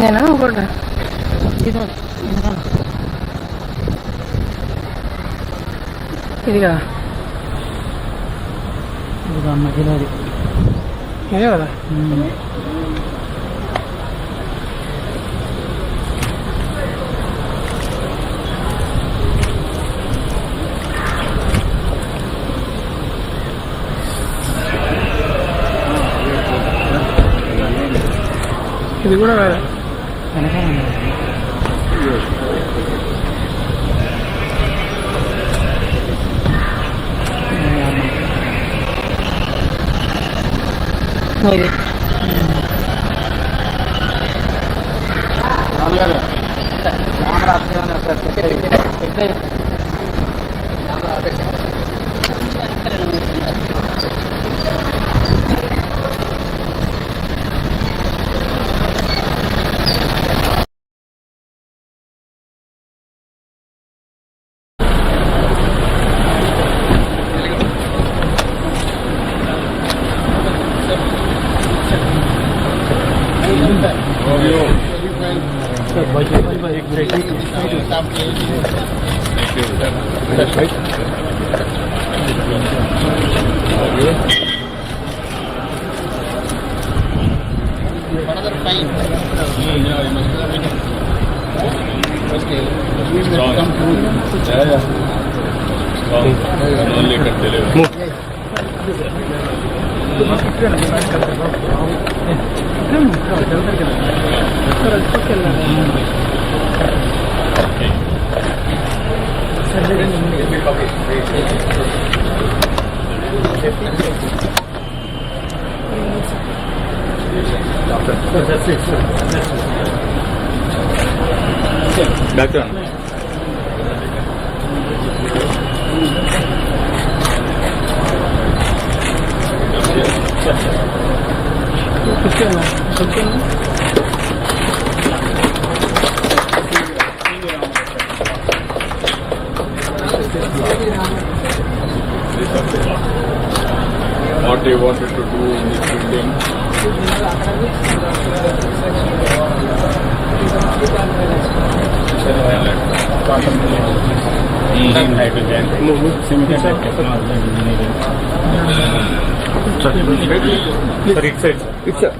నేను కూడా ఇదిగా మధ్యలో ఇదే కదా. ఇది కూడా కదా వెనకాల ఇది Background. What they wanted to do in this building. Hydrogen, semiconductor technology engineering. Sorry, it's a.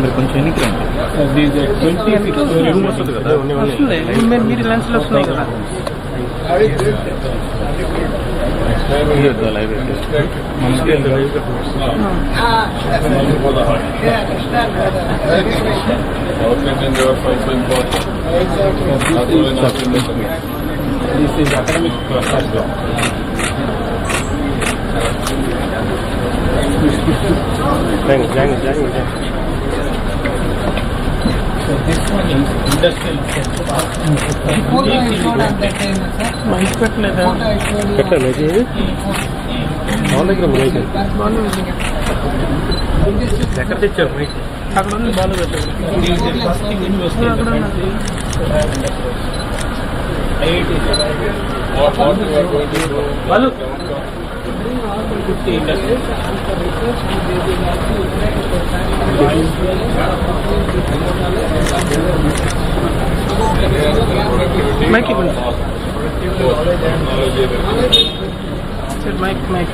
మీరు కొంచెం ఎన్నికి వస్తుంది కదా మీరు లెన్స్లో వస్తున్నాయి కదా. So this one is industrial sector. ఎక్కడ తెచ్చారు అక్కడ ఉంది బాగా పెట్టారు. వాళ్ళు మైక్ ఇవ్వండి సార్. మైక్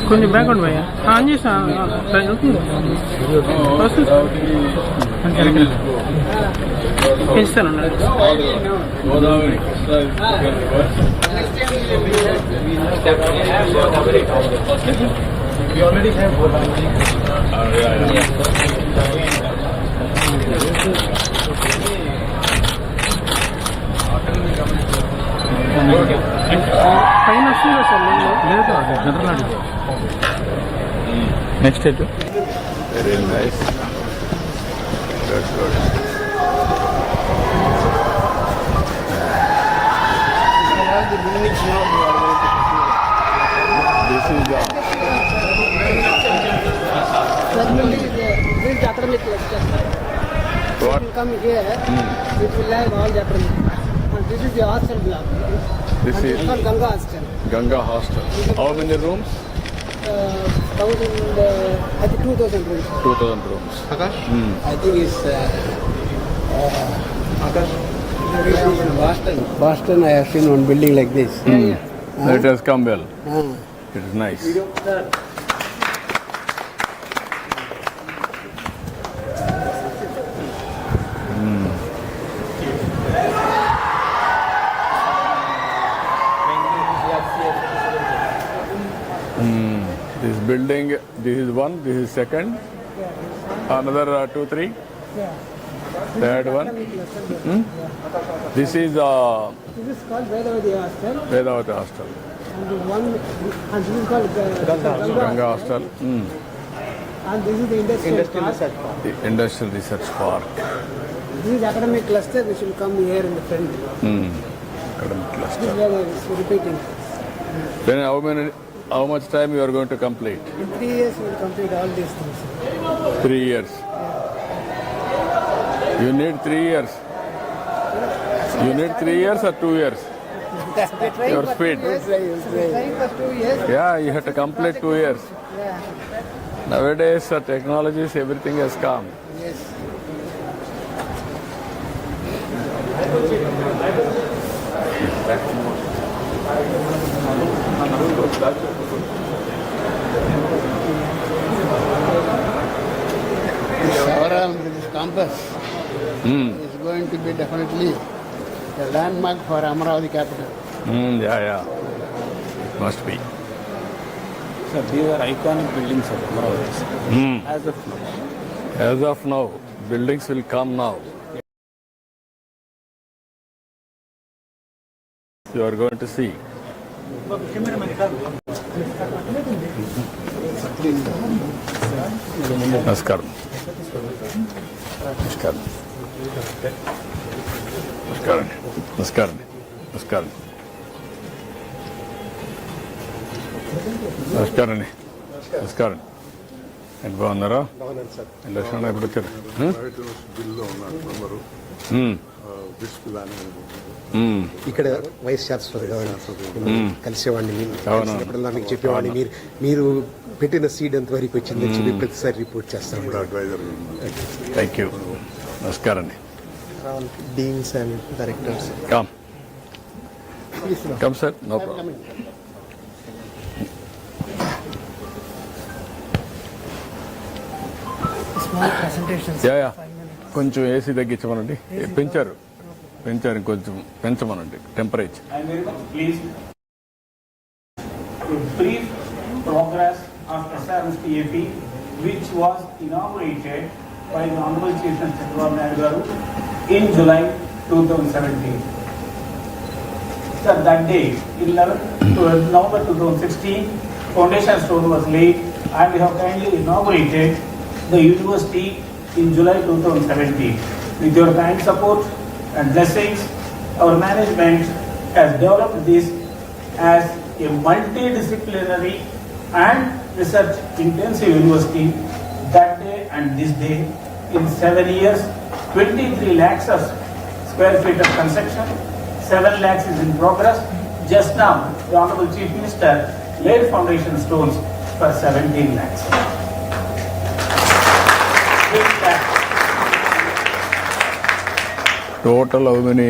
కొంచెం బ్యాక్గ్రౌండ్ భయ్యా ఆన్ చేసా వెళ్తుంది పెంచుతాను. We already have పైన వస్తుంది సార్ లేదు అది జనరల్ అడిగి నెక్స్ట్ ఎటు Very nice. Good, good. This is the This academic cluster. what? It will come here. It will have all the academic. And this is the hostel block. This and is this is called Ganga hostel. Ganga Hostel. How many rooms? 1,000, I think 2,000 rooms. 2,000 rooms. I think it's Boston. Boston, I have seen one building like this. That has come well. It is nice. This building, this is one, this is second, another 2, 3, third one. This is This is called Vedavati hostel. Vedavati Hostel, And this is called Ganga Hostel, And this is the industrial park. the Industrial Research Park, This is academic cluster which will come here in the front. academic This cluster. is where it's repeating. Then how much time you are going to complete? In 3 years we will complete all these things. 3 years. You need 3 years. You need 3 years or 2 years? Your speed. Trying for 2 years. Yeah, you have to complete 2 years. Yeah. Nowadays, technologies, everything has come. Yes. This campus is going to be definitely a landmark for Amaravati capital. Yeah. It must be. Sir, these are iconic buildings of Amaravati. As of now. As of now, buildings will come now. You are going to see. Namaskaram. Namaskaram. Namaskaram. Namaskaram. Namaskaram. Namaskaram. Namaskaram. ఎంత బాగున్నారా? లక్షణ ఎప్పుడు వచ్చారు? బిల్లో ఉన్నారు member ఇక్కడ vice chancellor కలిసేవాడిని అవును. ఎప్పుడన్నా మీకు చెప్పేవాడిని మీరు పెట్టిన సీడ్ ఎంత వరకు వచ్చిందని చెప్పి ప్రతిసారి రిపోర్ట్ చేస్తాను. Adviser thank you. నమస్కారం అండి. Deans and directors come come sir, no problem. Small presentations. Yeah కొంచెం ఏసీ తగ్గించమనండి. పెంచారు కొంచెం పెంచమనండి temperature. I am very much pleased to brief progress of SRSTAP, which was inaugurated by the Honorable Chief Minister Chandrababu in July 2017. So that day, 11 November 2016, foundation stone was laid, and we have kindly inaugurated the university in July 2017. With your kind support and blessings, our management has developed this as a multidisciplinary and research intensive university. That day and this day, in 7 years, 23 lakhs of square feet of construction, 7 lakhs is in progress. Just now, the Honorable Chief Minister laid foundation stones for 17 lakhs. Total how many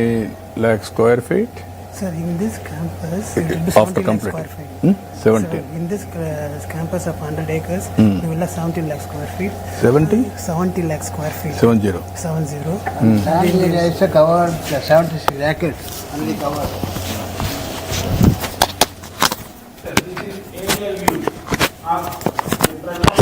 lakh square feet? Sir, in this campus, it will be After 17 lakh completing. square feet. 17. So in this campus of 100 acres, we will have 17 lakh square feet. 70? 70 lakh square feet. 70. 70. Land area is covered 76 acres, only covered. Sir, this is aerial view of the present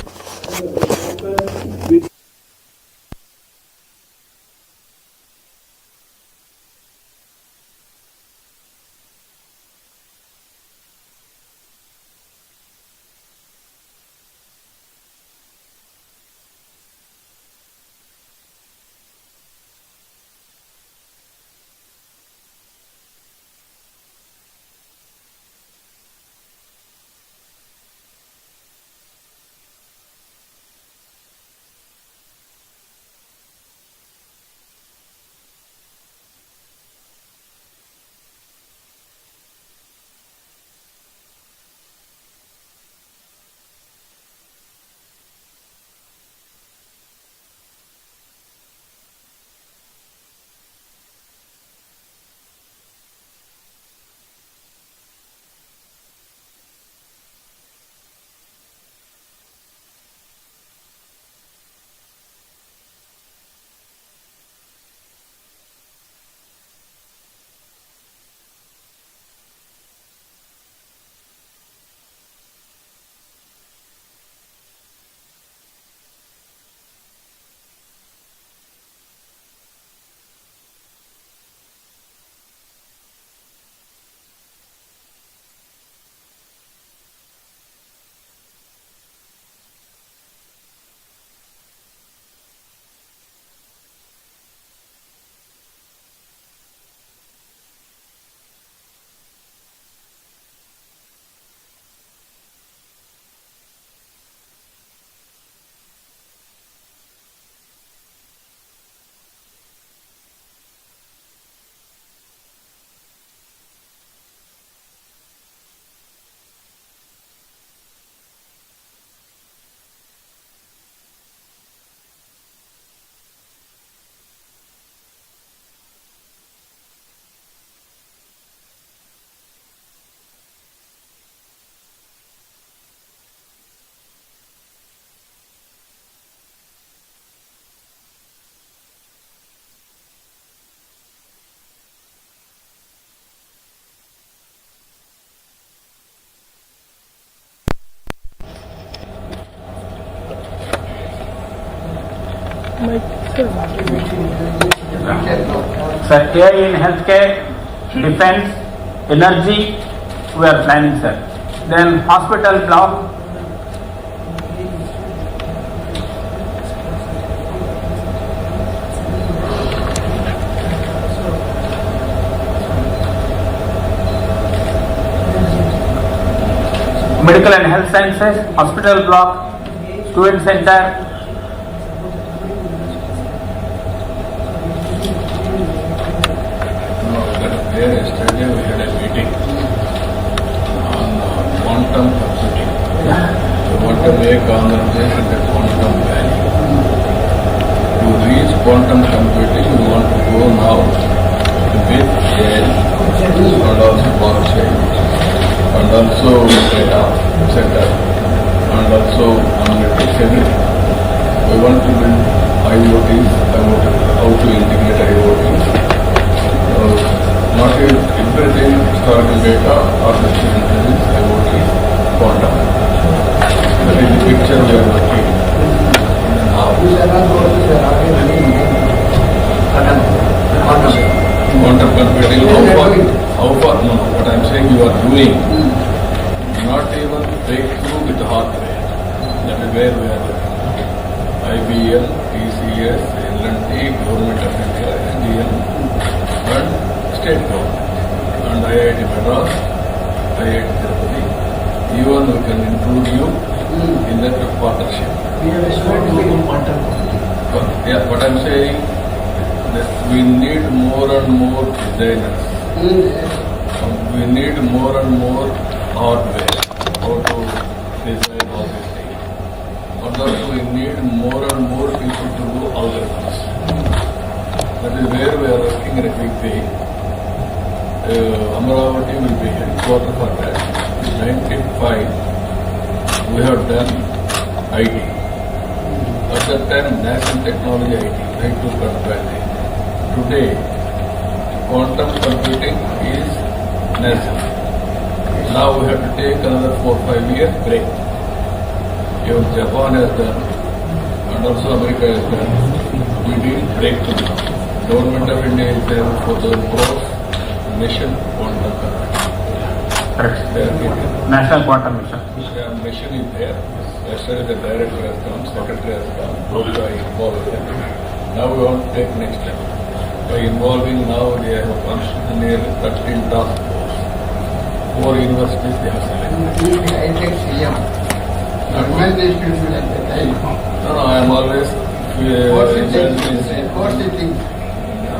Sir, AI in healthcare, defense, energy, we are planning, sir. Then hospital block, medical and health sciences, hospital block, student center, Yesterday we had a meeting on quantum computing. We want to make Andhra Pradesh the quantum valley. To reach quantum computing, we want to go now with AI and also blockchain and also data center and also analytics everything. We want to build IoTs, how to integrate IoTs. Not everything historical data, artificial intelligence, IoT, quantum. That is the picture we are working now. Quantum computing, how far, no, what I am saying you are doing, not even breakthrough with hardware. That is where we are working. IBM, TCS, L&T, Government of India, SDM, and state government and IIT Madras, IIT Tirupati, even we can include you in that partnership. Yeah, but I'm saying that we need more and more designers. We need more and more hardware, how to design all these things. Further, we need more and more people to do algorithms. That is where we are working in a big way. Amravati will be headquarter for that. In 1995, we have done IT. At that time, national technology IT, Naidu Valley. Today, quantum computing is national. Now we have to take another 4-5 years break. Even Japan has done, and also America has done. We need breakthrough. Government of India is there for 4,000 crores. Mission quantum computing. correct. National quantum mission. Mission is there. Yesterday the director has come, secretary has come, Professor is involved. Now we want to take next step. By involving now they have constituted nearly 13 task force. 4 universities they have selected. No, I am always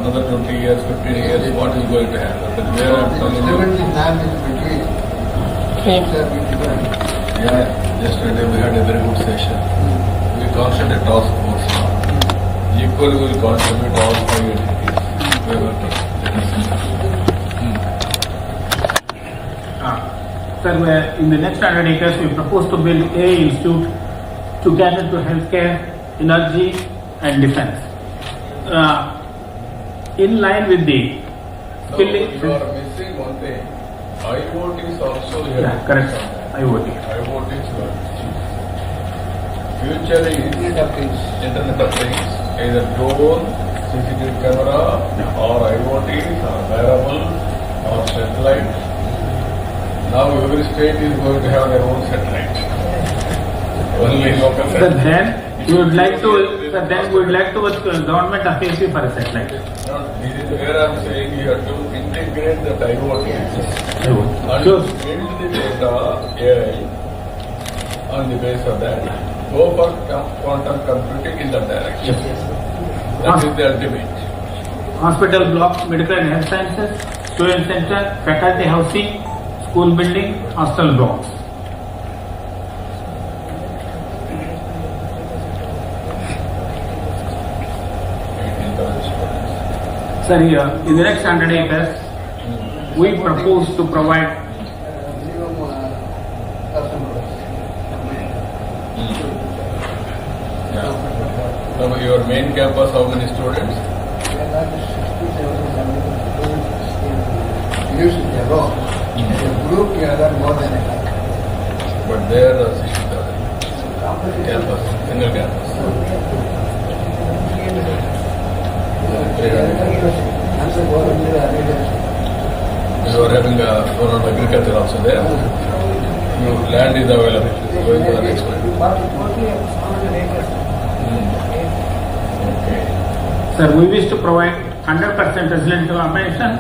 another 20 years, 15 years, what is going to happen? But where I am telling you. Yeah, yesterday we had a very good session. We constituted a task force now. Equally we will contribute all 5 entities. We are working. Sir, in the next 100 acres, we propose to build a institute to cater to healthcare, energy, and defense. In line with the skilling. You are missing one thing. IoT is also here. Yeah, correct. IoT. IoT is good. Future is Internet of Things, either drone, CCTV camera, or IoT, or wearable, or satellite. Now every state is going to have their own satellite. Only local satellite. Then we would like to work with government affiliate for a satellite. This is where I am saying you have to integrate the IoT and Sure. build the data AI on the basis of that. Go for quantum computing in that direction. That is the ultimate. Hospital blocks, medical and health sciences, student center, faculty housing, school building, hostel blocks. Sir, here, in the next 100 acres, we propose to provide Yeah. So your main campus, how many students? Group together more than a lakh. But there are 60,000 campus, single campus. You are having a for agriculture also there. Your land is available. Going to the next one. Okay. Sir, we wish to provide 100% residential accommodation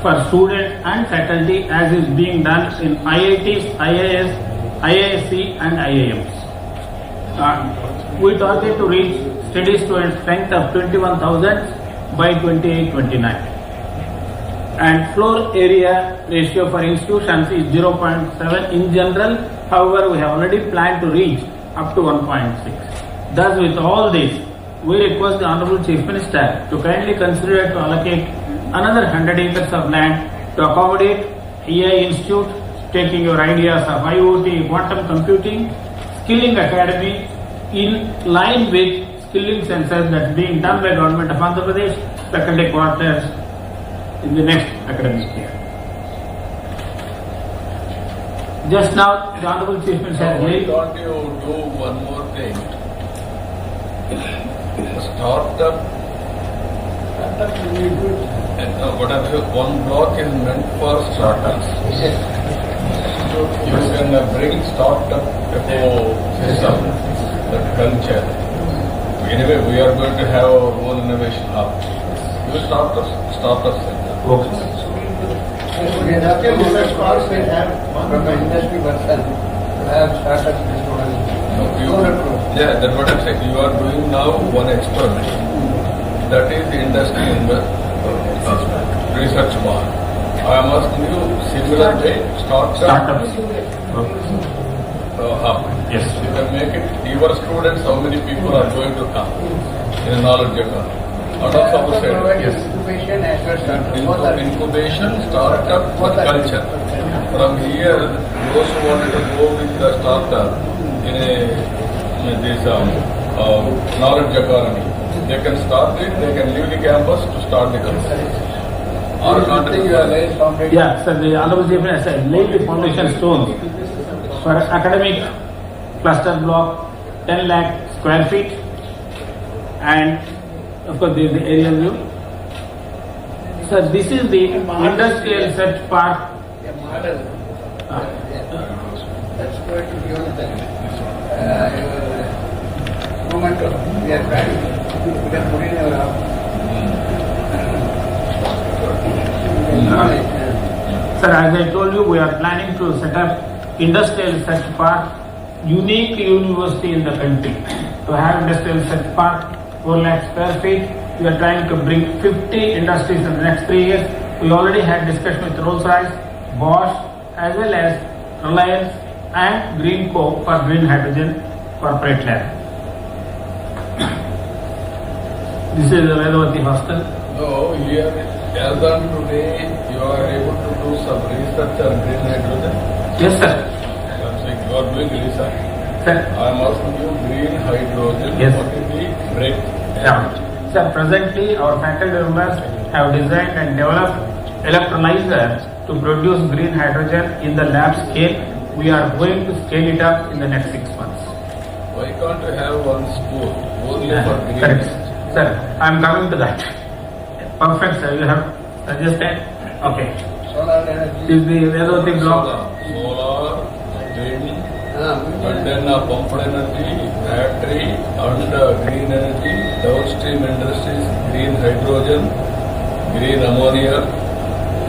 for students and faculty as is being done in IITs, IIS, IISc and IIMs. We target to reach steady student strength of 21,000 by 28-29. And floor area ratio for institutions is 0.7 in general. However, we have already planned to reach up to 1.6. Thus, with all this, we request the Honorable Chief Minister to kindly consider to allocate another 100 acres of land to accommodate AI Institute, taking your ideas of IoT, quantum computing, skilling academy in line with skilling centers that's being done by Government of Andhra Pradesh, faculty quarters in the next academic year. Just now, the Honorable Chief Minister has Why laid. don't you do one more thing? Startup. One block is meant for startups. You can bring startup system, that culture. Anyway, we are going to have our own innovation hub. You startup center. We have to research parts, we have from the industry person, we have startups. Yeah, that's what I'm saying. You are doing now one experiment. That is the industry in the research part. I am asking you similar way startups. Hub. Yes. You can make it. Your students, how many people are going to come in a knowledge economy? Out of outside. Yes. Incubation as well as startup. Incubation, startup, and culture. From here, those who wanted to go with the startup in this knowledge economy, they can start it, they can leave the campus to start the company. Or continue. Yeah, sir, the Honorable Chief Minister has laid the foundation stones for academic cluster block 10 lakh square feet, and of course the area view. So this is the industrial research park. A model. That's going to give us the moment of we are planning. We can put in our Sir, as I told you, we are planning to set up industrial research park, unique university in the country. To have industrial research park, 4 lakh square feet, we are trying to bring 50 industries in the next 3 years. We already had discussion with Rolls-Royce, Bosch, as well as Reliance and Greenco for green hydrogen corporate lab. This is the Vedavati hostel. No, here, as on today, you are able to do some research on green hydrogen. Yes, sir. I'm saying you are doing research. Sir. I am asking you green hydrogen. Yes. What is the break? Yeah. Sir, presently our faculty members have designed and developed electrolyzers to produce green hydrogen in the lab scale. We are going to scale it up in the next 6 months. Why can't you have one school only for green? Correct. Sir, I am coming to that. Perfect, sir. You have suggested. Okay. solar energy. Is the Vedavati block? Solar, wind, and then pumped energy, battery, and green energy, downstream industries, green hydrogen, green ammonia,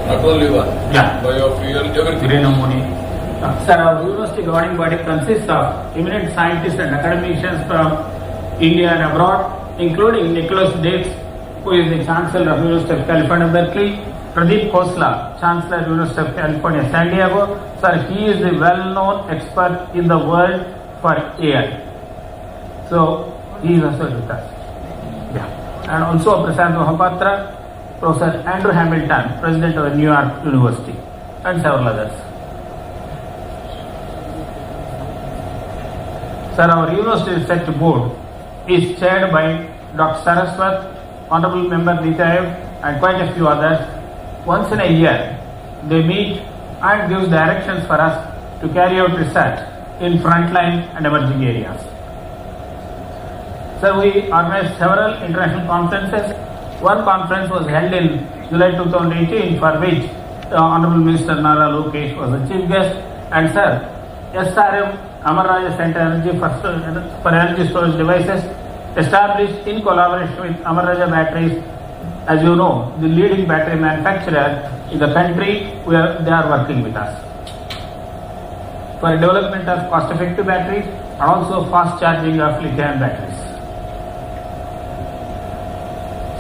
not only one. Yeah. Biofuel, everything. Green ammonia. Sir, our university governing body consists of eminent scientists and academicians from India and abroad, including Nicholas Dates, who is the Chancellor of University of California, Berkeley, Pradeep Khosla, Chancellor of University of California, San Diego. Sir, he is the well-known expert in the world for AI. So, he is also with us. Yeah. And also Prasad Mohapatra, Professor Andrew Hamilton, President of New York University, and several others. Sir, our University Research Board is chaired by Dr. Saraswat, Honorable Member Nitaev, and quite a few others. Once in a year, they meet and give directions for us to carry out research in frontline and emerging areas. So we organized several international conferences. One conference was held in July 2018 for which Honorable Minister Nara Lokesh was the chief guest. And sir, SRM Amar Raja Center Energy for Energy Storage Devices established in collaboration with Amar Raja Batteries. As you know, the leading battery manufacturer in the country, where they are working with us for development of cost-effective batteries and also fast charging of lithium batteries.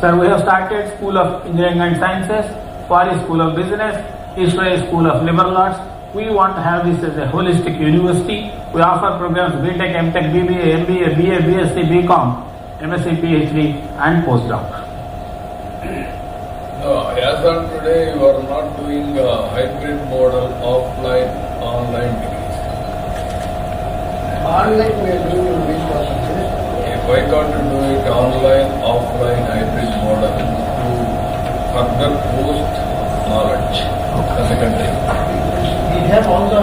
Sir, we have started School of Engineering and Sciences, Pali School of Business, Israel School of Liberal Arts. We want to have this as a holistic university. We offer programs BTech, MTech, BBA, MBA, BA, BSc, BCom, MSc, PhD and postdoc. No, as on today, you are not doing a hybrid model offline, online degrees. Online we are doing in which process? Why can't you do it online, offline, hybrid model to further boost knowledge of the country? We have all the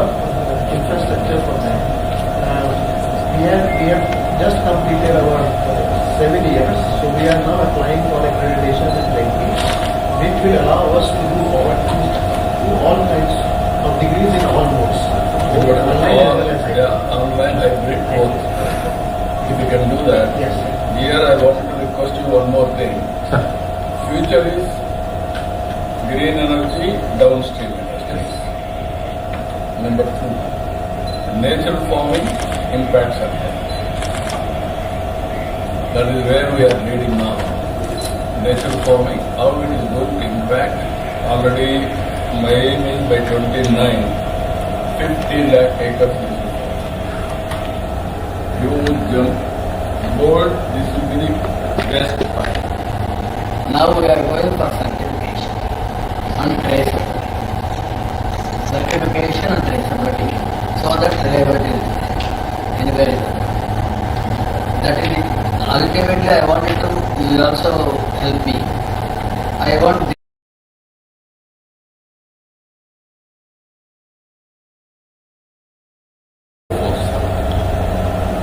infrastructure for that. We have just completed our 7 years, so we are now applying for accreditation in banking, which will allow us to move forward to do all kinds of degrees in all modes. Online as well as hybrid. Yeah, online, hybrid, both. If you can do that. Yes. Here I want to request you one more thing. Future is green energy, downstream industries. Number 2, natural farming impacts on health. That is where we are leading now. Natural farming, how it is going to impact. Already my aim is by 29, 50 lakh acres will be farmed. Huge jump. Board, this will be the best part. Now we are going for certification and traceability. Certification and traceability, so that reliability is there. Anywhere is there. That is it. Ultimately, I wanted to, you will also help me. I want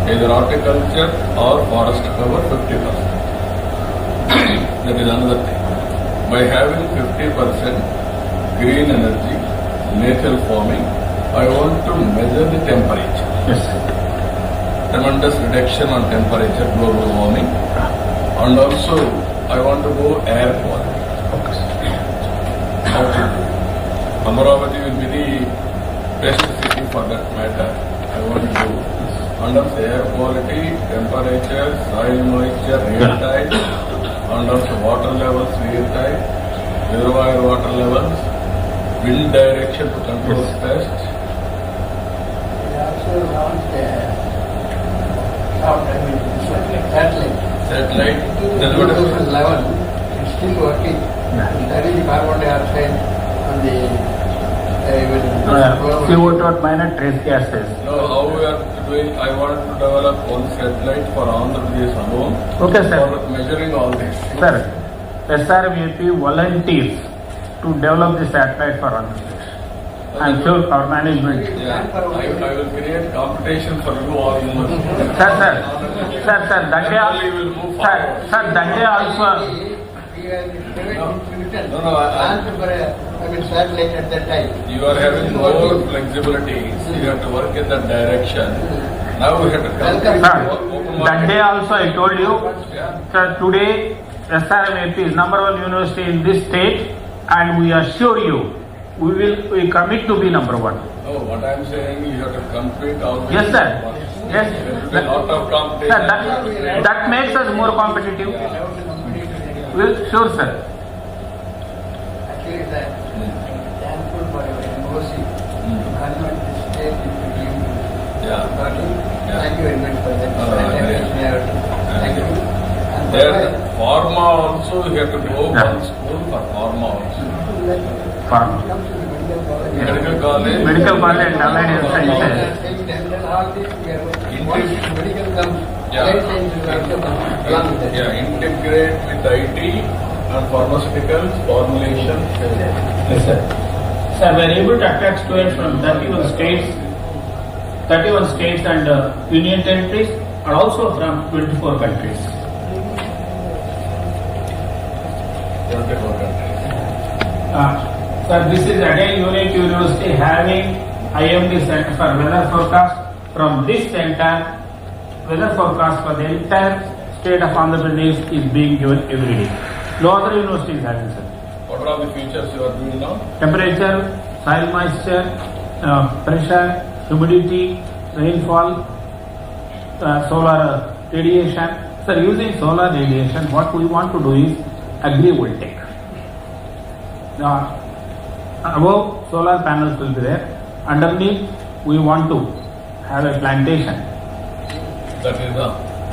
either horticulture or forest cover 50%. That is another thing. By having 50% green energy, natural farming, I want to measure the temperature. Yes. Tremendous reduction on temperature, global warming, and also I want to go air quality. How to do it? Amaravati will be the best city for that matter. I want to do and also air quality, temperature, soil moisture, real time, and also water levels, real time, reservoir water levels, wind direction to control pests. We also launched satellite. Satellite, In then what is 2011, it's still working. That is the carbon dioxide on the CO2 at minor trace gases. No, how we are doing, I want to develop one satellite for Andhra Pradesh alone. Okay, sir. For measuring all this. Sir, SRMAP volunteers to develop the satellite for Andhra Pradesh. I'm sure our management. Yeah, I will create competition for you all universities. Sir, that day also. we are distributed. No, satellite at that time. You are having more flexibility. You have to work in that direction. Now we have to come. Sir, that day also I told you, sir, today SRMAP is #1 university in this state, and we assure you, we commit to be #1. No, what I am saying, you have to compete all. Yes, sir. Yes. There will be a lot of competition. Sir, that makes us more competitive. Sure, sir. Actually, that thankful for your embassy to convert this state into you. Yeah. Thank you very much for that. Thank you. And There, pharma also, you have to go one school for pharma also. Farm. Medical college. Medical college and allied health sciences. Integrate with IT and pharmaceuticals, formulation. Yes, sir. Sir, we are able to attract students from 31 states and union territories and also from 24 countries. 24 countries. Sir, this is again unique university having IMD Center for weather forecast. From this center, weather forecast for the entire state of Andhra Pradesh is being given every day. No other university is having, sir. What are the features you are doing now? Temperature, soil moisture, pressure, humidity, rainfall, solar radiation. Sir, using solar radiation, what we want to do is agrivoltaic. Above solar panels will be there. Underneath, we want to have a plantation. That is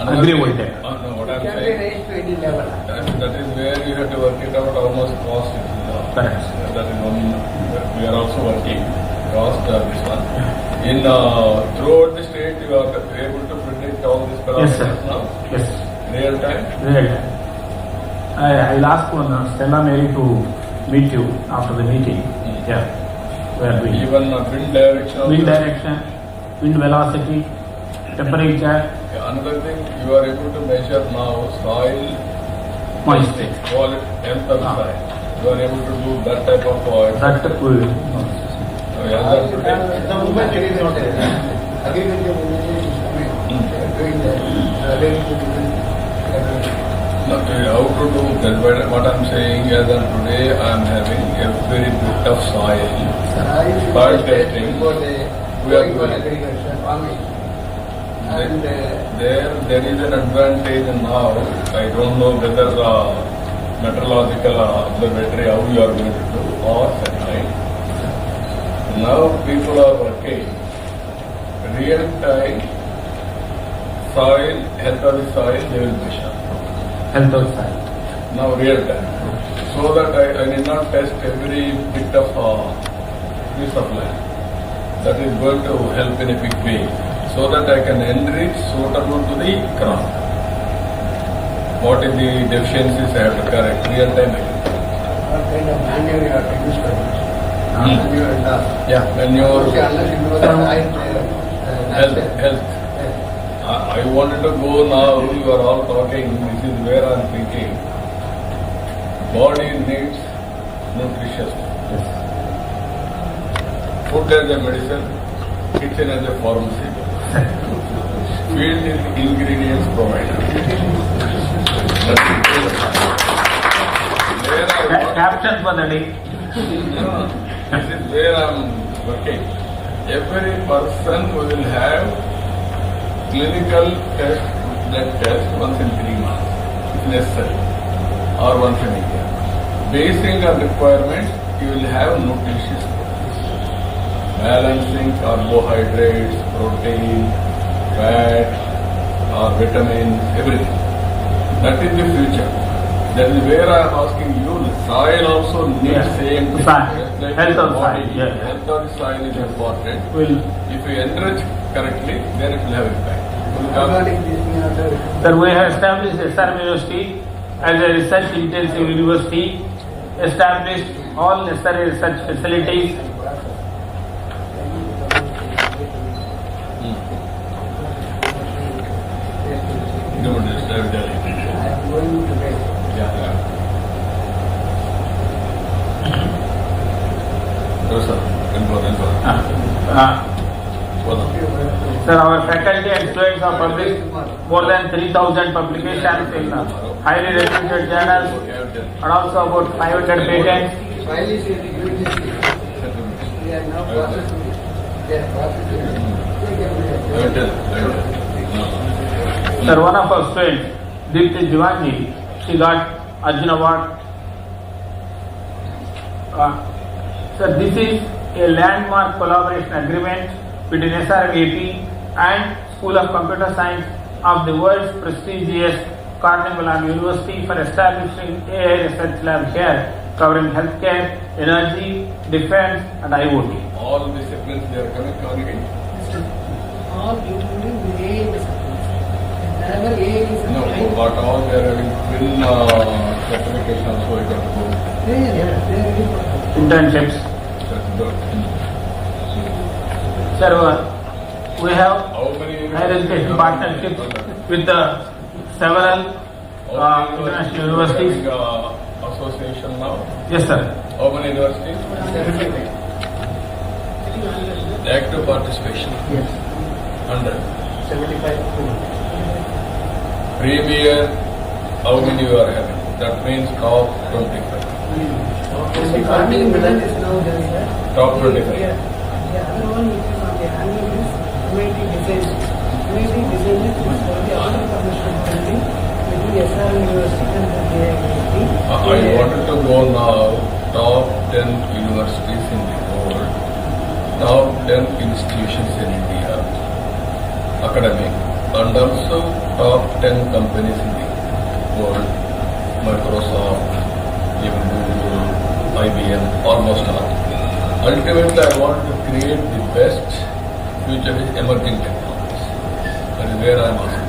Agrivoltaic. No, what I am Can be saying. raised to any level. That is where you have to work it out how much cost it is. Correct. That is one. We are also working cost this one. In throughout the state, you are able to predict all these Yes, sir. parameters now. Yes. Real time. Real time. I will ask Stella Mary to meet you after the meeting. Yeah. We are doing Even wind direction. also. wind direction, wind velocity, temperature, Another thing, you are able to measure now soil moisture. quality, health of soil. You are able to do that type of That will. The movement it is not there. Agriculture is doing that. How to do that? What I am saying is that today I am having a very bit of soil. Soil testing. We are doing. Agriculture, farming. And There is an advantage now. I don't know whether meteorological observatory how you are going to do or satellite. Now people are working real time soil, health of the soil they will measure. Health of soil. Now real time. So that I need not test every bit of piece of land. That is going to help in a big way. So that I can enrich suitable to the crop. What is the deficiencies I have to correct real time. what kind of manure you have to use for this. Manure and dust. Yeah, when you Unless you know the right health. I wanted to go now, you are all talking, this is where I am thinking. Body needs nutritious food as a medicine, kitchen as a pharmacy. Field is ingredients provider. Where I want, Caption for the day. this is where I am working. Every person will have clinical test, blood test once in 3 months, if necessary, or once in a year. Basing on requirements, you will have nutritious foods. Balancing carbohydrates, protein, fat, or vitamins, everything. That is the future. That is where I am asking you, the soil also needs Yeah. same thing. Soil. Just like Health the of soil, body, yeah. Health of the soil is important. Will. If you enrich correctly, then it will have impact. Organic this thing also. Sir, we have established SRM University as a research intensive university, established all necessary research facilities. Don't disturb the I am going to bed. Yeah. No, sir. Sir, our faculty and students have published more than 3,000 publications in highly reputed journals and also about 500 patents. While is it doing this thing? We are now processing it. They are processing it. Take every day. Sir, one of our students, Deepthi Jivanji, she got Arjun Award. Sir, this is a landmark collaboration agreement between SRM and School of Computer Science of the world's prestigious Carnegie Mellon University for establishing AI research lab here covering healthcare, energy, defense and IoT. All disciplines they are coming. All including the AI disciplines. Wherever AI is No, applied. but all they are having twin certification also you can go. They are Internships. That's good. Sir, We have How many higher education partnerships with several international universities. Association now? Yes, sir. How many universities? Active participation? Yes. 100. 75 Premier, how many you are having? That means top 25. Farming Milan is now there, sir. Top 25. Yeah. The other one which is on the annual is MIT design. MIT design is for the honor commission building between SR University and the JIT. I wanted to go now top 10 universities in the world, top 10 institutions in India, academic, and also top 10 companies in the world, Microsoft, even Google, IBM, almost all. Ultimately, I want to create the best future with emerging technologies. That is where I am asking.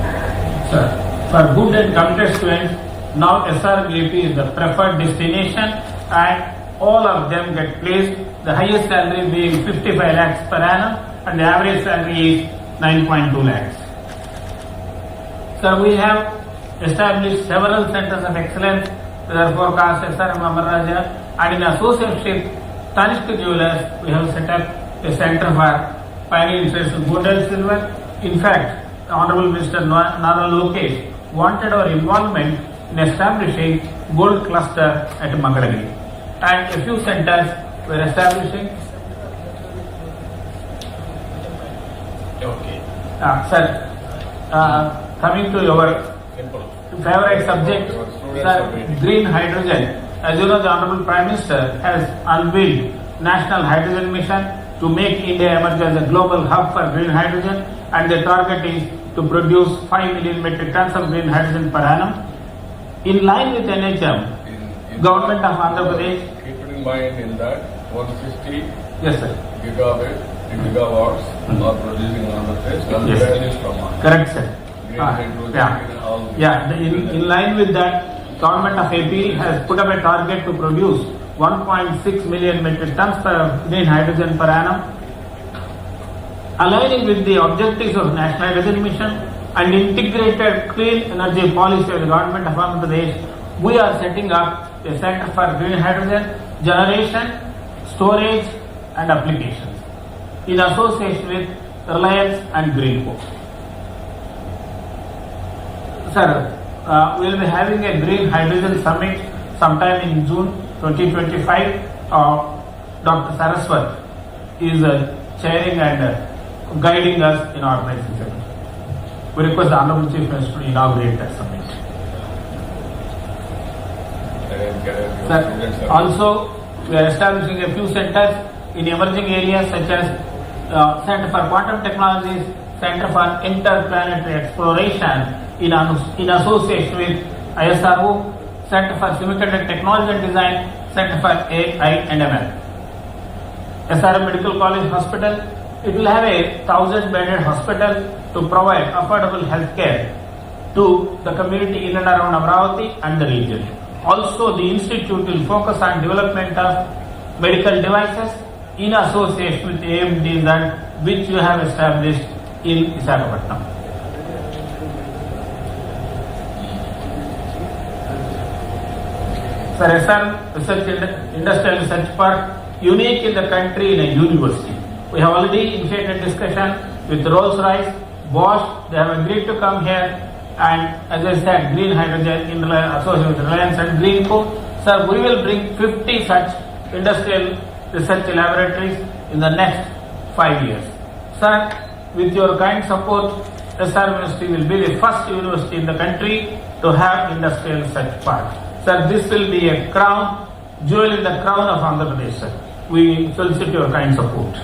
Sir, for good and committed students, now SRBP is the preferred destination and all of them get placed, the highest salary being 55 lakhs per annum and the average salary is 9.2 lakhs. Sir, we have established several centers of excellence with our forecast SRM Amaraja, and in association with Tanishq Jewelers, we have set up a center for pioneering trades of gold and silver. In fact, the Honorable Minister Nara wanted our involvement in establishing gold cluster at Mangalagiri, and a few centers were establishing. Okay. Sir, coming to your Simple. favorite subject, sir, green hydrogen. As you know, the Honorable Prime Minister has unveiled National Hydrogen Mission to make India emerge as a global hub for green hydrogen, and the target is to produce 5 million metric tons of green hydrogen per annum. In line with NHM, Government of Andhra Pradesh. Keep it in mind in that 160 Yes, sir. gigawatts are producing on the place, and Yes. where is from? Correct, sir. Green hydrogen, all these. In line with that, Government of AP has put up a target to produce 1.6 million metric tons of green hydrogen per annum. Aligning with the objectives of National Hydrogen Mission and integrated clean energy policy of the Government of Andhra Pradesh, we are setting up a center for green hydrogen generation, storage and applications in association with Reliance and Greenco. Sir, we will be having a green hydrogen summit sometime in June 2025. Dr. Saraswat is chairing and guiding us in organizing it. We request the Honorable Chief Minister to inaugurate that summit. Sir, also we are establishing a few centers in emerging areas such as Center for Quantum Technologies, Center for Interplanetary Exploration in association with ISRO, Center for Semiconductor Technology and Design, Center for AI and ML. SRM Medical College Hospital, it will have a 1,000-bedded hospital to provide affordable health care to the community in and around Amravati and the region. Also, the institute will focus on development of medical devices in association with AMD that which you have established in Visakhapatnam. Sir, SR Research Industrial Research Park, unique in the country in a university. We have already initiated discussion with Rolls-Royce, Bosch. They have agreed to come here, and as I said, green hydrogen in association with Reliance and Greenco. Sir, we will bring 50 such industrial research laboratories in the next 5 years. Sir, with your kind support, SR University will be the first university in the country to have industrial research park. Sir, this will be a crown, jewel in the crown of Andhra Pradesh, sir. We solicit your kind support.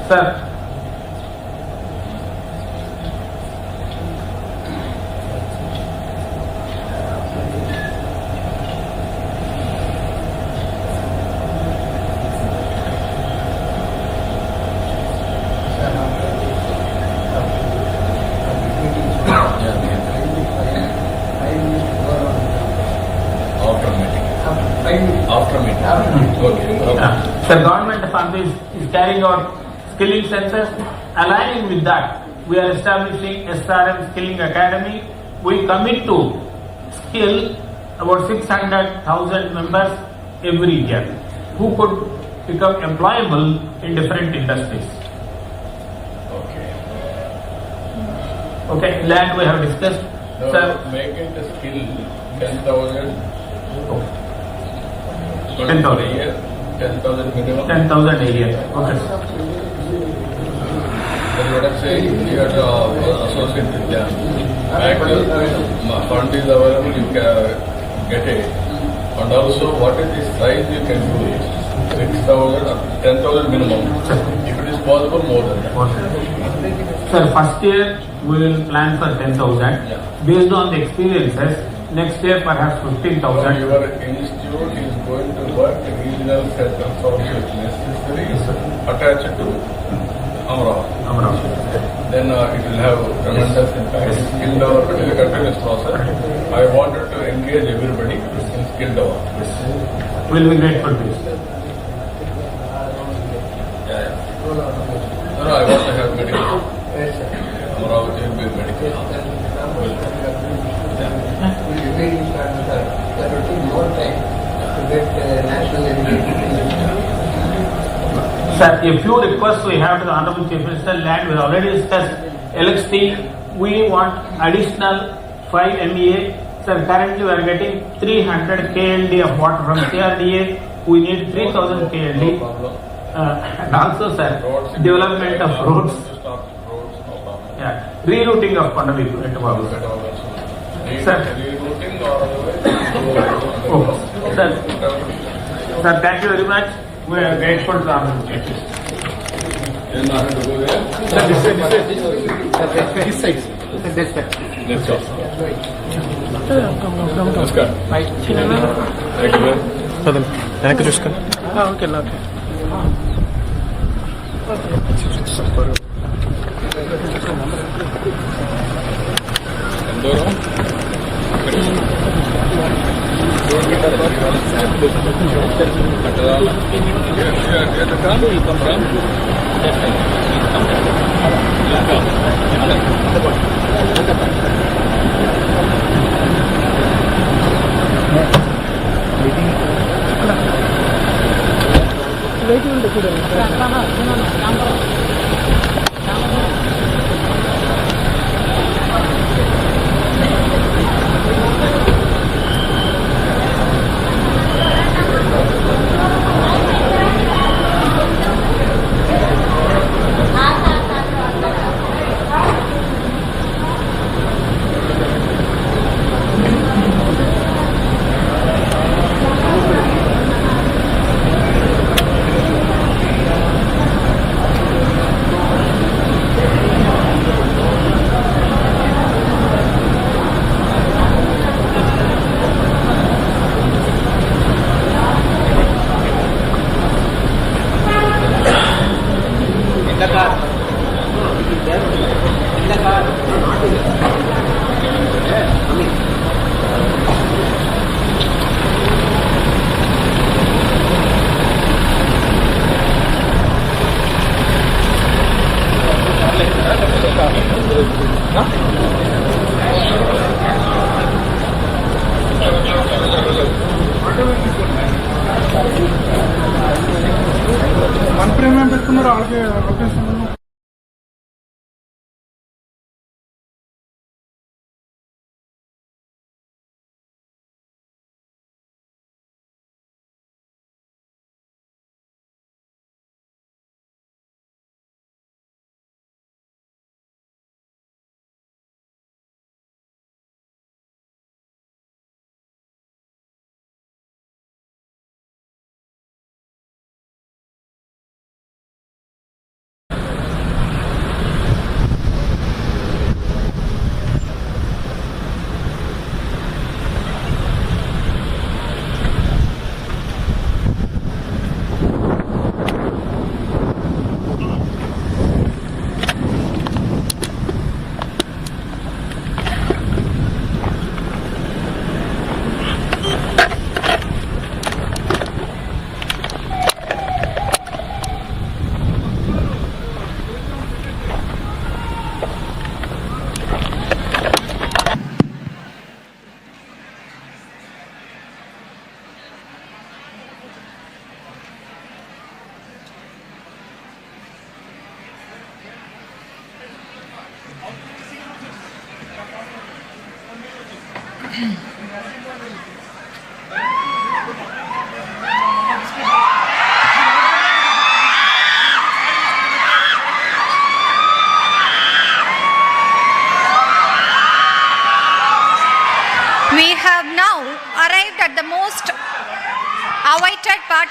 Sir, After meeting. Okay. The government of Andhra is carrying out skilling census. Aligning with that, we are establishing SRM Skilling Academy. We commit to skill about 600,000 members every year who could become employable in different industries. Okay. Okay, land we have discussed. Now, Sir, make it a skill 10,000. 10,000 a year. 10,000 minimum. 10,000 a year. Okay. Then let us say you are associate with them. Back fund is available, you can get it. And also, what is the size you can do? 6,000 or 10,000 minimum. If it is possible, more than that. Sir, first year we will plan for 10,000. Yeah. Based on the experiences, next year perhaps 15,000. Your institute is going to work in regional centers also if necessary attached to Amravati. Then it will have tremendous impact. Skill development is a continuous process. I wanted to engage everybody in skill development. We'll be grateful to you, sir. No, I want to have medical. Amravati will be medical. We really that will take more time to get national education. Sir, a few requests we have to the Honorable Chief Minister. Land we already discussed. LXT, we want additional 5 MEA. Sir, currently we are getting 300 KLD of water from CRDA. We need 3,000 KLD. And also, sir, development of roads. Yeah, rerouting of Chandrababu. Sir. Rerouting or otherwise. Oh, sir, thank you very much. We are grateful to the Honorable Chief Minister. Then I have to go there. This side. Let's go. Namaskar. Thank you. వెనక్కి చూసుకొని okay okay మన ప్రేమ పెట్టుకున్నారు వాళ్ళకి location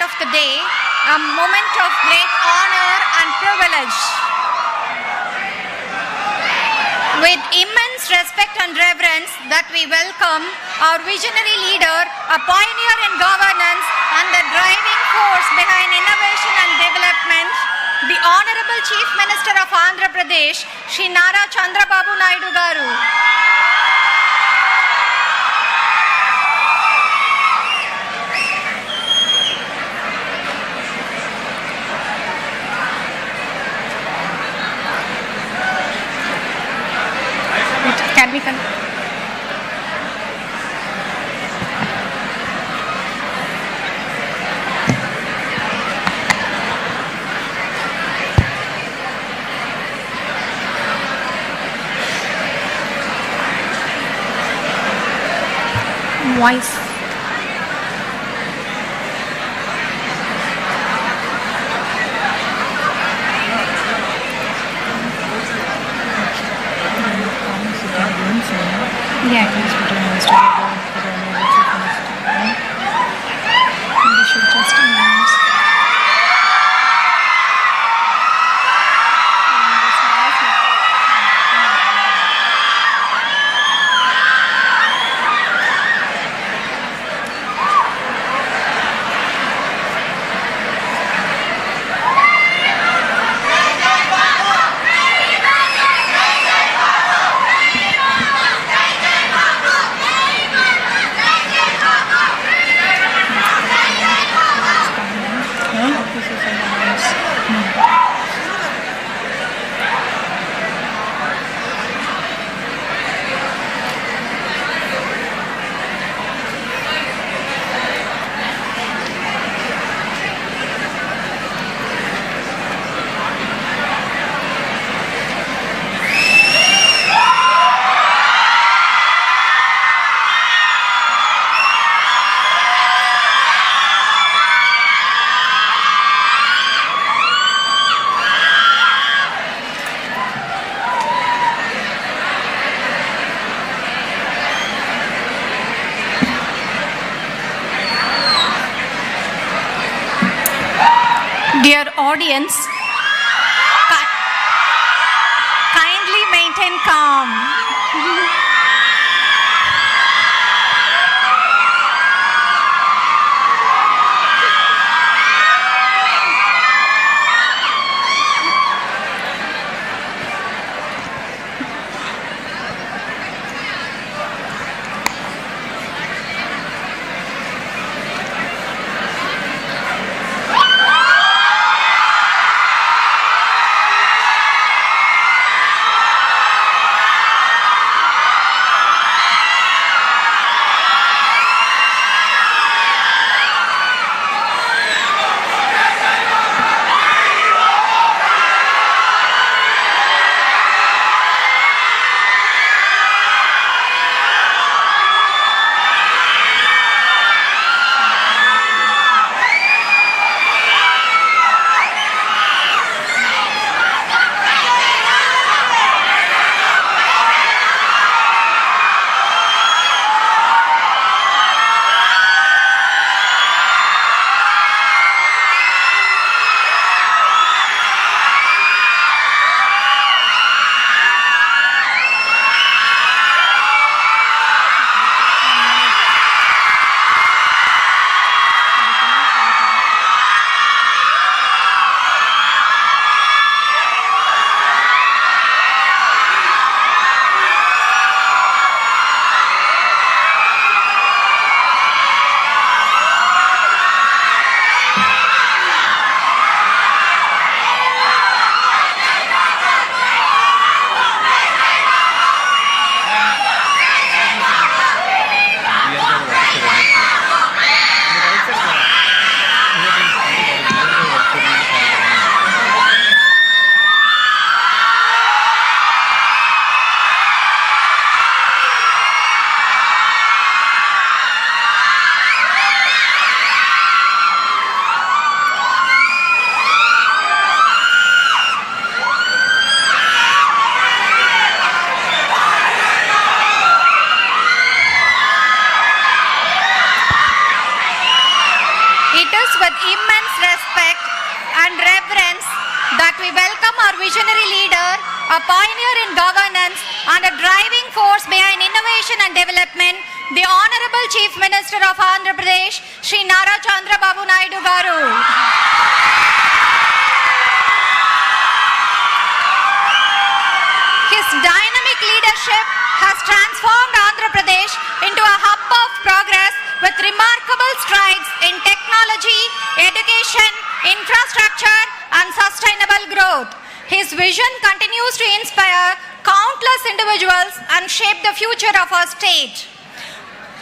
of the day, a moment of great honor and privilege. With immense respect and reverence that we welcome our visionary leader, a pioneer in governance and the driving force behind innovation and development, the Honorable Chief Minister of Andhra Pradesh, Shri Nara Chandrababu Naidu garu. Can we continue? Voice. Yeah, it is between us to we should just announce. Dear audience, kindly maintain calm. we welcome our visionary leader, a pioneer in governance and a driving force behind innovation and development, the Honorable Chief Minister of Andhra Pradesh, Shri Nara Chandrababu Naidu garu. His dynamic leadership has transformed Andhra Pradesh into a hub of progress with remarkable strides in technology, education, infrastructure and sustainable growth. His vision continues to inspire countless individuals and shape the future of our state.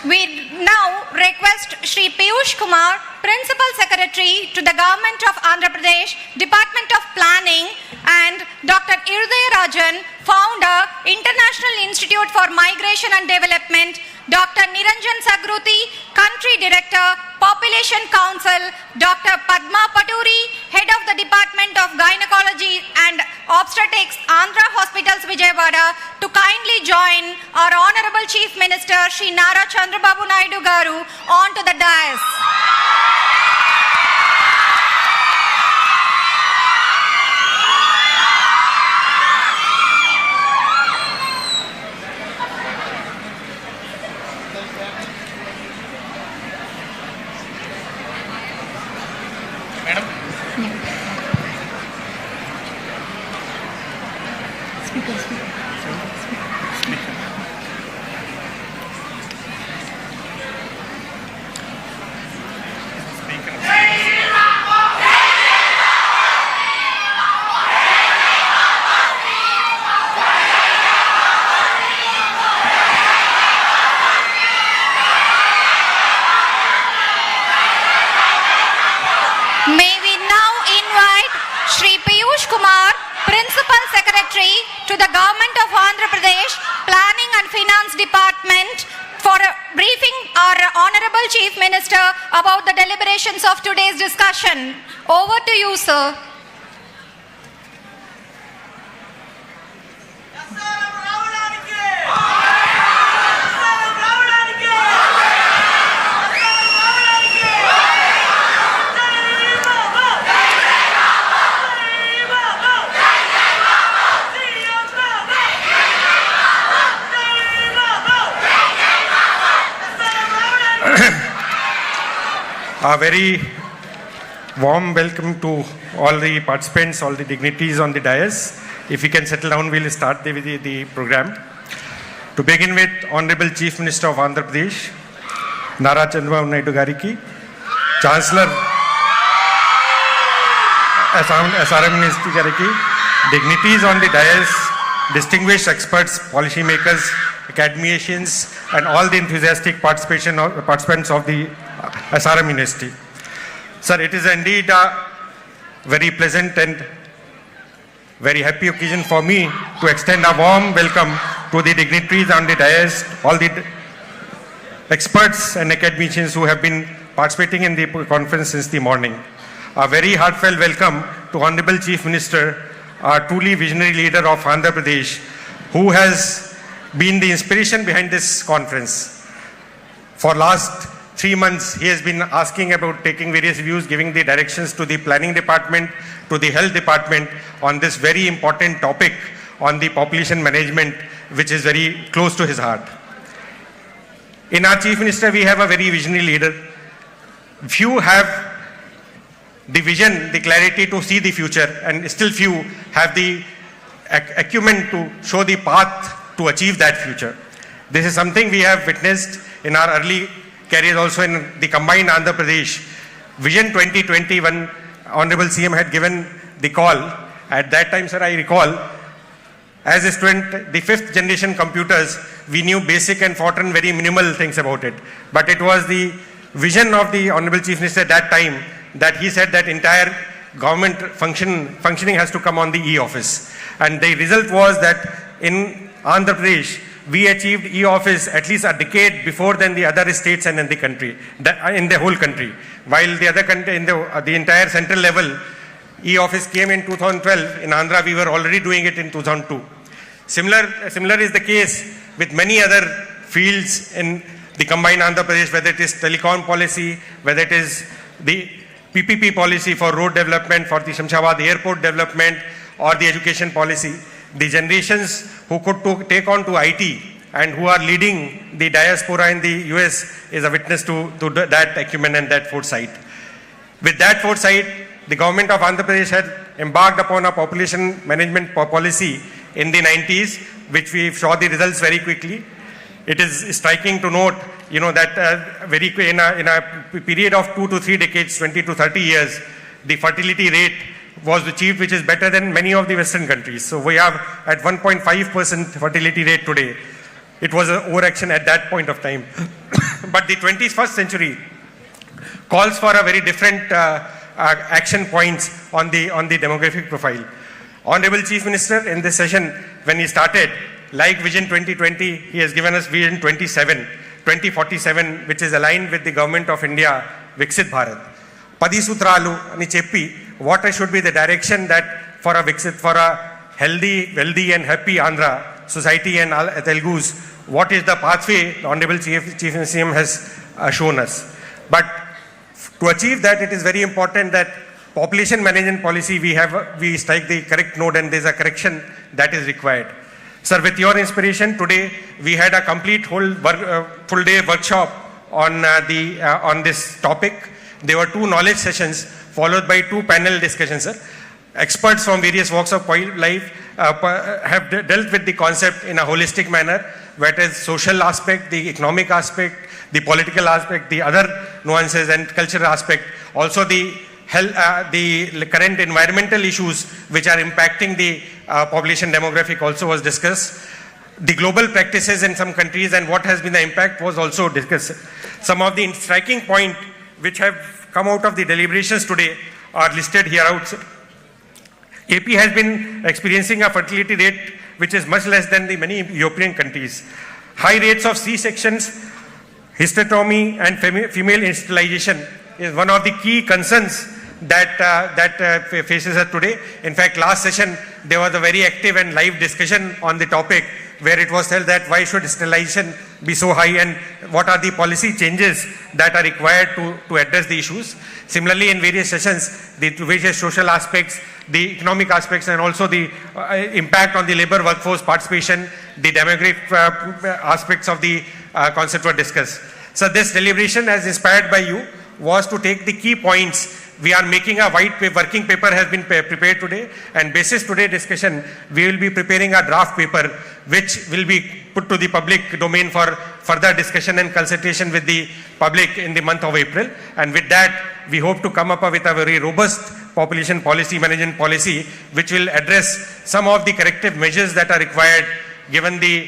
We now request Shri Piyush Kumar, Principal Secretary to the Government of Andhra Pradesh, Department of Planning, and Dr. Irudaya Rajan, Founder, International Institute for Migration and Development, Dr. Niranjan Sagruti, Country Director, Population Council, Dr. Padma Paturi, Head of the Department of Gynecology and Obstetrics, Andhra Hospitals, Vijayawada, to kindly join our Honorable Chief Minister, Shri Nara Chandrababu Naidu garu, onto the dais. May we now invite Shri Piyush Kumar, Principal Secretary to the Government of Andhra Pradesh, Planning and Finance Department, for briefing our Honorable Chief Minister about the deliberations of today's discussion. Over to you, sir. A very warm welcome to all the participants, all the dignitaries on the dais. If you can settle down, we'll start the program. To begin with, Honorable Chief Minister of Andhra Pradesh, Nara Chandrababu Naidu Gariki, Chancellor SRM Ministry Gariki, dignitaries on the dais, distinguished experts, policymakers, academicians, and all the enthusiastic participants of the SRM Ministry. Sir, it is indeed a very pleasant and very happy occasion for me to extend a warm welcome to the dignitaries on the dais, all the experts and academicians who have been participating in the conference since the morning. A very heartfelt welcome to Honorable Chief Minister, a truly visionary leader of Andhra Pradesh, who has been the inspiration behind this conference. For last 3 months, he has been asking about taking various views, giving the directions to the planning department, to the health department on this very important topic on the population management, which is very close to his heart. In our Chief Minister, we have a very visionary leader. Few have the vision, the clarity to see the future, and still few have the acumen to show the path to achieve that future. This is something we have witnessed in our early career also in the combined Andhra Pradesh. Vision 2021, Honorable CM had given the call. At that time, sir, I recall, as a student, the 5th generation computers, we knew basic and forgotten very minimal things about it. But it was the vision of the Honorable Chief Minister at that time that he said that entire government functioning has to come on the e-office. And the result was that in Andhra Pradesh, we achieved e-office at least a decade before than the other states and in the country, in the whole country. While the other country, in the entire central level, e-office came in 2012. In Andhra, we were already doing it in 2002. Similar is the case with many other fields in the combined Andhra Pradesh, whether it is telecom policy, whether it is the PPP policy for road development, for the Shamshabad airport development, or the education policy. The generations who could take on to IT and who are leading the diaspora in the US is a witness to that acumen and that foresight. With that foresight, the government of Andhra Pradesh had embarked upon a population management policy in the 90s, which we saw the results very quickly. It is striking to note, that in a period of 2 to 3 decades, 20 to 30 years, the fertility rate was achieved, which is better than many of the Western countries. So we have at 1.5% fertility rate today. It was an overaction at that point of time. But the 21st century calls for a very different action points on the demographic profile. Honorable Chief Minister, in this session, when he started, like Vision 2020, he has given us Vision 2047, which is aligned with the Government of India, Viksit Bharat. Padi Sutralu ani cheppi, what should be the direction that for a healthy, wealthy and happy Andhra society and Telugus, what is the pathway the Honorable Chief Minister has shown us. But to achieve that, it is very important that population management policy, we strike the correct note and there is a correction that is required. Sir, with your inspiration, today we had a complete full day workshop on this topic. There were 2 knowledge sessions followed by 2 panel discussions, sir. Experts from various walks of life have dealt with the concept in a holistic manner, where it is social aspect, the economic aspect, the political aspect, the other nuances and cultural aspect, also the current environmental issues which are impacting the population demographic also was discussed. The global practices in some countries and what has been the impact was also discussed. Some of the striking points which have come out of the deliberations today are listed here out. AP has been experiencing a fertility rate which is much less than the many European countries. High rates of C-sections, hysterectomy and female sterilization is one of the key concerns that faces us today. In fact, last session there was a very active and live discussion on the topic, where it was said that why should sterilization be so high and what are the policy changes that are required to address the issues. Similarly, in various sessions, the various social aspects, the economic aspects, and also the impact on the labor workforce participation, the demographic aspects of the concept were discussed. So this deliberation, as inspired by you, was to take the key points. We are making a working paper has been prepared today, and basis today's discussion, we will be preparing a draft paper which will be put to the public domain for further discussion and consultation with the public in the month of April. And with that, we hope to come up with a very robust population policy, management policy, which will address some of the corrective measures that are required given the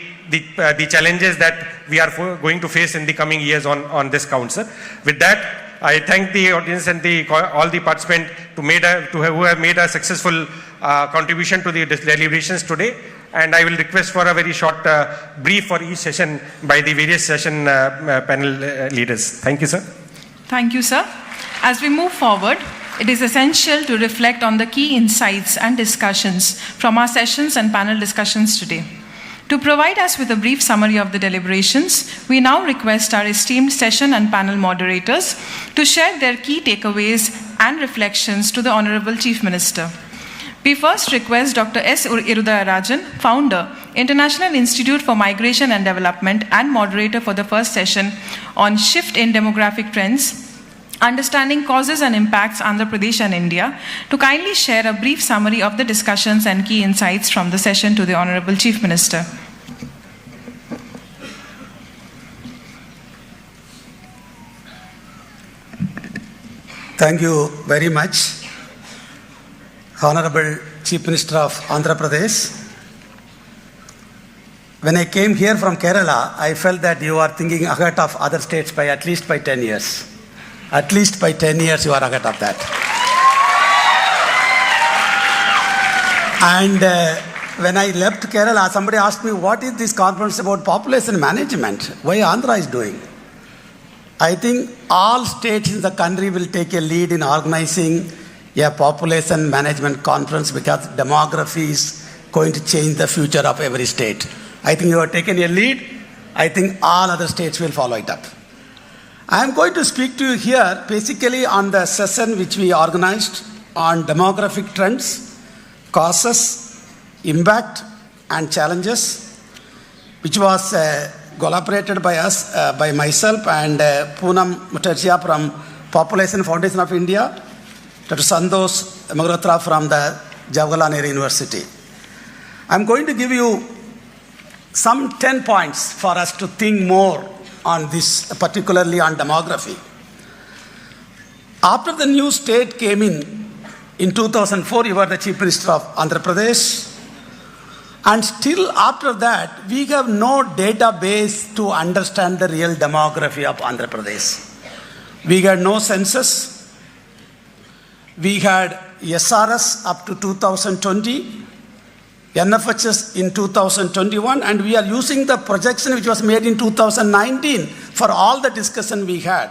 challenges that we are going to face in the coming years on this count, sir. With that, I thank the audience and all the participants who have made a successful contribution to the deliberations today. And I will request for a very short brief for each session by the various session panel leaders. Thank you, sir. Thank you, sir. As we move forward, it is essential to reflect on the key insights and discussions from our sessions and panel discussions today. To provide us with a brief summary of the deliberations, we now request our esteemed session and panel moderators to share their key takeaways and reflections to the Honorable Chief Minister. We first request Dr. S. Irudayarajan, Founder, International Institute for Migration and Development and moderator for the first session on Shift in Demographic Trends, Understanding Causes and Impacts, Andhra Pradesh and India, to kindly share a brief summary of the discussions and key insights from the session to the Honorable Chief Minister. Thank you very much, Honorable Chief Minister of Andhra Pradesh. When I came here from Kerala, I felt that you are thinking ahead of other states by at least by 10 years. At least by 10 years you are ahead of that. And when I left Kerala, somebody asked me, what is this conference about population management? Why Andhra is doing? I think all states in the country will take a lead in organizing a population management conference, because demography is going to change the future of every state. I think you have taken a lead. I think all other states will follow it up. I am going to speak to you here basically on the session which we organized on demographic trends, causes, impact and challenges, which was collaborated by us, by myself and Poonam Mukherjee from Population Foundation of India, Dr. Santosh Malhotra from the Jawaharlal Nehru University. I am going to give you some 10 points for us to think more on this, particularly on demography. After the new state came in 2004, you were the Chief Minister of Andhra Pradesh. And still after that, we have no database to understand the real demography of Andhra Pradesh. We had no census. We had SRS up to 2020, NFHS in 2021, and we are using the projection which was made in 2019 for all the discussion we had.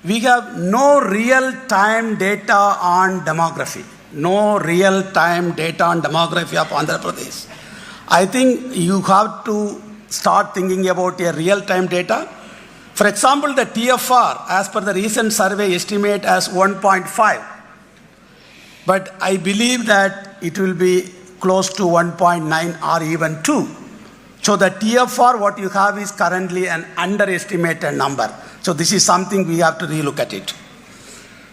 We have no real-time data on demography. No real-time data on demography of Andhra Pradesh. I think you have to start thinking about a real-time data. For example, the TFR, as per the recent survey, estimate as 1.5. But I believe that it will be close to 1.9 or even 2. So the TFR, what you have is currently an underestimated number. So this is something we have to relook at it.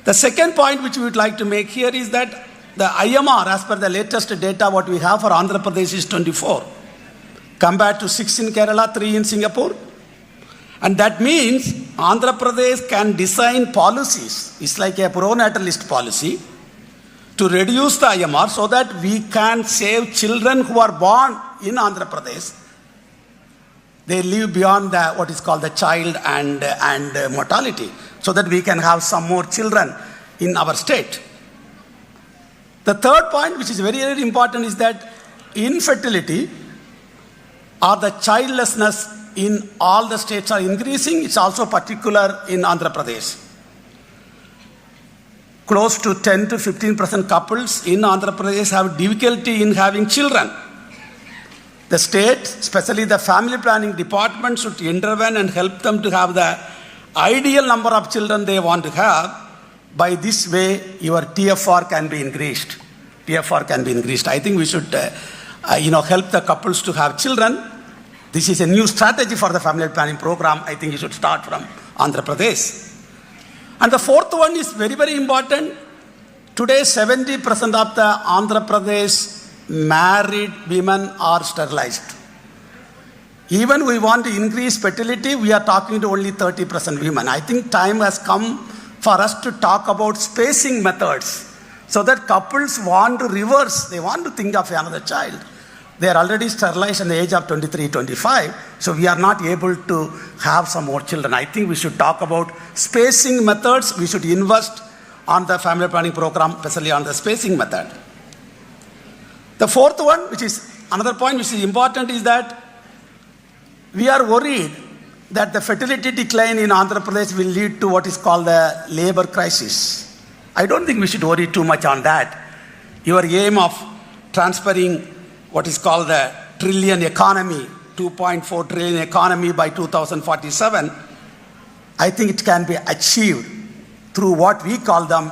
The second point which we would like to make here is that the IMR, as per the latest data, what we have for Andhra Pradesh is 24, compared to 6 in Kerala, 3 in Singapore. And that means Andhra Pradesh can design policies. It's like a pro-natalist policy to reduce the IMR so that we can save children who are born in Andhra Pradesh. They live beyond the, what is called the child and mortality, so that we can have some more children in our state. The third point, which is very, very important, is that infertility or the childlessness in all the states are increasing. It's also particular in Andhra Pradesh. Close to 10 to 15% couples in Andhra Pradesh have difficulty in having children. The state, especially the family planning department, should intervene and help them to have the ideal number of children they want to have. By this way, your TFR can be increased. TFR can be increased. I think we should, help the couples to have children. This is a new strategy for the family planning program. I think you should start from Andhra Pradesh. And the fourth one is very, very important. Today, 70% of the Andhra Pradesh married women are sterilized. Even we want to increase fertility, we are talking to only 30% women. I think time has come for us to talk about spacing methods so that couples want to reverse. They want to think of another child. They are already sterilized at the age of 23, 25. So we are not able to have some more children. I think we should talk about spacing methods. We should invest on the family planning program, especially on the spacing method. The fourth one, which is another point which is important, is that we are worried that the fertility decline in Andhra Pradesh will lead to what is called the labor crisis. I don't think we should worry too much on that. Your aim of transferring what is called the trillion economy, 2.4 trillion economy by 2047, I think it can be achieved through what we call them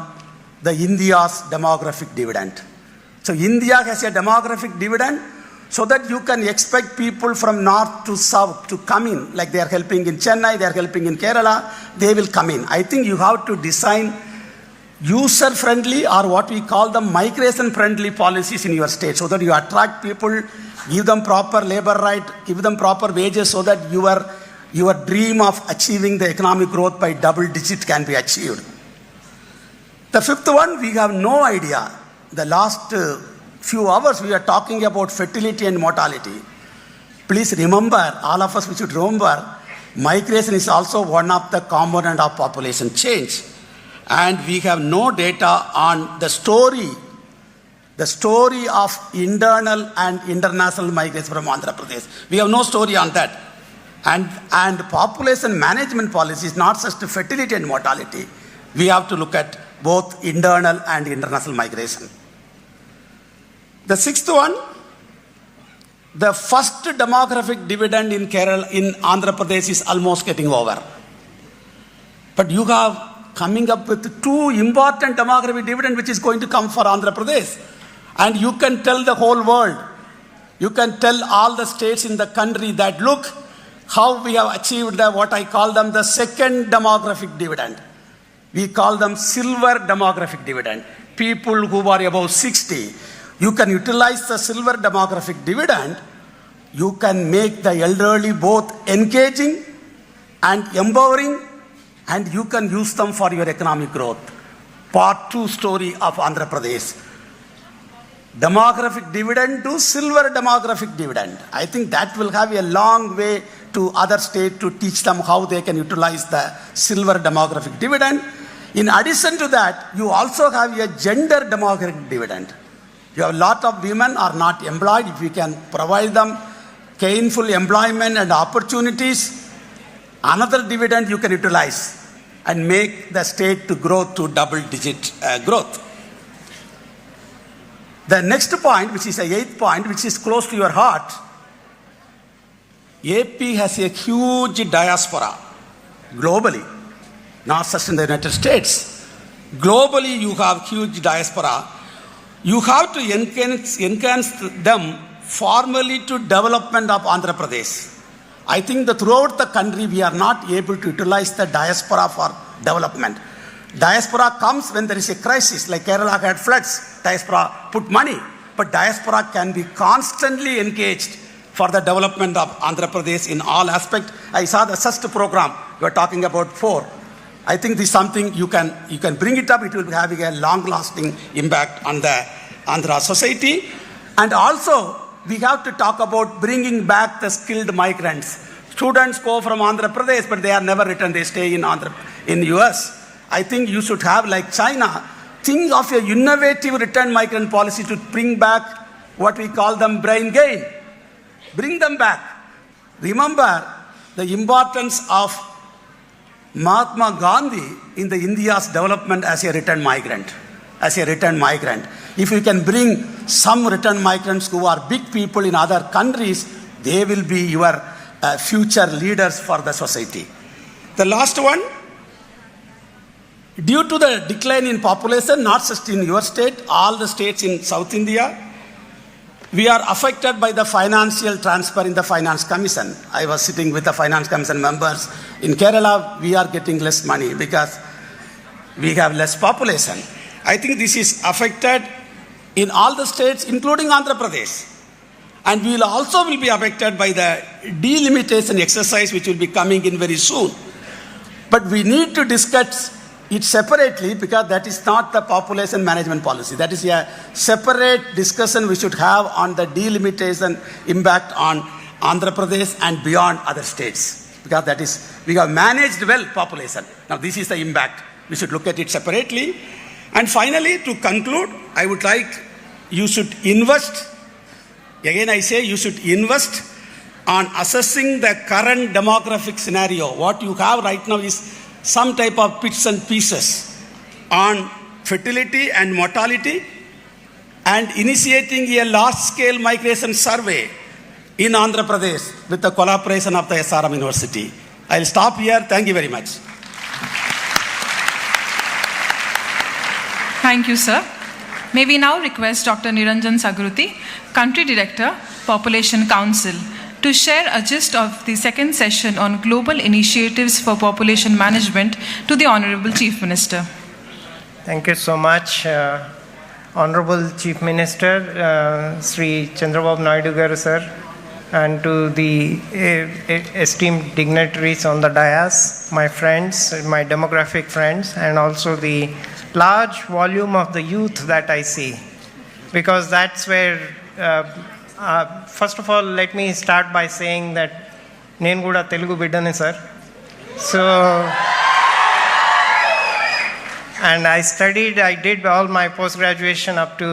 the India's demographic dividend. So India has a demographic dividend so that you can expect people from north to south to come in, like they are helping in Chennai, they are helping in Kerala, they will come in. I think you have to design user-friendly or what we call the migration-friendly policies in your state so that you attract people, give them proper labor right, give them proper wages so that your dream of achieving the economic growth by double digit can be achieved. The fifth one, we have no idea. The last few hours we are talking about fertility and mortality. Please remember, all of us we should remember, migration is also one of the component of population change. And we have no data on the story of internal and international migration from Andhra Pradesh. We have no story on that. And population management policy is not just fertility and mortality. We have to look at both internal and international migration. The sixth one, the first demographic dividend in Kerala, in Andhra Pradesh is almost getting over. But you have coming up with two important demographic dividend which is going to come for Andhra Pradesh. And you can tell the whole world, you can tell all the states in the country that look how we have achieved what I call them the second demographic dividend. We call them silver demographic dividend. People who are above 60, you can utilize the silver demographic dividend. You can make the elderly both engaging and empowering, and you can use them for your economic growth. Part 2 story of Andhra Pradesh. Demographic dividend to silver demographic dividend. I think that will have a long way to other states to teach them how they can utilize the silver demographic dividend. In addition to that, you also have a gender demographic dividend. You have a lot of women are not employed. If you can provide them gainful employment and opportunities, another dividend you can utilize and make the state to grow to double-digit growth. The next point, which is the 8th point, which is close to your heart, AP has a huge diaspora globally, not just in the United States. Globally, you have huge diaspora. You have to enhance them formally to development of Andhra Pradesh. I think that throughout the country, we are not able to utilize the diaspora for development. Diaspora comes when there is a crisis, like Kerala had floods. Diaspora put money, but diaspora can be constantly engaged for the development of Andhra Pradesh in all aspects. I saw the first program, you are talking about 4. I think this is something you can bring it up. It will be having a long-lasting impact on the Andhra society. And also, we have to talk about bringing back the skilled migrants. Students go from Andhra Pradesh, but they are never returned. They stay in US. I think you should have, like China, think of a innovative return migrant policy to bring back what we call them brain gain. Bring them back. Remember the importance of Mahatma Gandhi in the India's development as a return migrant. If you can bring some return migrants who are big people in other countries, they will be your future leaders for the society. The last one, due to the decline in population, not just in your state, all the states in South India, we are affected by the financial transfer in the Finance Commission. I was sitting with the Finance Commission members. In Kerala, we are getting less money because we have less population. I think this is affected in all the states, including Andhra Pradesh. And we will also be affected by the delimitation exercise, which will be coming in very soon. But we need to discuss it separately because that is not the population management policy. That is a separate discussion we should have on the delimitation impact on Andhra Pradesh and beyond other states. Because that is, we have managed well population. Now this is the impact. We should look at it separately. And finally, to conclude, I would like you should invest. Again, I say you should invest on assessing the current demographic scenario. What you have right now is some type of bits and pieces on fertility and mortality and initiating a large-scale migration survey in Andhra Pradesh with the collaboration of the SRM University. I'll stop here. Thank you very much. Thank you, sir. May we now request Dr. Niranjan Sagruti, Country Director, Population Council, to share a gist of the second session on global initiatives for population management to the Honorable Chief Minister. Thank you so much, Honorable Chief Minister, Sri Chandrababu Naidu Garu sir, and to the esteemed dignitaries on the dais, my friends, my demographic friends, and also the large volume of the youth that I see, because that's where first of all, let me start by saying that Nenu Kuda Telugu biddane sir. So, and I did all my post-graduation up to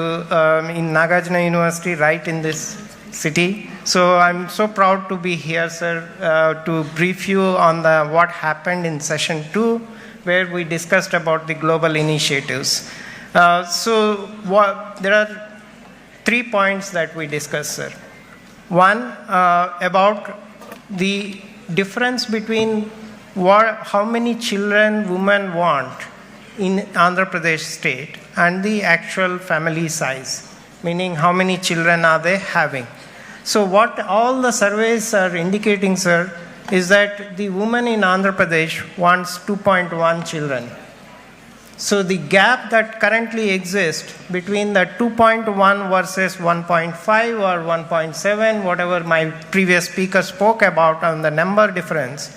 in Nagarjuna University, right in this city. So I'm so proud to be here, sir, to brief you on what happened in session 2, where we discussed about the global initiatives. There are 3 points that we discussed, sir. One, about the difference between how many children women want in Andhra Pradesh state and the actual family size, meaning how many children are they having. So what all the surveys are indicating, sir, is that the woman in Andhra Pradesh wants 2.1 children. So the gap that currently exists between the 2.1 versus 1.5 or 1.7, whatever my previous speaker spoke about on the number difference,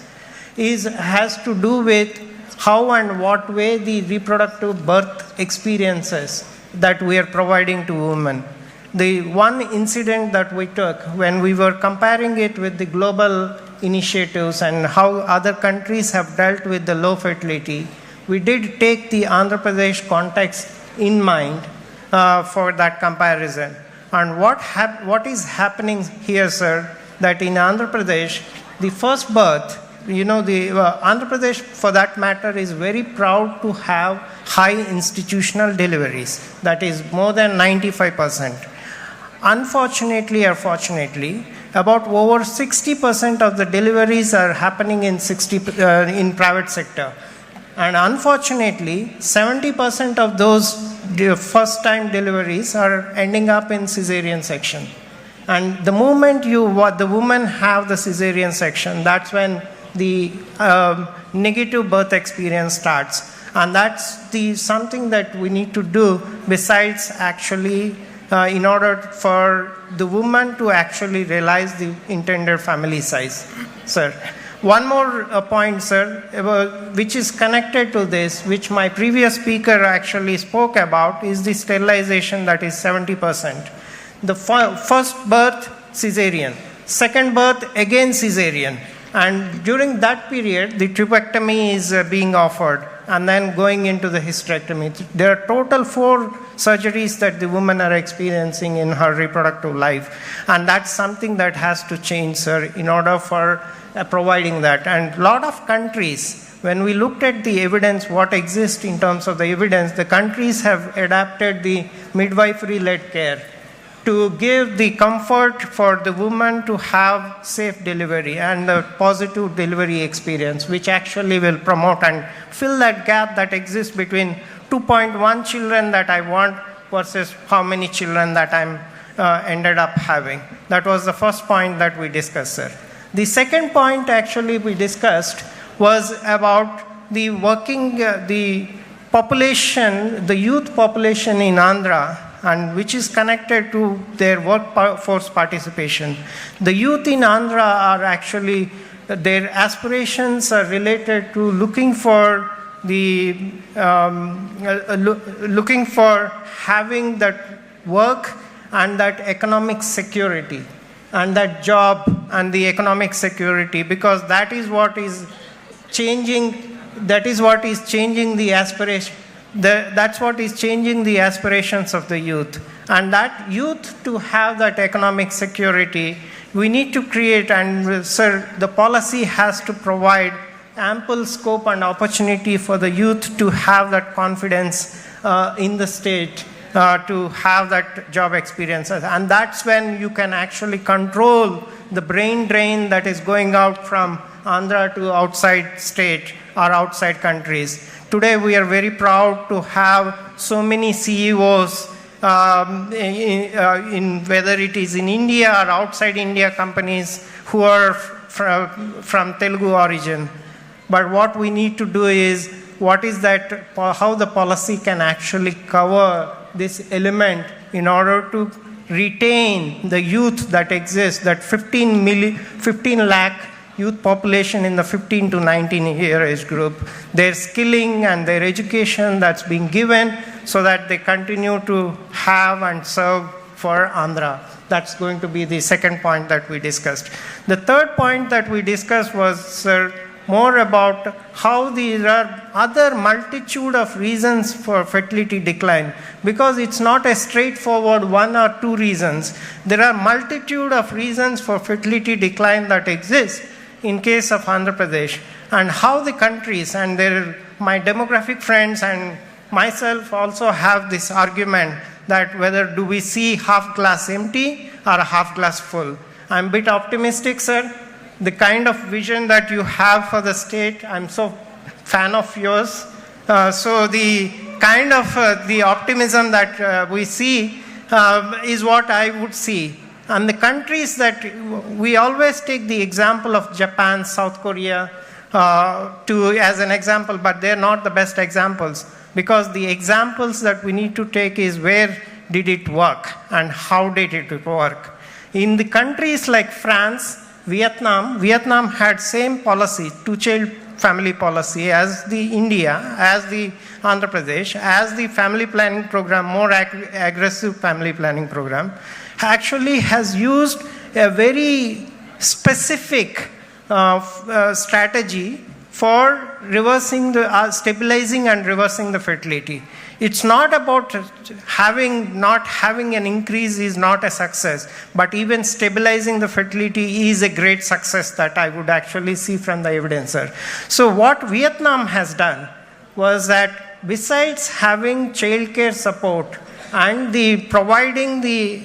has to do with how and what way the reproductive birth experiences that we are providing to women. The one incident that we took when we were comparing it with the global initiatives and how other countries have dealt with the low fertility, we did take the Andhra Pradesh context in mind for that comparison. And what is happening here, sir, that in Andhra Pradesh, the first birth, the Andhra Pradesh, for that matter, is very proud to have high institutional deliveries. That is more than 95%. Unfortunately or fortunately, about over 60% of the deliveries are happening in private sector. And unfortunately, 70% of those first-time deliveries are ending up in cesarean section. And the moment the women have the cesarean section, that's when the negative birth experience starts. And that's something that we need to do besides actually in order for the woman to actually realize the intended family size. Sir, one more point, sir, which is connected to this, which my previous speaker actually spoke about, is the sterilization, that is 70%. The first birth, cesarean. Second birth, again cesarean. And during that period, the tripectomy is being offered, and then going into the hysterectomy. There are total 4 surgeries that the women are experiencing in her reproductive life. And that's something that has to change, sir, in order for providing that. And a lot of countries, when we looked at the evidence, what exists in terms of the evidence, the countries have adapted the midwifery-led care to give the comfort for the woman to have safe delivery and a positive delivery experience, which actually will promote and fill that gap that exists between 2.1 children that I want versus how many children that I'm ended up having. That was the first point that we discussed, sir. The second point actually we discussed was about the population, the youth population in Andhra, and which is connected to their workforce participation. The youth in Andhra are actually, their aspirations are related to looking for having that work and that economic security and that job and the economic security, because that is what is changing, the aspiration. That's what is changing the aspirations of the youth. And that youth, to have that economic security, we need to create, and sir, the policy has to provide ample scope and opportunity for the youth to have that confidence in the state, to have that job experiences. And that's when you can actually control the brain drain that is going out from Andhra to outside state or outside countries. Today we are very proud to have so many CEOs in whether it is in India or outside India companies who are from Telugu origin. But what we need to do is, how the policy can actually cover this element in order to retain the youth that exists, that 15 lakh youth population in the 15 to 19 year age group, their skilling and their education that's being given so that they continue to have and serve for Andhra. That's going to be the second point that we discussed. The third point that we discussed was more about how there are other multitude of reasons for fertility decline, because it's not a straightforward 1 or 2 reasons. There are multitude of reasons for fertility decline that exist in case of Andhra Pradesh, and how the countries, and my demographic friends and myself also have this argument that whether do we see half glass empty or half glass full. I'm a bit optimistic, sir, the kind of vision that you have for the state. I'm so fan of yours. So the kind of the optimism that we see is what I would see. And the countries that we always take the example of Japan, South Korea as an example, but they're not the best examples, because the examples that we need to take is where did it work and how did it work. In the countries like France, Vietnam had same policy, two-child family policy as the India, as the Andhra Pradesh, as the family planning program, more aggressive family planning program, actually has used a very specific strategy for reversing stabilizing and reversing the fertility. It's not about not having an increase is not a success, but even stabilizing the fertility is a great success that I would actually see from the evidence, sir. So what Vietnam has done was that besides having childcare support and providing the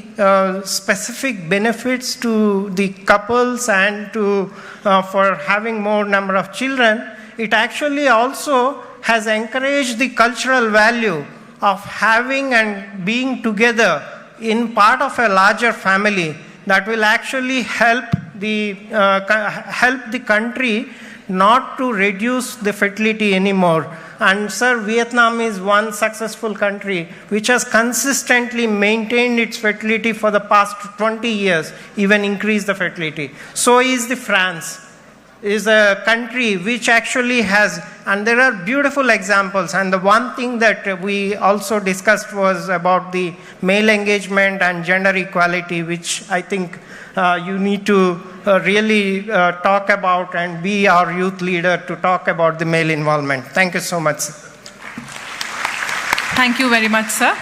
specific benefits to the couples and for having more number of children, it actually also has encouraged the cultural value of having and being together in part of a larger family that will actually help the country not to reduce the fertility anymore. And sir, Vietnam is one successful country which has consistently maintained its fertility for the past 20 years, even increased the fertility. So is the France. Is a country which actually has, and there are beautiful examples, and the one thing that we also discussed was about the male engagement and gender equality, which I think you need to really talk about and be our youth leader to talk about the male involvement. Thank you so much, sir. Thank you very much, sir.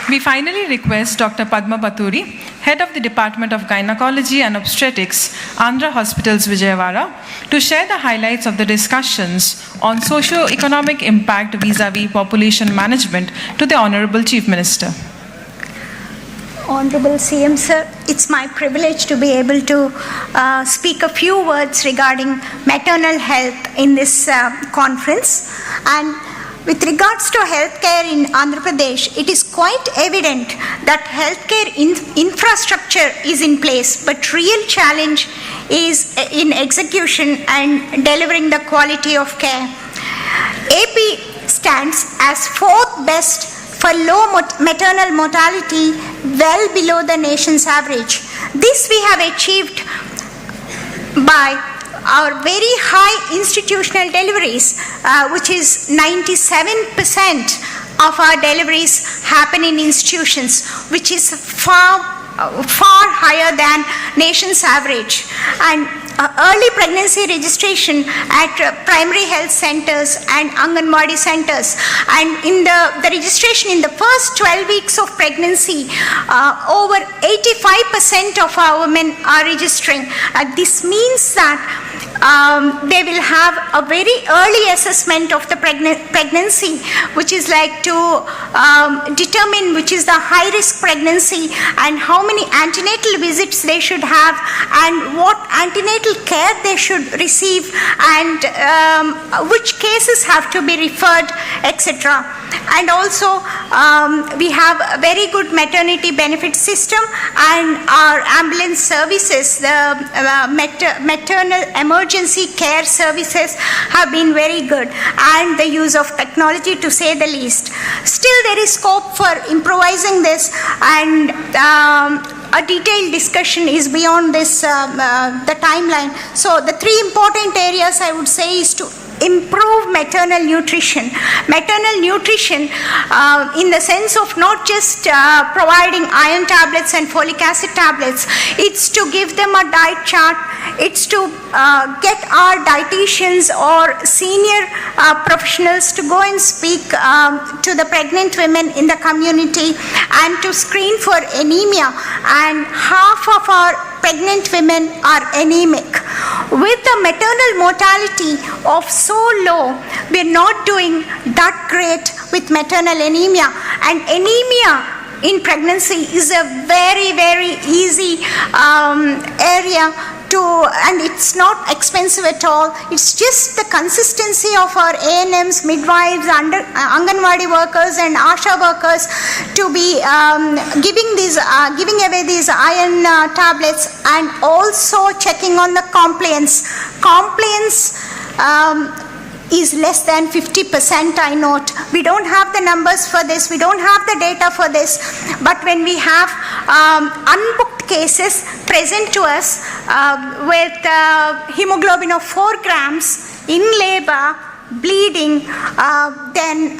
We finally request Dr. Padma Paturi, Head of the Department of Gynecology and Obstetrics, Andhra Hospitals, Vijayawada, to share the highlights of the discussions on socio-economic impact vis-a-vis population management to the Honorable Chief Minister. Honorable CM Sir, it's my privilege to be able to speak a few words regarding maternal health in this conference. And with regards to healthcare in Andhra Pradesh, it is quite evident that healthcare infrastructure is in place, but real challenge is in execution and delivering the quality of care. AP stands as fourth best for low maternal mortality, well below the nation's average. This we have achieved by our very high institutional deliveries, which is 97% of our deliveries happen in institutions, which is far higher than nation's average. And early pregnancy registration at primary health centers and Anganwadi centers, and in the registration in the first 12 weeks of pregnancy, over 85% of our women are registering. This means that they will have a very early assessment of the pregnancy, which is like to determine which is the high risk pregnancy and how many antenatal visits they should have and what antenatal care they should receive and which cases have to be referred, etc. And also we have a very good maternity benefit system, and our ambulance services, the maternal emergency care services have been very good, and the use of technology, to say the least. Still there is scope for improvising this, and a detailed discussion is beyond this the timeline. So the three important areas I would say is to improve maternal nutrition. Maternal nutrition in the sense of not just providing iron tablets and folic acid tablets, it's to give them a diet chart, it's to get our dietitians or senior professionals to go and speak to the pregnant women in the community and to screen for anemia, and half of our pregnant women are anemic. With the maternal mortality of so low, we are not doing that great with maternal anemia, and anemia in pregnancy is a very, very easy area and it's not expensive at all. It's just the consistency of our ANMs, midwives, Anganwadi workers and ASHA workers to be giving away these iron tablets, and also checking on the compliance. Compliance is less than 50%, I note. We don't have the numbers for this, we don't have the data for this, but when we have unbooked cases present to us with hemoglobin of 4 grams in labor, bleeding, then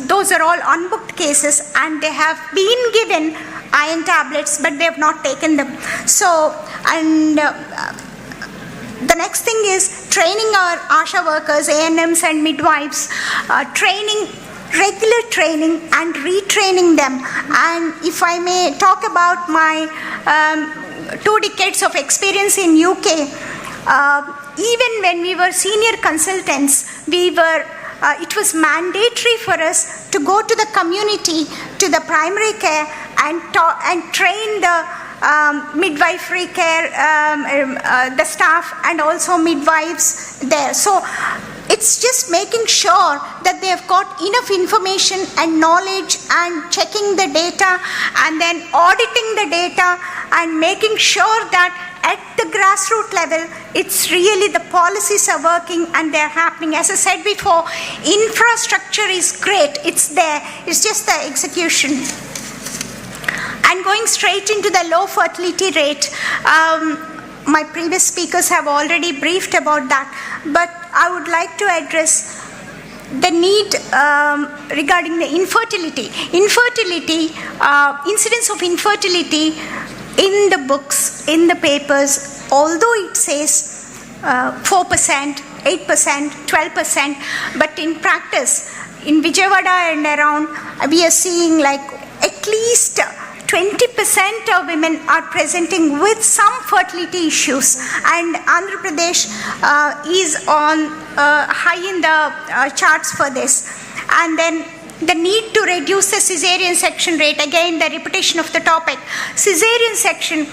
those are all unbooked cases, and they have been given iron tablets, but they have not taken them. So, and the next thing is training our ASHA workers, ANMs and midwives, regular training and retraining them. And if I may talk about my 2 decades of experience in UK, even when we were senior consultants, it was mandatory for us to go to the community, to the primary care, and train the midwifery care, the staff, and also midwives there. So it's just making sure that they have got enough information and knowledge, and checking the data, and then auditing the data, and making sure that at the grassroots level, it's really the policies are working and they're happening. As I said before, infrastructure is great, it's there, it's just the execution. And going straight into the low fertility rate, my previous speakers have already briefed about that, but I would like to address the need regarding the infertility. Incidence of infertility in the books, in the papers, although it says 4%, 8%, 12%, but in practice, in Vijayawada and around, we are seeing like at least 20% of women are presenting with some fertility issues, and Andhra Pradesh is on high in the charts for this. And then the need to reduce the cesarean section rate, again the repetition of the topic. Cesarean section,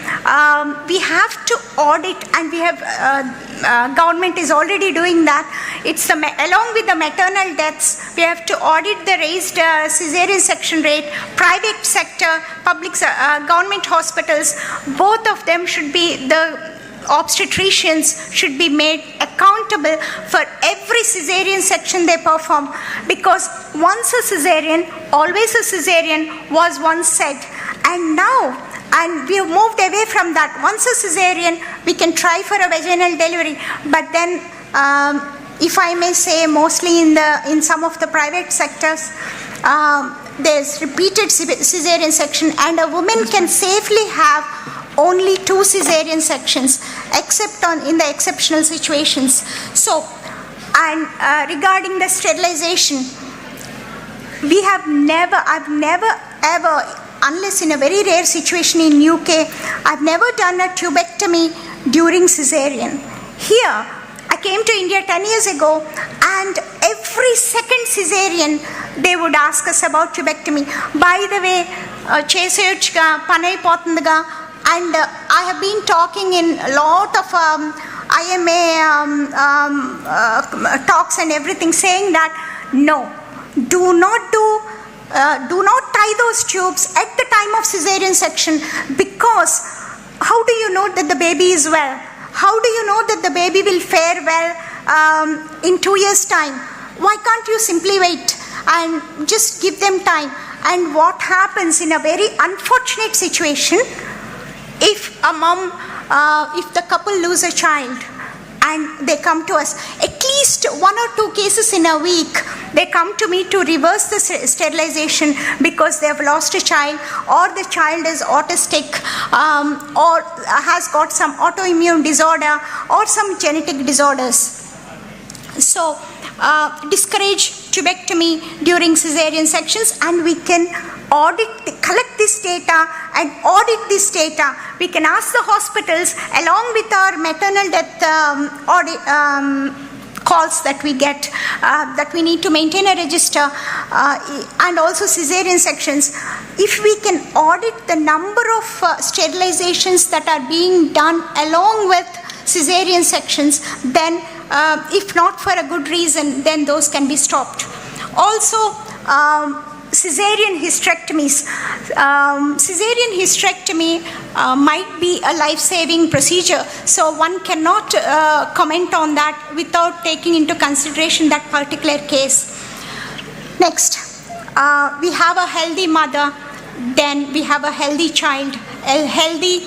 we have to audit, and we have government is already doing that. It's along with the maternal deaths, we have to audit the raised cesarean section rate. Private sector, public government hospitals, both of them should be, the obstetricians should be made accountable for every cesarean section they perform, because once a cesarean, always a cesarean was once said, and now, and we have moved away from that. Once a cesarean, we can try for a vaginal delivery, but then if I may say, mostly in some of the private sectors, there's repeated cesarean section, and a woman can safely have only 2 cesarean sections, except in the exceptional situations. So, and regarding the sterilization, I've never ever, unless in a very rare situation in UK, I've never done a tubectomy during cesarean. Here, I came to India 10 years ago, and every second cesarean, they would ask us about tubectomy. By the way, Chesayochka, Panay Pothandaga, and I have been talking in a lot of IMA talks and everything, saying that no, do not tie those tubes at the time of cesarean section, because how do you know that the baby is well? How do you know that the baby will fare well in 2 years' time? Why can't you simply wait and just give them time? And what happens in a very unfortunate situation, if a mom, if the couple lose a child and they come to us, at least 1 or 2 cases in a week, they come to me to reverse the sterilization because they have lost a child, or the child is autistic, or has got some autoimmune disorder or some genetic disorders. So discourage tubectomy during cesarean sections, and we can collect this data and audit this data. We can ask the hospitals, along with our maternal death calls that we get, that we need to maintain a register, and also cesarean sections. if we can audit the number of sterilizations that are being done along with cesarean sections, then if not for a good reason, then those can be stopped. Also, cesarean hysterectomies. Cesarean hysterectomy might be a life-saving procedure, so one cannot comment on that without taking into consideration that particular case. Next, we have a healthy mother, then we have a healthy child, a healthy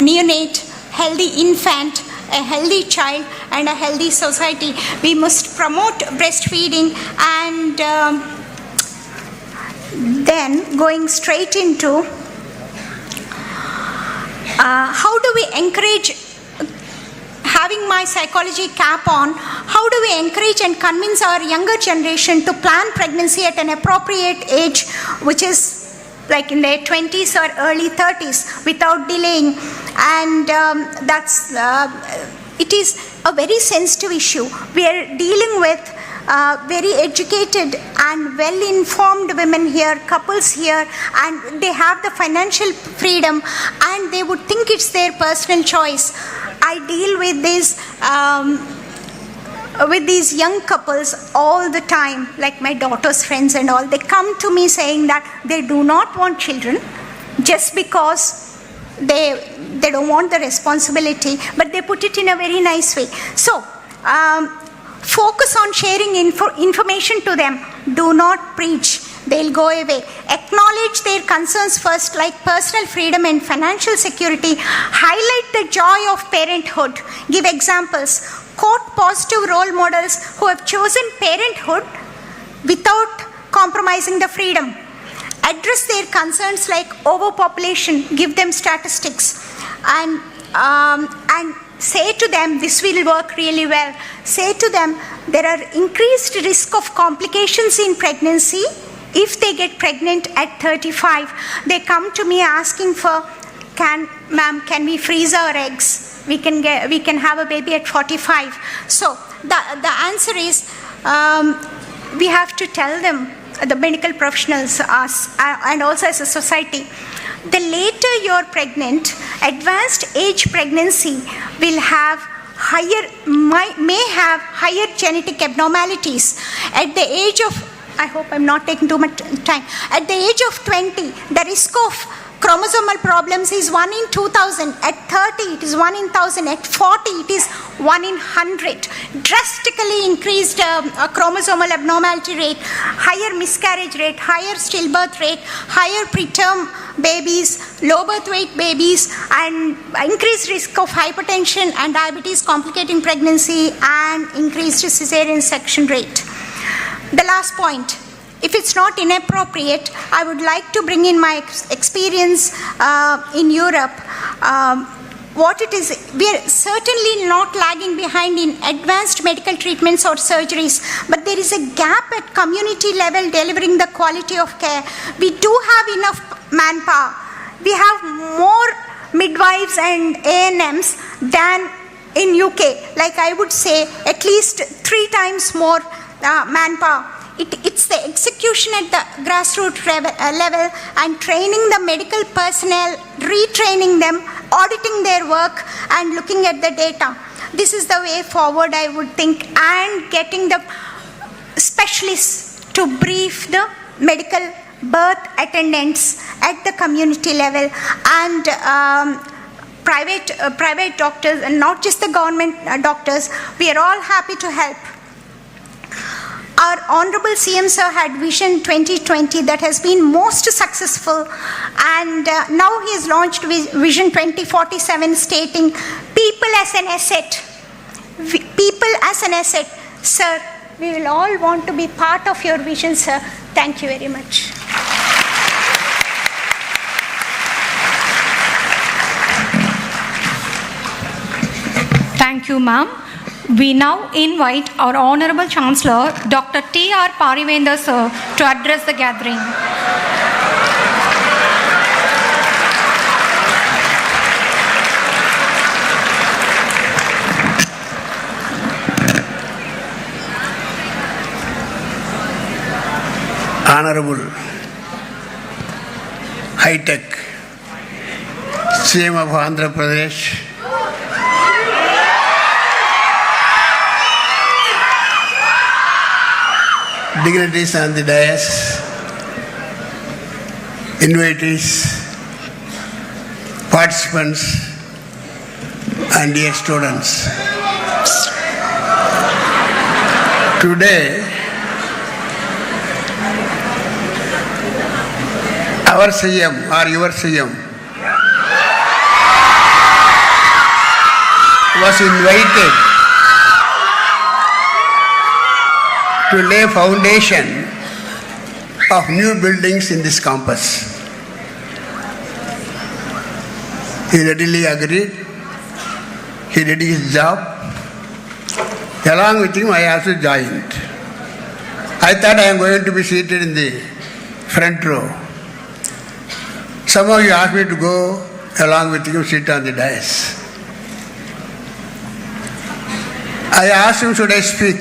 neonate, healthy infant, a healthy child, and a healthy society. We must promote breastfeeding, and then going straight into how do we encourage, having my psychology cap on, how do we encourage and convince our younger generation to plan pregnancy at an appropriate age, which is like in their 20s or early 30s, without delaying. And it is a very sensitive issue. We are dealing with very educated and well-informed women here, couples here, and they have the financial freedom and they would think it's their personal choice. I deal with these young couples all the time, like my daughter's friends and all. They come to me saying that they do not want children just because they don't want the responsibility, but they put it in a very nice way. So, focus on sharing information to them. Do not preach. They'll go away. Acknowledge their concerns first, like personal freedom and financial security. Highlight the joy of parenthood. Give examples. Quote positive role models who have chosen parenthood without compromising the freedom. Address their concerns like overpopulation. Give them statistics. And say to them, this will work really well. Say to them, there are increased risk of complications in pregnancy if they get pregnant at 35. They come to me asking for, ma'am, can we freeze our eggs? We can have a baby at 45. So the answer is, we have to tell them, the medical professionals, us, and also as a society, the later you're pregnant, advanced age pregnancy will have may have higher genetic abnormalities. At the age of, I hope I'm not taking too much time, at the age of 20, the risk of chromosomal problems is 1 in 2000. At 30, it is 1 in 1000. At 40, it is 1 in 100. Drastically increased chromosomal abnormality rate, higher miscarriage rate, higher stillbirth rate, higher preterm babies, low birth weight babies, and increased risk of hypertension and diabetes complicating pregnancy, and increased cesarean section rate. The last point. If it's not inappropriate, I would like to bring in my experience in Europe. What it is, we are certainly not lagging behind in advanced medical treatments or surgeries, but there is a gap at community level delivering the quality of care. We do have enough manpower. We have more midwives and A&Ms than in UK. Like I would say, at least 3 times more manpower. It's the execution at the grassroots level and training the medical personnel, retraining them, auditing their work, and looking at the data. This is the way forward, I would think, and getting the specialists to brief the medical birth attendants at the community level, and private doctors, and not just the government doctors. We are all happy to help. Our Honorable CM Sir had Vision 2020 that has been most successful, and now he has launched Vision 2047 stating people as an asset. People as an asset. Sir, we will all want to be part of your vision, sir. Thank you very much. Thank you, ma'am. We now invite our Honorable Chancellor, Dr. T.R. Parivendra sir, to address the gathering. Honorable high-tech CM of Andhra Pradesh, dignitaries on the dais, invitees, participants, and dear students. Today, our CM or your CM was invited to lay foundation of new buildings in this campus. He readily agreed. He did his job. Along with him, I also joined. I thought I am going to be seated in the front row. Somehow you asked me to go along with you, sit on the dais. I asked him, should I speak?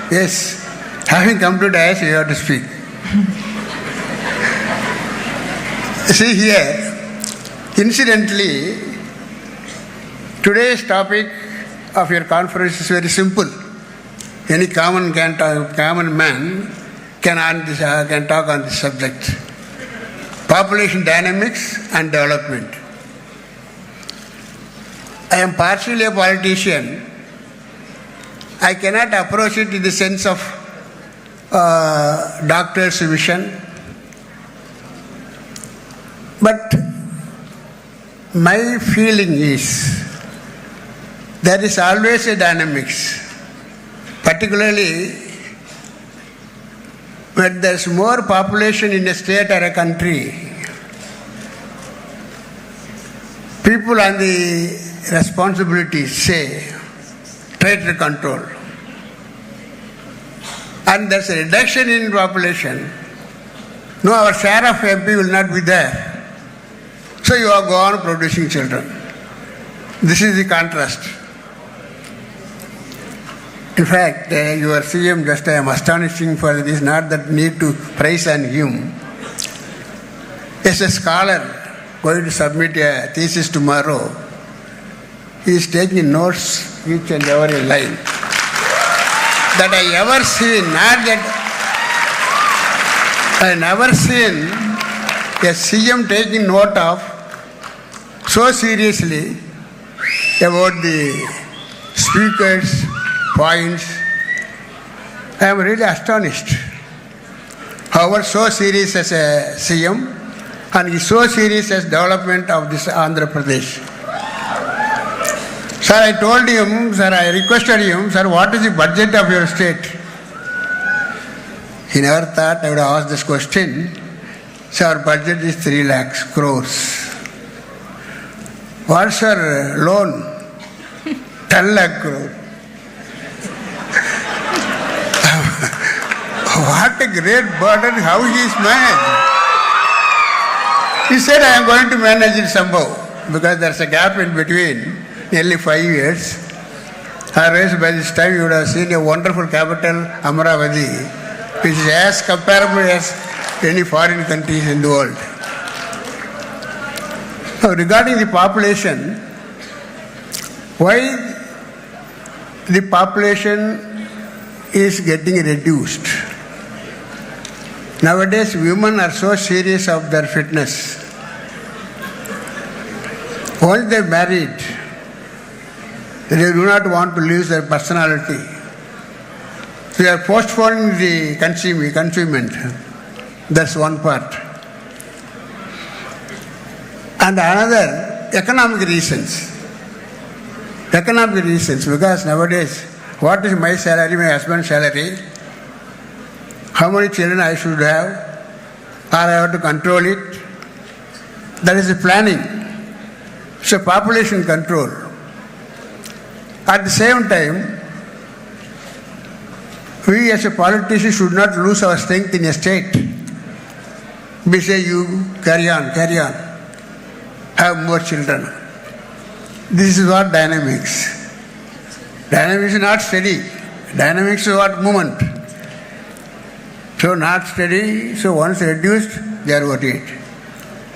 Yes. Having come to dais, you have to speak. See here, incidentally, today's topic of your conference is very simple. Any common man can talk on this subject. Population dynamics and development. I am partially a politician. I cannot approach it in the sense of doctor's vision. But my feeling is there is always a dynamics, particularly when there is more population in a state or a country. People on the responsibilities say trade control. And there is a reduction in population. No, our share of MP will not be there. So you are go on producing children. This is the contrast. In fact, your CM just I am astonishing for this, not that need to praise on him. As a scholar going to submit a thesis tomorrow, he is taking notes each and every line. That I ever seen, not that I never seen a CM taking note of so seriously about the speakers' points. I am really astonished. However, so serious as a CM and is so serious as development of this Andhra Pradesh. Sir, I told him, sir, I requested him, sir, what is the budget of your state? He never thought I would ask this question. So our budget is 3 lakhs crores. What's your loan? 10 lakh crores. What a great burden, how he is managed. He said, I am going to manage it somehow, because there's a gap in between, nearly 5 years. Otherwise, by this time you would have seen a wonderful capital, Amaravati, which is as comparable as any foreign countries in the world. Now, regarding the population, why the population is getting reduced? Nowadays, women are so serious of their fitness. Once they are married, they do not want to lose their personality. They are postponing the confinement. That's one part. And another, economic reasons. Economic reasons, because nowadays, what is my salary, my husband's salary? How many children I should have? Or I have to control it? That is the planning. So population control. At the same time, we as a politician should not lose our strength in a state. We say, you carry on, have more children. This is what dynamics. Dynamics is not steady. Dynamics is what movement. So not steady, so once reduced, they are worried.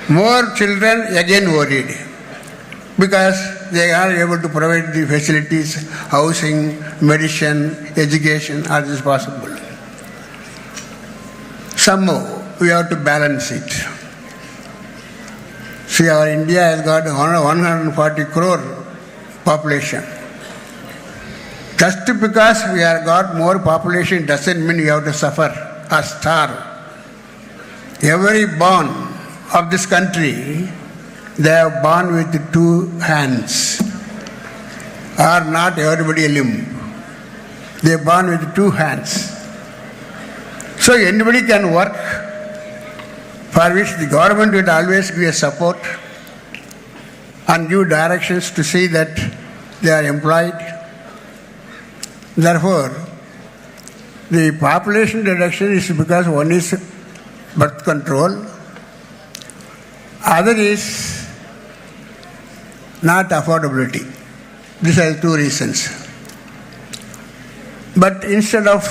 More children again worried because they are able to provide the facilities, housing, medicine, education, all this possible. Somehow we have to balance it. See, our India has got 140 crore population. Just because we have got more population doesn't mean we have to suffer or starve. Every born of this country, they are born with 2 hands. Or not everybody a limb. They are born with 2 hands. So anybody can work, for which the government will always give a support and give directions to see that they are employed. Therefore, the population reduction is because one is birth control, other is not affordability. These are 2 reasons. But instead of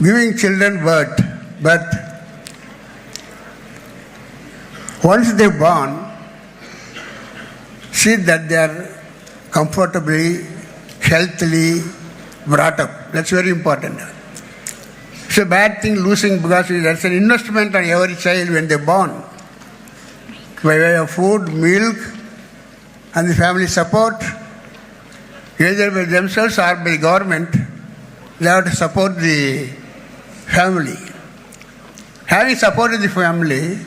giving children birth, once they are born, see that they are comfortably, healthily brought up. That's very important. It's a bad thing losing because that's an investment on every child when they're born. By way of food, milk, and the family support, either by themselves or by the government, they have to support the family. Having supported the family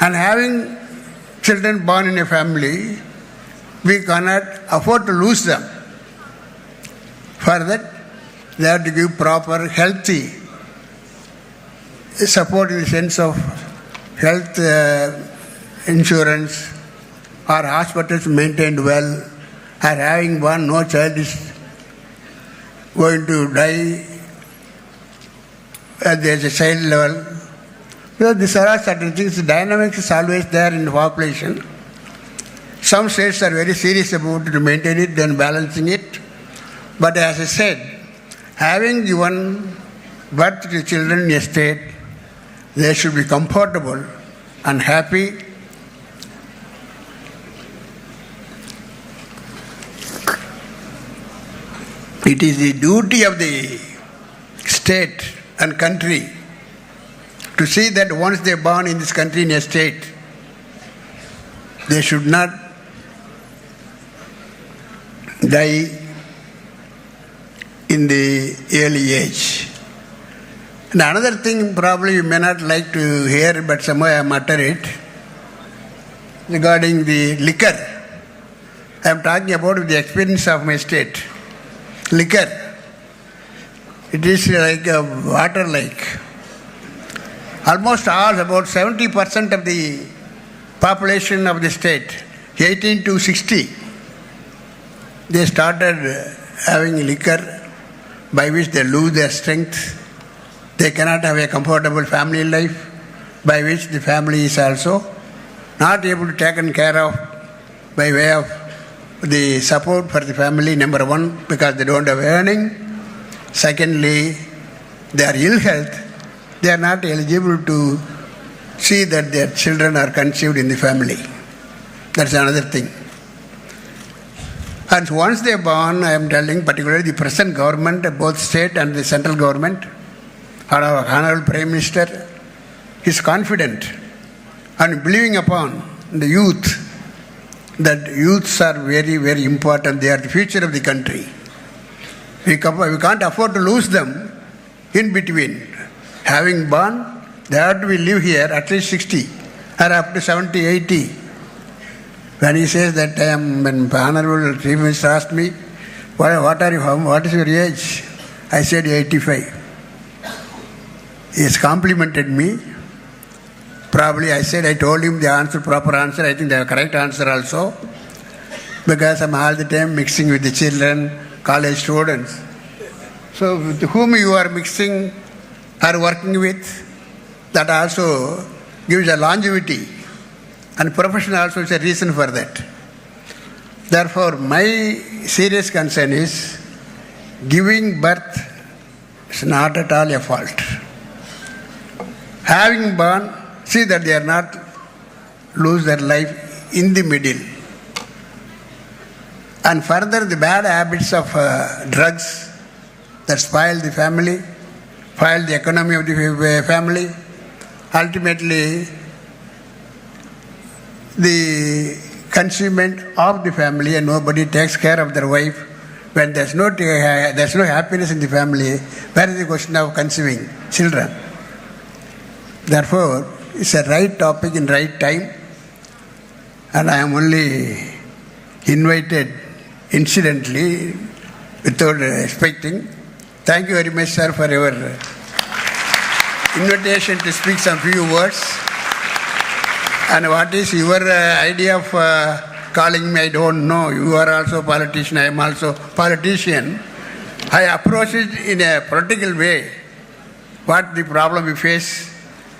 and having children born in a family, we cannot afford to lose them. For that, they have to give proper, healthy support in the sense of health insurance or hospitals maintained well, or having born, no child is going to die at the child level. So these are all certain things. The dynamics is always there in the population. Some states are very serious about to maintain it, then balancing it. But as I said, having given birth to children in a state, they should be comfortable and happy. It is the duty of the state and country to see that once they are born in this country in a state, they should not die in the early age. And another thing probably you may not like to hear, but somehow I am utter it, regarding the liquor. I am talking about the experience of my state. Liquor. It is like a water lake. Almost all, about 70% of the population of the state, 18 to 60, they started having liquor by which they lose their strength. They cannot have a comfortable family life, by which the family is also not able to taken care of by way of the support for the family, number one, because they don't have earning. Secondly, they are ill health. They are not eligible to see that their children are conceived in the family. That's another thing. And once they are born, I am telling particularly the present government, both state and the central government, our Honorable Prime Minister, is confident and believing upon the youth, that youths are very, very important. They are the future of the country. We can't afford to lose them in between. Having born, they have to live here at least 60 or up to 70, 80. When he says that when Honorable Chief Minister asked me, what is your age? I said 85. He has complimented me. Probably I told him the proper answer. I think the correct answer also. Because I'm all the time mixing with the children, college students. So with whom you are mixing or working with, that also gives a longevity. And profession also is a reason for that. Therefore, my serious concern is giving birth is not at all a fault. Having born, see that they are not lose their life in the middle. And further, the bad habits of drugs that spoil the family, spoil the economy of the family. Ultimately, the consumment of the family, and nobody takes care of their wife. When there's no happiness in the family, where is the question of conceiving children? Therefore, it's a right topic in right time, and I am only invited incidentally, without expecting. Thank you very much, sir, for your invitation to speak some few words. And what is your idea of calling me? I don't know. You are also a politician. I am also a politician. I approach it in a practical way. What the problem we face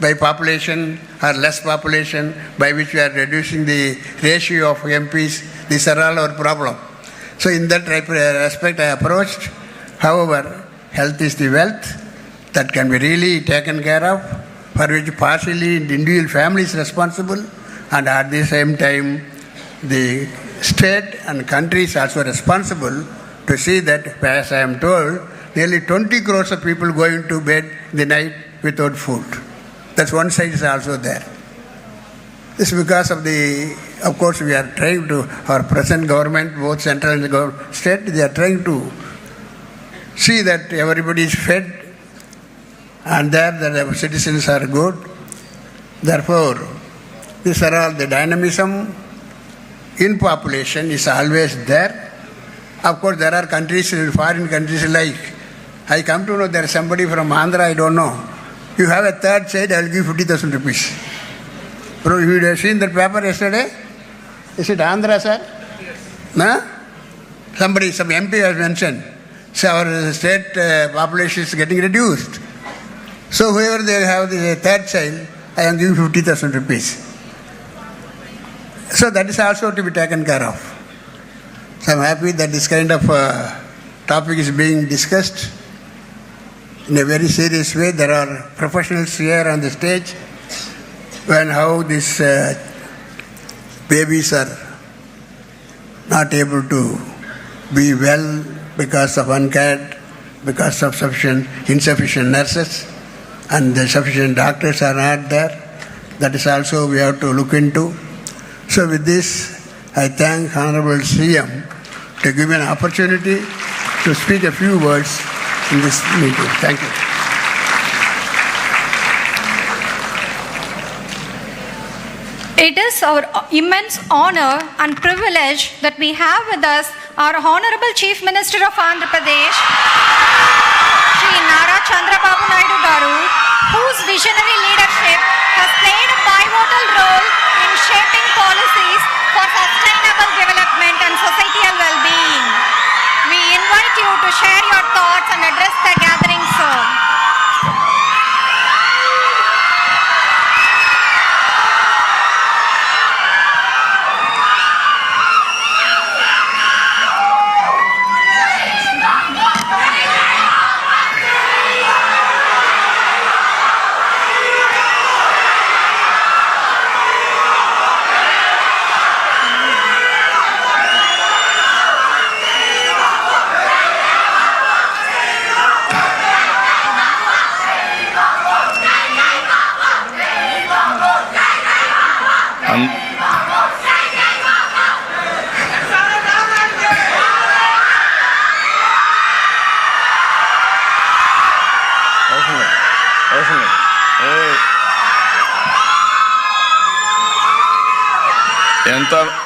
by population or less population, by which we are reducing the ratio of MPs. These are all our problem. So in that respect I approached. However, health is the wealth that can be really taken care of, for which partially the individual family is responsible, and at the same time the state and country is also responsible to see that, as I am told, nearly 20 crores of people going to bed in the night without food. That's one side is also there. It's because of course we are trying to, our present government, both central and state, they are trying to see that everybody is fed and that our citizens are good. Therefore, these are all the dynamism in population is always there. Of course, there are countries, foreign countries like, I come to know there is somebody from Andhra, I don't know. You have a third child, I will give 50,000 rupees. Bro, you have seen that paper yesterday? Is it Andhra, sir? Yes. No? Some MP has mentioned, so our state population is getting reduced. So whoever they have the third child, I am giving 50,000 rupees. So that is also to be taken care of. So I am happy that this kind of topic is being discussed in a very serious way. There are professionals here on the stage when how these babies are not able to be well because of uncared, because of insufficient nurses, and the sufficient doctors are not there. That is also we have to look into. So with this, I thank Honorable CM to give me an opportunity to speak a few words in this meeting. Thank you. It is our immense honor and privilege that we have with us our Honorable Chief Minister of Andhra Pradesh, Shri Nara Chandrababu Naidu Garu, whose visionary leadership has played a pivotal role in shaping policies for sustainable development and societal well-being. We invite you to share your thoughts and address the gathering, sir.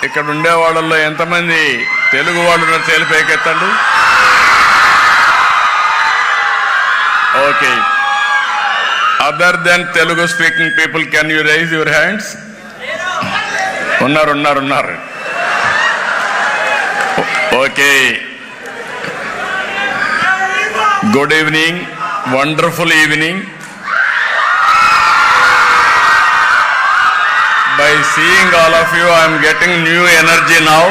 ఇక్కడ ఉండే వాళ్ళల్లో ఎంతమంది తెలుగు వాళ్ళు ఉన్నారు? చేలిపైకెత్తండి. Okay. Other then Telugu speaking people, can you raise your hands? ఉన్నారు. Okay. Good evening, wonderful evening. By seeing all of you, I am getting new energy now.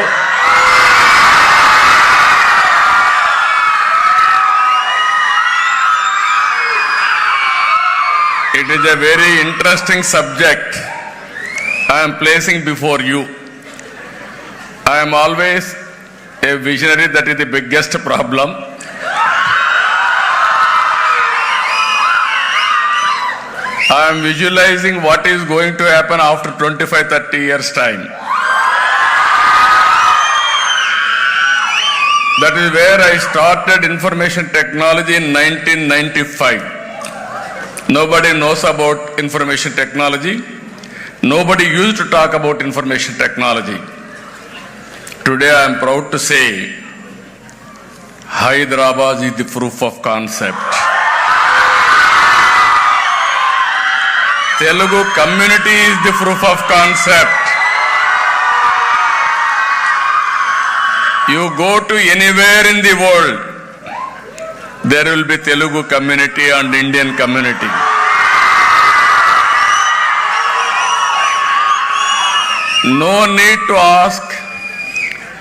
It is a very interesting subject I am placing before you. I am always a visionary, that is the biggest problem. I am visualizing what is going to happen after 25-30 years' time. That is where I started information technology in 1995. Nobody knows about information technology. Nobody used to talk about information technology. Today I am proud to say Hyderabad is the proof of concept. Telugu community is the proof of concept. You go to anywhere in the world, there will be Telugu community and Indian community. No need to ask.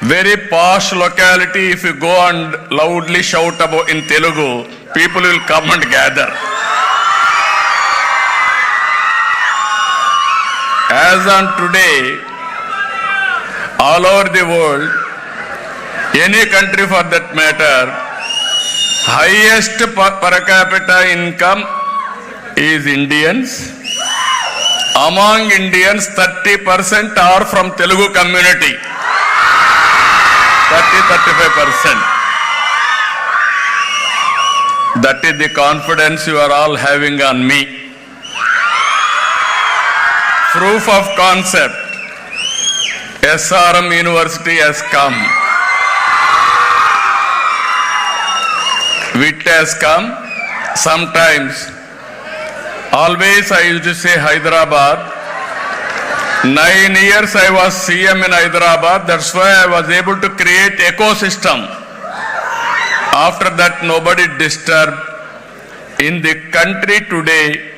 Very posh locality, if you go and loudly shout about in Telugu, people will come and gather. As on today, all over the world, any country for that matter, highest per capita income is Indians. Among Indians, 30% are from Telugu community. 30-35%. That is the confidence you are all having on me. Proof of concept. SRM University has come. Wit has come. Sometimes, always I used to say Hyderabad. 9 years I was CM in Hyderabad. That's why I was able to create ecosystem. After that, nobody disturbed. In the country today,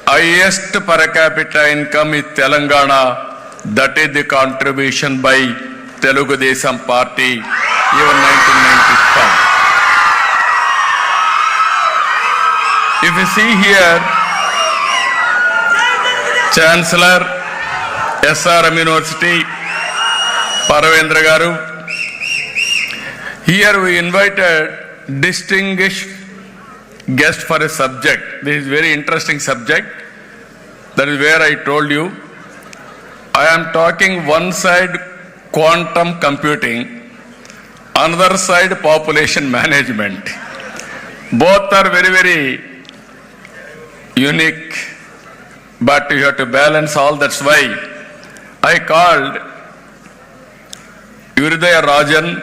highest per capita income is Telangana. That is the contribution by Telugu Desam Party, even 1995. If you see here, Chancellor, SRM University, Paravendra Garu. Here we invited distinguished guest for a subject. This is very interesting subject. That is where I told you. I am talking one side quantum computing, another side population management. Both are very, very unique, but you have to balance all. That's why I called Uridaya Rajan,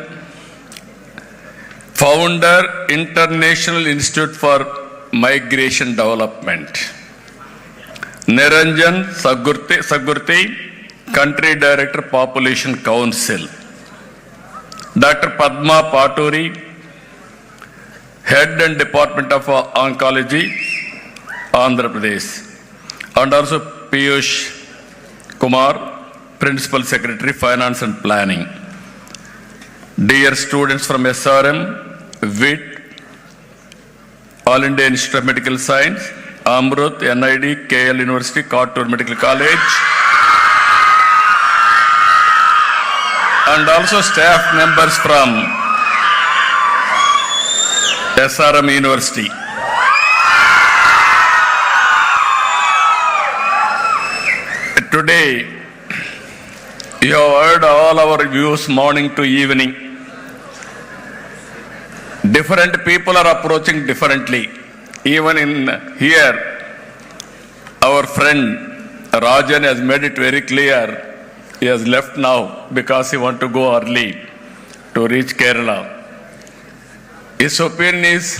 founder, International Institute for Migration Development. Niranjan Sagurti, Country Director, Population Council. Dr. Padma Paturi, Head and Department of Oncology, Andhra Pradesh. And also Piyush Kumar, Principal Secretary, Finance and Planning. Dear students from SRM, WIT, All India Institute of Medical Science, Amrut, NID, KL University, Kottur Medical College, and also staff members from SRM University. Today, you have heard all our views morning to evening. Different people are approaching differently. Even in here, our friend Rajan has made it very clear. He has left now because he wants to go early to reach Kerala. His opinion is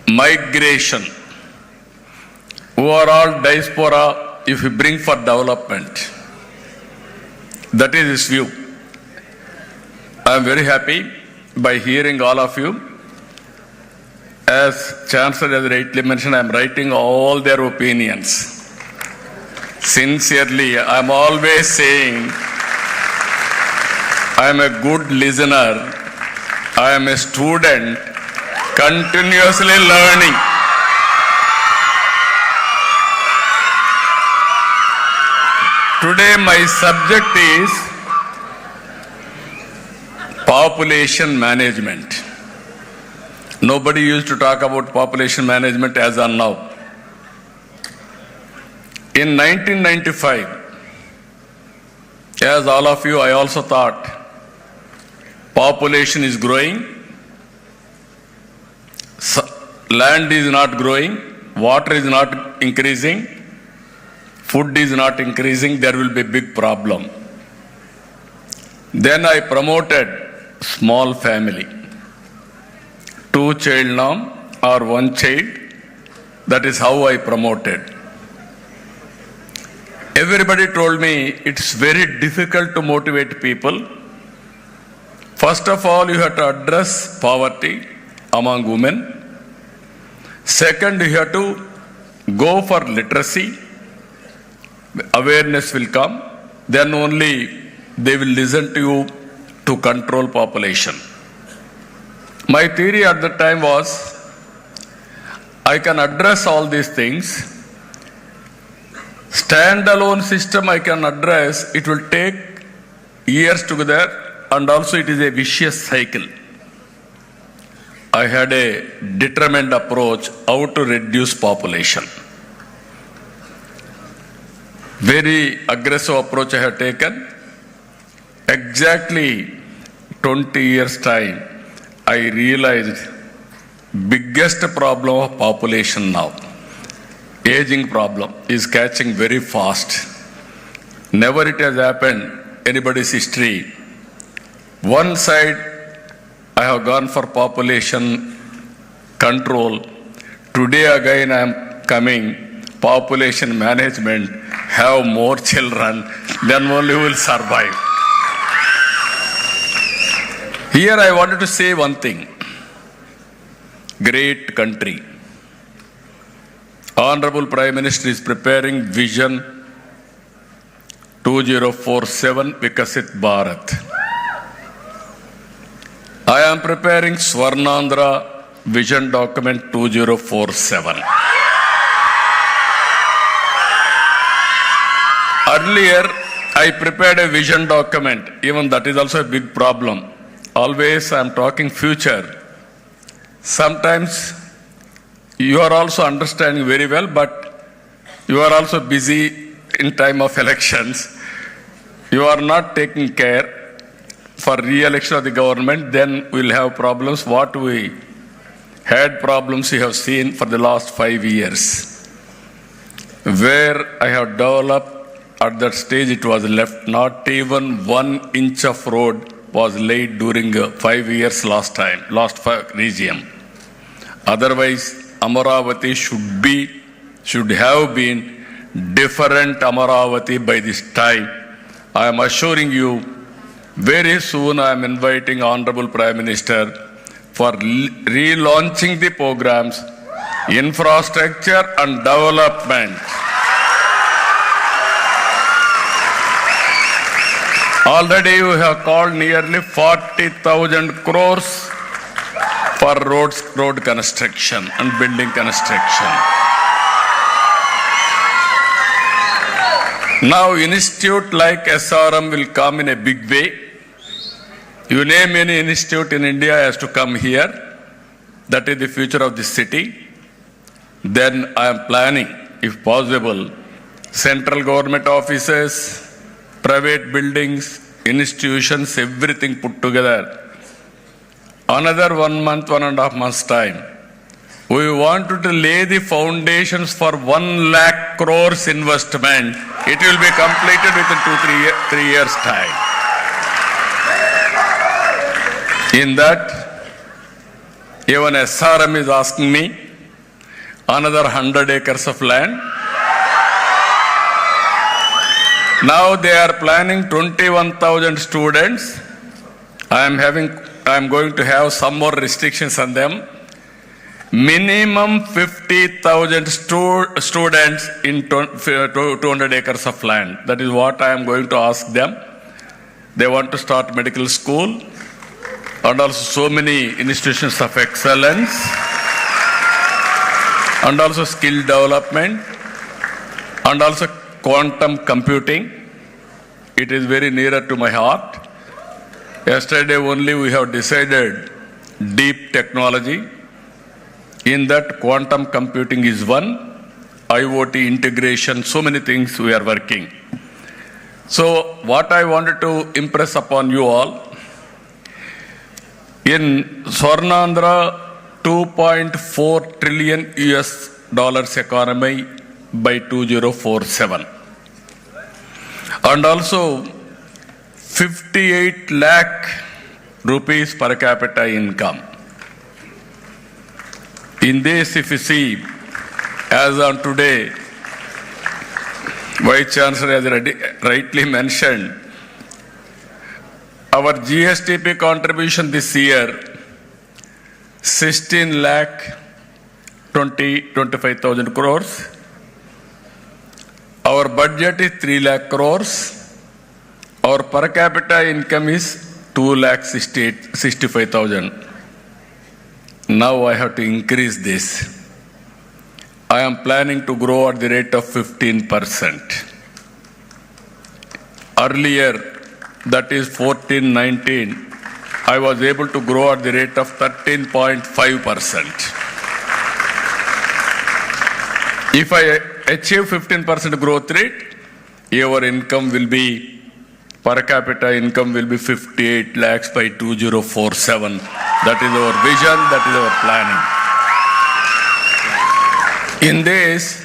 migration. Who are all diaspora if you bring for development. That is his view. I am very happy by hearing all of you. As Chancellor has rightly mentioned, I am writing all their opinions. Sincerely, I am always saying, I am a good listener. I am a student, continuously learning. Today my subject is population management. Nobody used to talk about population management as on now. In 1995, as all of you, I also thought population is growing, land is not growing, water is not increasing, food is not increasing, there will be a big problem. Then I promoted small family, 2-child norm or 1 child. That is how I promoted. Everybody told me it's very difficult to motivate people. First of all, you have to address poverty among women. Second, you have to go for literacy. Awareness will come. Then only they will listen to you to control population. My theory at the time was, I can address all these things. Standalone system I can address, it will take years together, and also it is a vicious cycle. I had a determined approach how to reduce population. Very aggressive approach I have taken. Exactly 20 years time, I realized biggest problem of population now, aging problem, is catching very fast. Never it has happened anybody's history. One side I have gone for population control. Today again I am coming population management. Have more children, then only we will survive. Here I wanted to say one thing. Great country. Honorable Prime Minister is preparing Vision 2047 Vikasit Bharat. I am preparing Swarnandhra Vision Document 2047. Earlier, I prepared a vision document. Even that is also a big problem. Always I am talking future. Sometimes you are also understanding very well, but you are also busy in time of elections. You are not taking care for re-election of the government, then we will have problems. What we had problems we have seen for the last 5 years. Where I have developed, at that stage it was left, not even 1 inch of road was laid during 5 years last regime. Otherwise, Amaravati should have been different Amaravati by this time. I am assuring you, very soon I am inviting Honorable Prime Minister for relaunching the programs, infrastructure and development. Already you have called nearly 40,000 crores for road construction and building construction. Now institute like SRM will come in a big way. You name any institute in India has to come here. That is the future of the city. Then I am planning, if possible, central government offices, private buildings, institutions, everything put together. Another 1 month, 1.5 months time, we wanted to lay the foundations for 1 lakh crores investment. It will be completed within 2-3 years time. In that, even SRM is asking me another 100 acres of land. Now they are planning 21,000 students. I am going to have some more restrictions on them. Minimum 50,000 students in 200 acres of land. That is what I am going to ask them. They want to start medical school and also so many institutions of excellence and also skill development and also quantum computing it is very nearer to my heart. Yesterday only we have decided deep technology. In that, quantum computing is one, IoT integration, so many things we are working. So what I wanted to impress upon you all, in Swarnandhra, 2.4 trillion US dollars economy by 2047. And also 58 lakh rupees per capita income. In this, if you see, as on today, Vice Chancellor has rightly mentioned, our GSTP contribution this year, 16 lakh 25,000 crores. Our budget is 3 lakh crores. Our per capita income is 2 lakh 65,000. Now I have to increase this. I am planning to grow at the rate of 15%. Earlier, that is 14-19, I was able to grow at the rate of 13.5%. If I achieve 15% growth rate, your income will be, per capita income will be 58 lakhs by 2047. That is our vision, that is our planning. In this,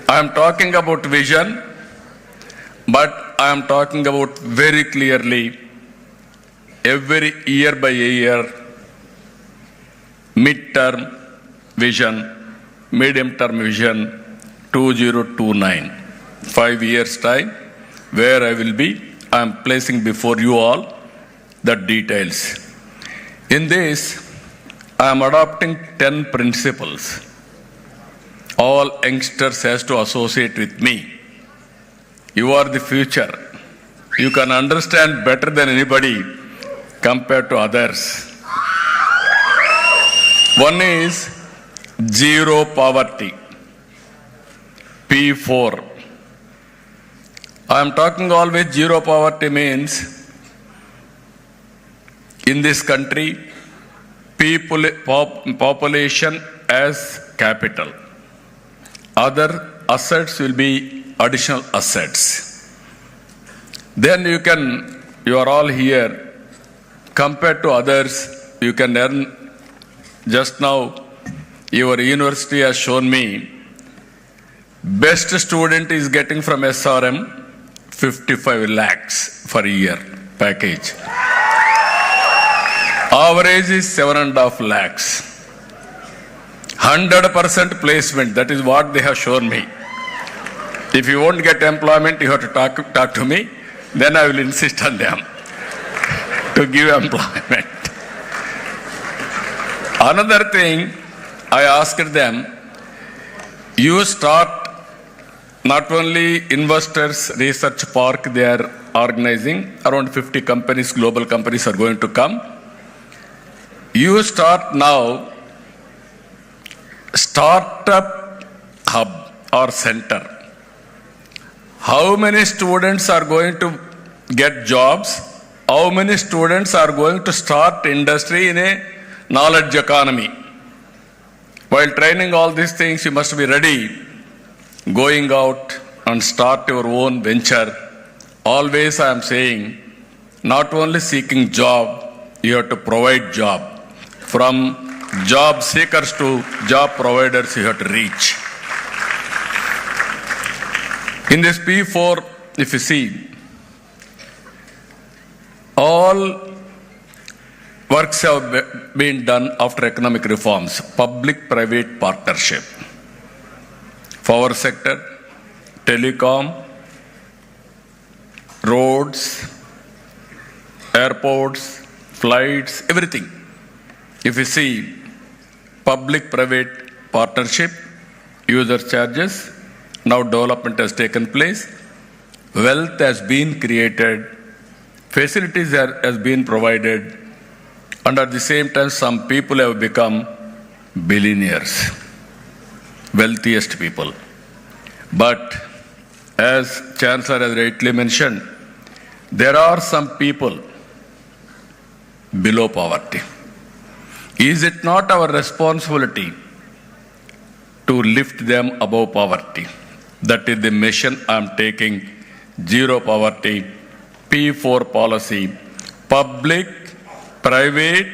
I am talking about vision, but I am talking about very clearly every year by year, mid-term vision, medium-term vision, 2029, 5 years time, where I will be, I am placing before you all the details. In this, I am adopting 10 principles. All youngsters has to associate with me. You are the future. You can understand better than anybody compared to others. One is zero poverty. P4. I am talking always zero poverty means in this country, population as capital. Other assets will be additional assets. Then you are all here, compared to others, you can earn, just now, your university has shown me, best student is getting from SRM 55 lakhs for a year package. Average is 7.5 lakhs. 100% placement, that is what they have shown me. If you won't get employment, you have to talk to me, then I will insist on them to give employment. Another thing, I asked them, you start not only investors research park they are organizing, around 50 companies, global companies are going to come. You start now startup hub or center. How many students are going to get jobs? How many students are going to start industry in a knowledge economy? While training all these things, you must be ready, going out and start your own venture. Always I am saying, not only seeking job, you have to provide job. From job seekers to job providers, you have to reach. In this P4, if you see, all works have been done after economic reforms, public-private partnership, power sector, telecom, roads, airports, flights, everything. If you see public-private partnership, user charges, now development has taken place, wealth has been created, facilities has been provided, and at the same time some people have become billionaires, wealthiest people. But as Chancellor has rightly mentioned, there are some people below poverty. Is it not our responsibility to lift them above poverty? That is the mission I am taking. Zero poverty, P4 policy, public, private,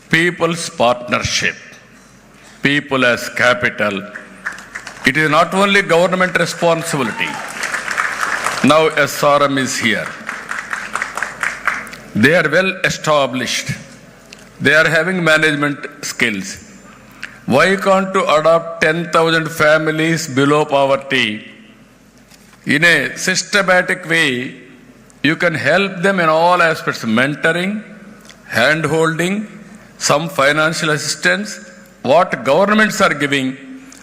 people's partnership, people as capital. It is not only government responsibility. Now SRM is here. They are well established. They are having management skills. Why can't you adopt 10,000 families below poverty? In a systematic way, you can help them in all aspects, mentoring, hand-holding, some financial assistance. What governments are giving,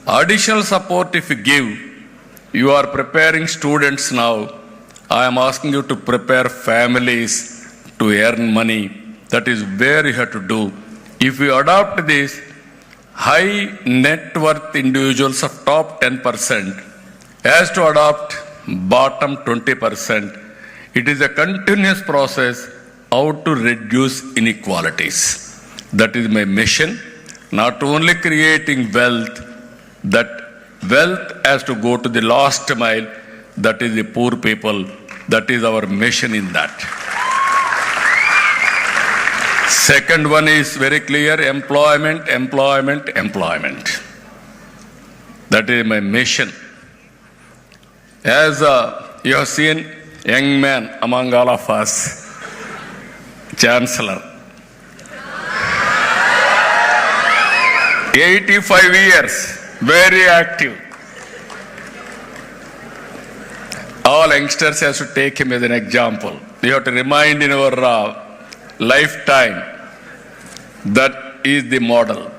additional support if you give. You are preparing students now. I am asking you to prepare families to earn money. That is where you have to do. If you adopt this, high net worth individuals of top 10% has to adopt bottom 20%. It is a continuous process how to reduce inequalities. That is my mission. Not only creating wealth, that wealth has to go to the last mile, that is the poor people. That is our mission in that. Second one is very clear, employment, employment, employment. That is my mission. As you have seen, young man among all of us, Chancellor. 85 years, very active. All youngsters have to take him as an example. You have to remind in our lifetime that is the model.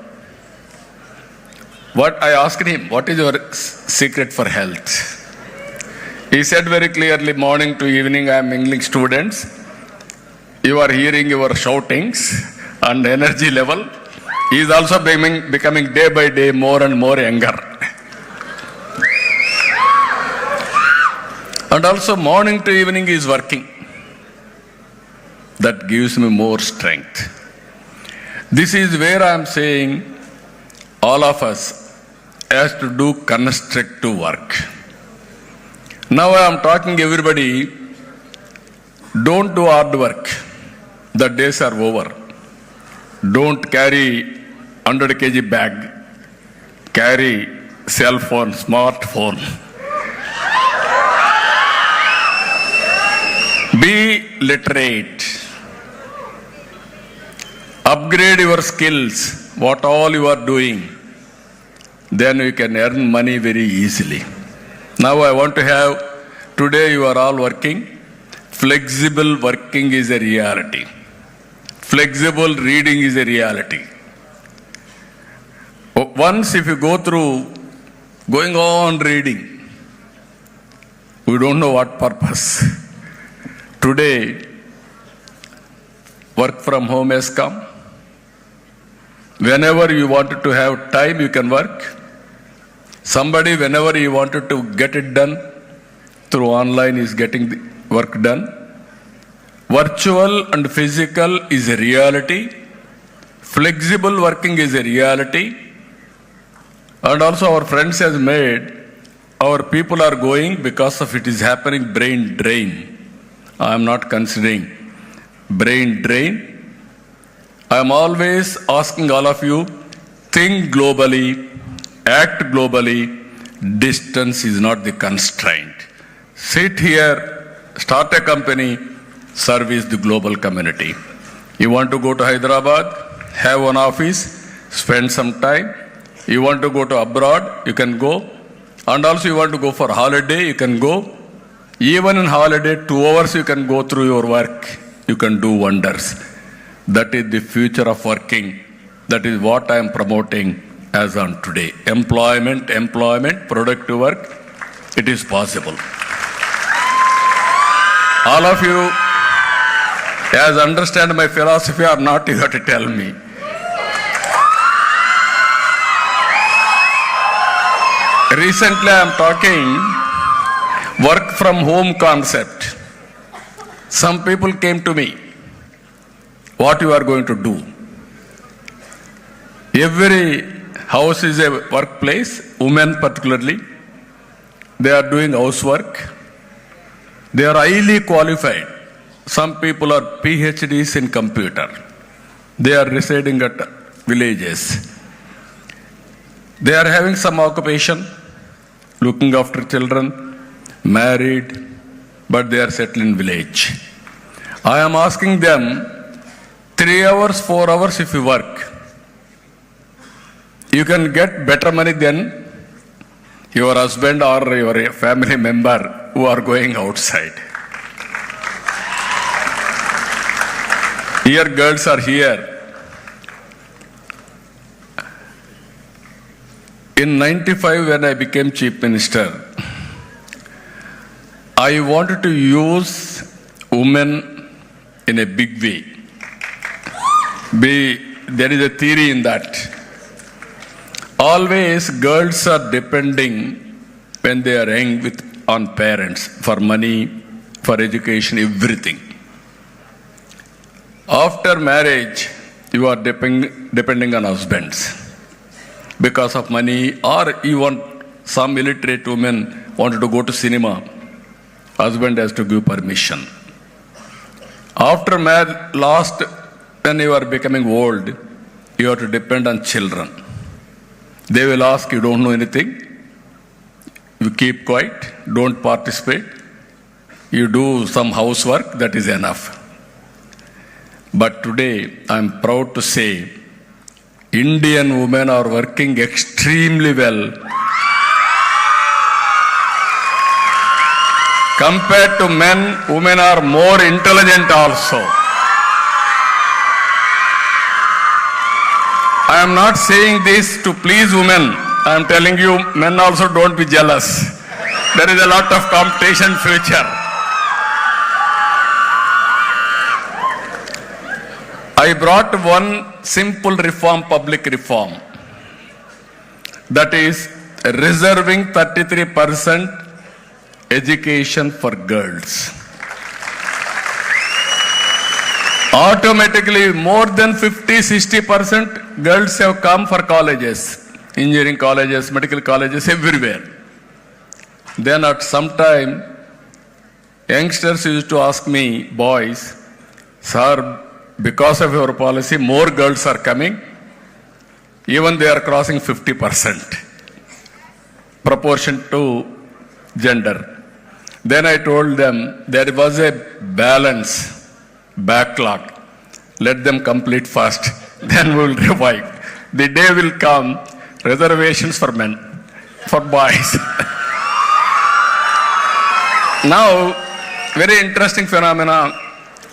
What I asked him, what is your secret for health? He said very clearly, morning to evening I am mingling students. You are hearing your shoutings and energy level. He is also becoming day by day more and more younger. And also morning to evening he is working. That gives me more strength. This is where I am saying all of us has to do constructive work. Now I am talking everybody, don't do hard work. The days are over. Don't carry 100 kg bag. Carry cell phone, smartphone. Be literate. Upgrade your skills, what all you are doing. Then you can earn money very easily. Now I want to have, today you are all working. Flexible working is a reality. Flexible reading is a reality. Once if you go through, going on reading, we don't know what purpose. Today, work from home has come. Whenever you wanted to have time, you can work. Somebody, whenever he wanted to get it done, through online is getting the work done. Virtual and physical is a reality. Flexible working is a reality. And also our friends has made, our people are going because of it is happening brain drain. I am not considering brain drain. I am always asking all of you, think globally, act globally. Distance is not the constraint. Sit here, start a company, service the global community. You want to go to Hyderabad, have one office, spend some time. You want to go to abroad, you can go. And also you want to go for holiday, you can go. Even in holiday, 2 hours you can go through your work. You can do wonders. That is the future of working. That is what I am promoting as on today. Employment, employment, productive work. It is possible. All of you, as understand my philosophy or not, you have to tell me. Recently I am talking work from home concept. Some people came to me, what you are going to do? Every house is a workplace, women particularly. They are doing housework. They are highly qualified. Some people are PhDs in computer. They are residing at villages. They are having some occupation, looking after children, married, but they are settled in village. I am asking them, 3 hours, 4 hours if you work, you can get better money than your husband or your family member who are going outside. Here girls are here. In 95 when I became Chief Minister, I wanted to use women in a big way. There is a theory in that. Always girls are depending when they are young on parents for money, for education, everything. After marriage, you are depending on husbands because of money, or even some illiterate women wanted to go to cinema. Husband has to give permission. After marriage, when you are becoming old, you have to depend on children. They will ask, you don't know anything, you keep quiet, don't participate, you do some housework, that is enough. But today, I am proud to say, Indian women are working extremely well compared to men. Women are more intelligent also. I am not saying this to please women. I am telling you, men also don't be jealous. There is a lot of competition future. I brought one simple reform, public reform. That is reserving 33% education for girls. Automatically, more than 50-60% girls have come for colleges, engineering colleges, medical colleges, everywhere. Then at some time, youngsters used to ask me, boys, sir, because of your policy, more girls are coming. Even they are crossing 50% proportion to gender. Then I told them there was a balance, backlog. Let them complete first, then we will revive. The day will come, reservations for men, for boys. Now, very interesting phenomena.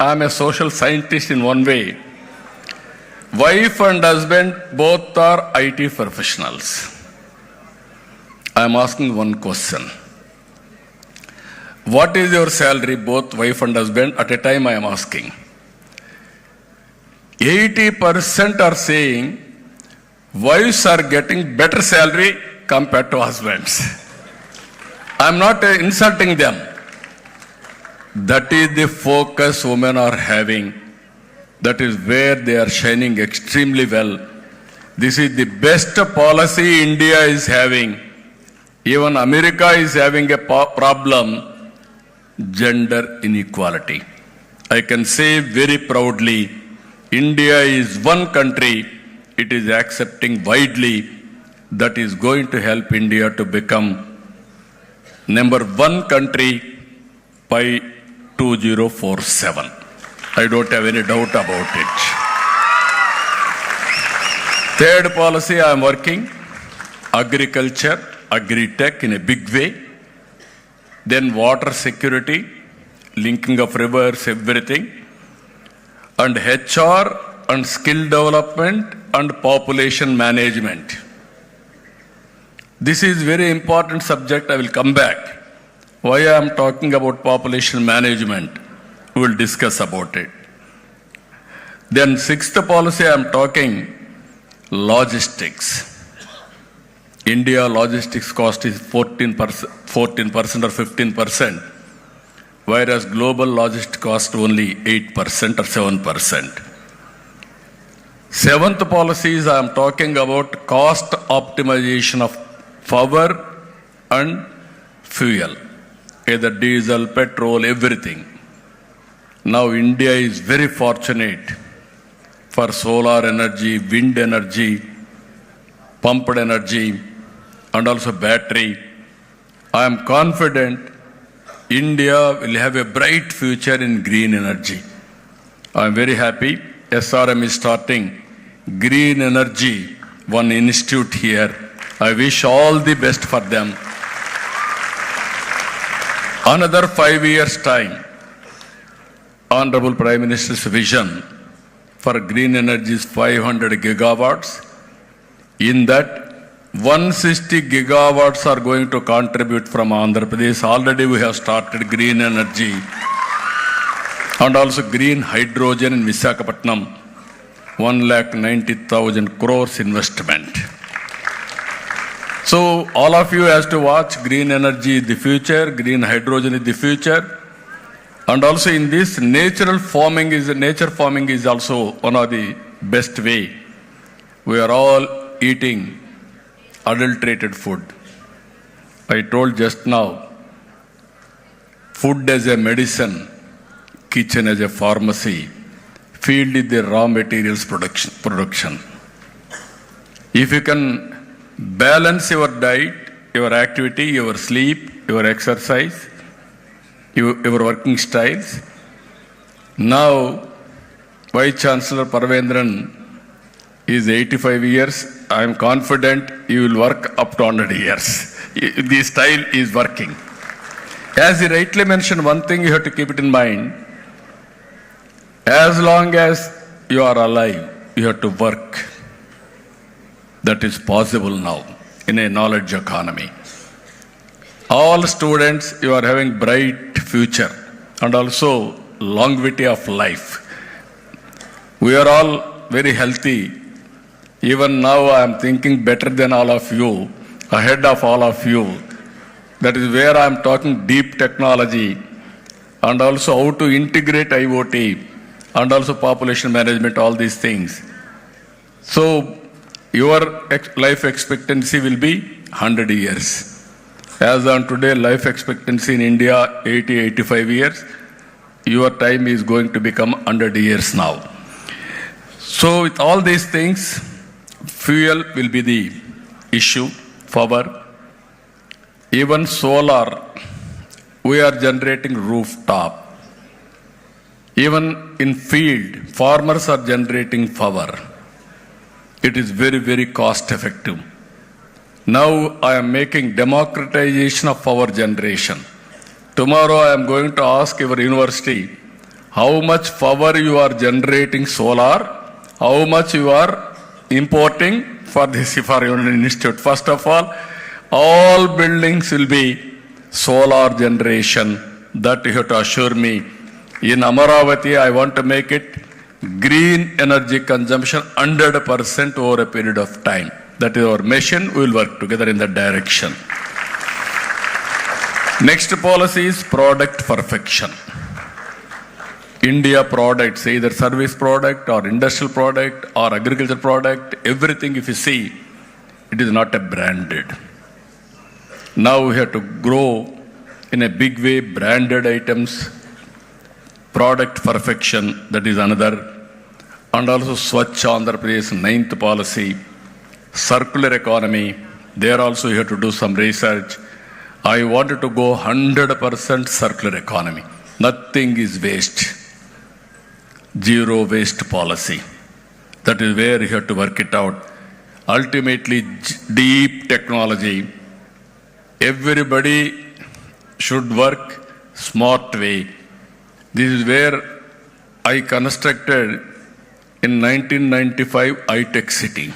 I am a social scientist in one way. Wife and husband both are IT professionals. I am asking one question. What is your salary, both wife and husband? At a time I am asking. 80% are saying wives are getting better salary compared to husbands. I am not insulting them. That is the focus women are having. That is where they are shining extremely well. This is the best policy India is having. Even America is having a problem, gender inequality. I can say very proudly, India is one country, it is accepting widely, that is going to help India to become #1 country by 2047. I don't have any doubt about it. Third policy I am working, agriculture, agri-tech in a big way. Then water security, linking of rivers, everything. And HR and skill development and population management. This is very important subject. I will come back. Why I am talking about population management, we will discuss about it. Then sixth policy I am talking, logistics. India logistics cost is 14% or 15%. whereas global logistics cost only 8% or 7%. Seventh policies, I am talking about cost optimization of power and fuel, either diesel, petrol, everything. Now India is very fortunate for solar energy, wind energy, pumped energy, and also battery. I am confident India will have a bright future in green energy. I am very happy SRM is starting green energy, one institute here. I wish all the best for them. Another 5 years' time, Honorable Prime Minister's vision for green energy is 500 gigawatts. In that, 160 gigawatts are going to contribute from Andhra Pradesh. Already we have started green energy and also green hydrogen in Visakhapatnam, 1,90,000 crores investment. So all of you has to watch green energy is the future, green hydrogen is the future. And also in this, nature farming is also one of the best way. We are all eating adulterated food. I told just now, food as a medicine, kitchen as a pharmacy, field is the raw materials production. If you can balance your diet, your activity, your sleep, your exercise, your working styles. Now, Vice Chancellor Parvendran is 85 years. I am confident you will work up to 100 years. The style is working. As he rightly mentioned, one thing you have to keep it in mind. As long as you are alive, you have to work. That is possible now in a knowledge economy. All students, you are having bright future and also longevity of life. We are all very healthy. Even now I am thinking better than all of you, ahead of all of you. That is where I am talking deep technology and also how to integrate IoT and also population management, all these things. So your life expectancy will be 100 years. As on today, life expectancy in India, 80, 85 years. Your time is going to become 100 years now. So with all these things, fuel will be the issue, power. Even solar, we are generating rooftop. Even in field, farmers are generating power. It is very, very cost effective. Now I am making democratization of power generation. Tomorrow I am going to ask your university how much power you are generating solar, how much you are importing for this for your institute. First of all buildings will be solar generation. That you have to assure me. In Amaravati, I want to make it green energy consumption 100% over a period of time. That is our mission. We will work together in that direction. Next policy is product perfection. India products, either service product or industrial product or agriculture product, everything if you see, it is not a branded. Now we have to grow in a big way branded items, product perfection, that is another. And also Swachh Andhra Pradesh 9th policy, circular economy, there also you have to do some research. I wanted to go 100% circular economy. Nothing is waste. Zero waste policy. That is where you have to work it out. Ultimately, deep technology. Everybody should work smart way. This is where I constructed in 1995 iTech City.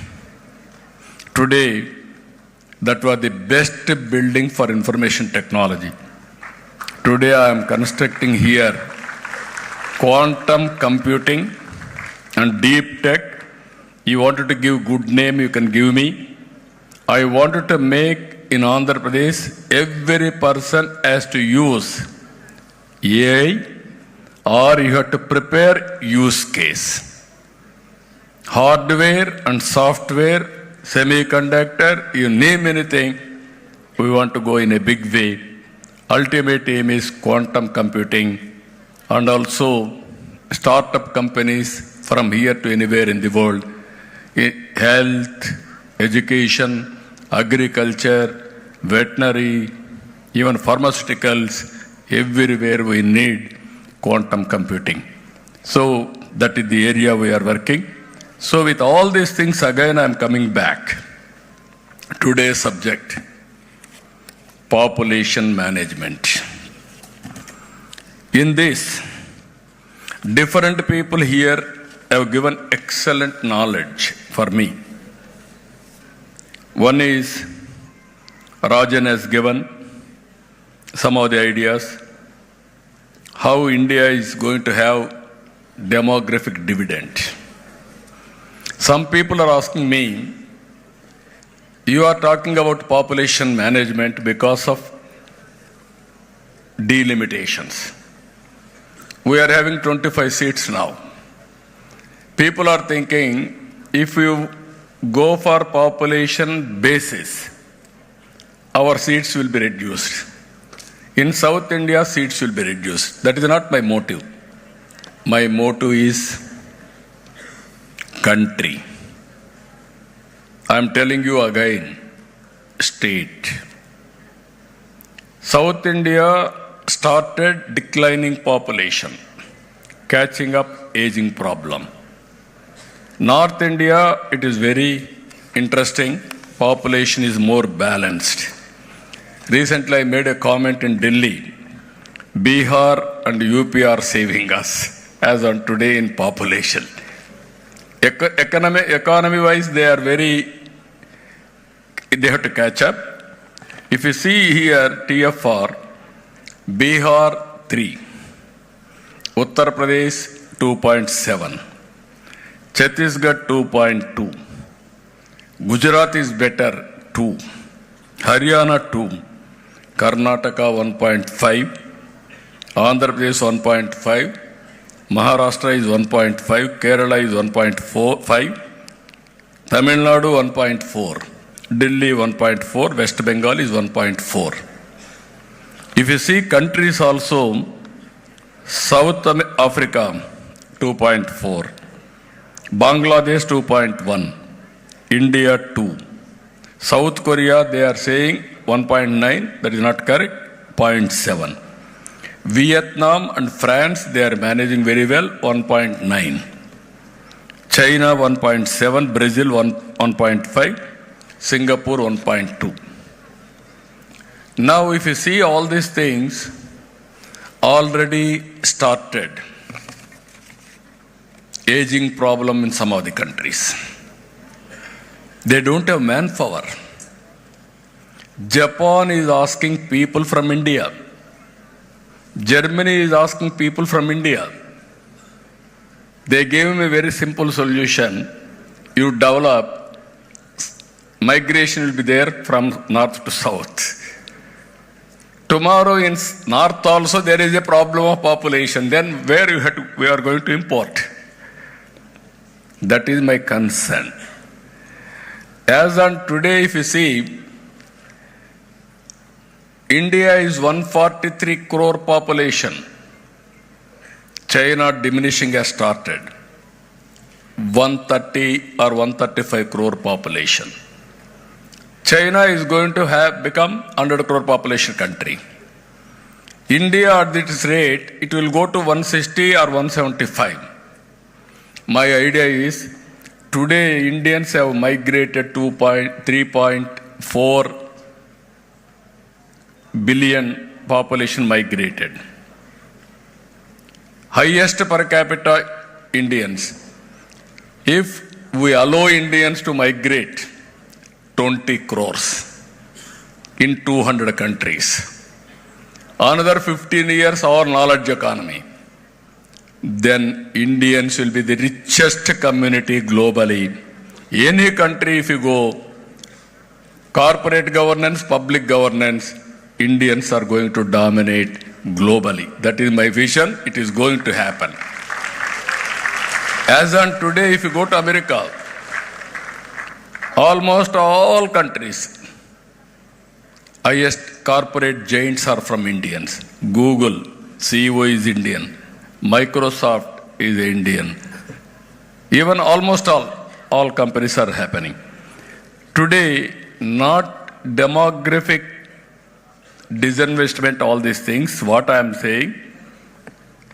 Today, that was the best building for information technology. Today I am constructing here quantum computing and deep tech. You wanted to give good name, you can give me. I wanted to make in Andhra Pradesh, every person has to use AI, or you have to prepare use case. Hardware and software, semiconductor, you name anything, we want to go in a big way. Ultimate aim is quantum computing, and also startup companies from here to anywhere in the world. Health, education, agriculture, veterinary, even pharmaceuticals, everywhere we need quantum computing. So that is the area we are working. So with all these things, again I am coming back. Today's subject, population management. In this, different people here have given excellent knowledge for me. One is Rajan has given some of the ideas how India is going to have demographic dividend. Some people are asking me, you are talking about population management because of delimitations. We are having 25 seats now. People are thinking, if you go for population basis, our seats will be reduced. In South India, seats will be reduced. That is not my motive. My motive is country. I am telling you again, state. South India started declining population, catching up aging problem. North India, it is very interesting. Population is more balanced. Recently, I made a comment in Delhi. Bihar and UP are saving us as on today in population. Economy-wise, they have to catch up. If you see here, TFR, Bihar 3, Uttar Pradesh 2.7, Chhattisgarh 2.2, Gujarat is better 2, Haryana 2, Karnataka 1.5, Andhra Pradesh 1.5, Maharashtra is 1.5, Kerala is 1.5, Tamil Nadu 1.4, Delhi 1.4, West Bengal is 1.4. If you see countries also, South Africa 2.4, Bangladesh 2.1, India 2, South Korea they are saying 1.9, that is not correct, 0.7. Vietnam and France, they are managing very well, 1.9. China 1.7, Brazil 1.5, Singapore 1.2. Now if you see all these things already started, aging problem in some of the countries. They don't have manpower. Japan is asking people from India. Germany is asking people from India. They gave him a very simple solution. You develop, migration will be there from north to south. Tomorrow in north also there is a problem of population. Then where we are going to import? That is my concern. As on today, if you see, India is 143 crore population. China diminishing has started. 130 or 135 crore population. China is going to become 100 crore population country. India at this rate, it will go to 160 or 175. My idea is, today Indians have migrated 3.4 billion population migrated. Highest per capita Indians. If we allow Indians to migrate 20 crores in 200 countries, another 15 years our knowledge economy, then Indians will be the richest community globally. Any country if you go, corporate governance, public governance, Indians are going to dominate globally. That is my vision. It is going to happen. As on today, if you go to America, almost all countries, highest corporate giants are from Indians. Google, CEO is Indian. Microsoft is Indian. Even almost all companies are happening. Today, not demographic disinvestment, all these things, what I am saying,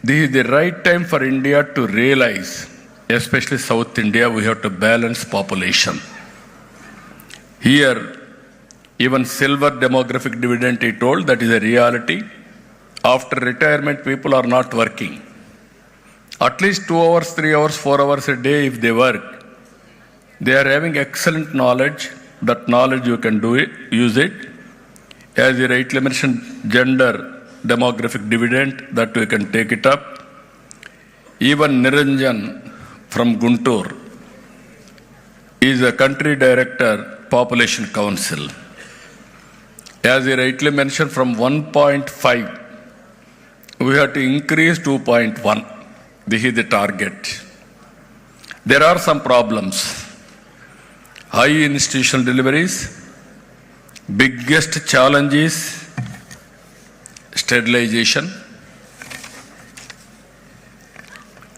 this is the right time for India to realize, especially South India, we have to balance population. Here, even silver demographic dividend, he told, that is a reality. After retirement, people are not working. At least 2 hours, 3 hours, 4 hours a day if they work. They are having excellent knowledge. That knowledge you can do it, use it. As you rightly mentioned, gender demographic dividend, that we can take it up. Even Niranjan from Guntur is a country director, Population Council. As you rightly mentioned, from 1.5, we have to increase 2.1. This is the target. There are some problems. High institutional deliveries. Biggest challenge is sterilization,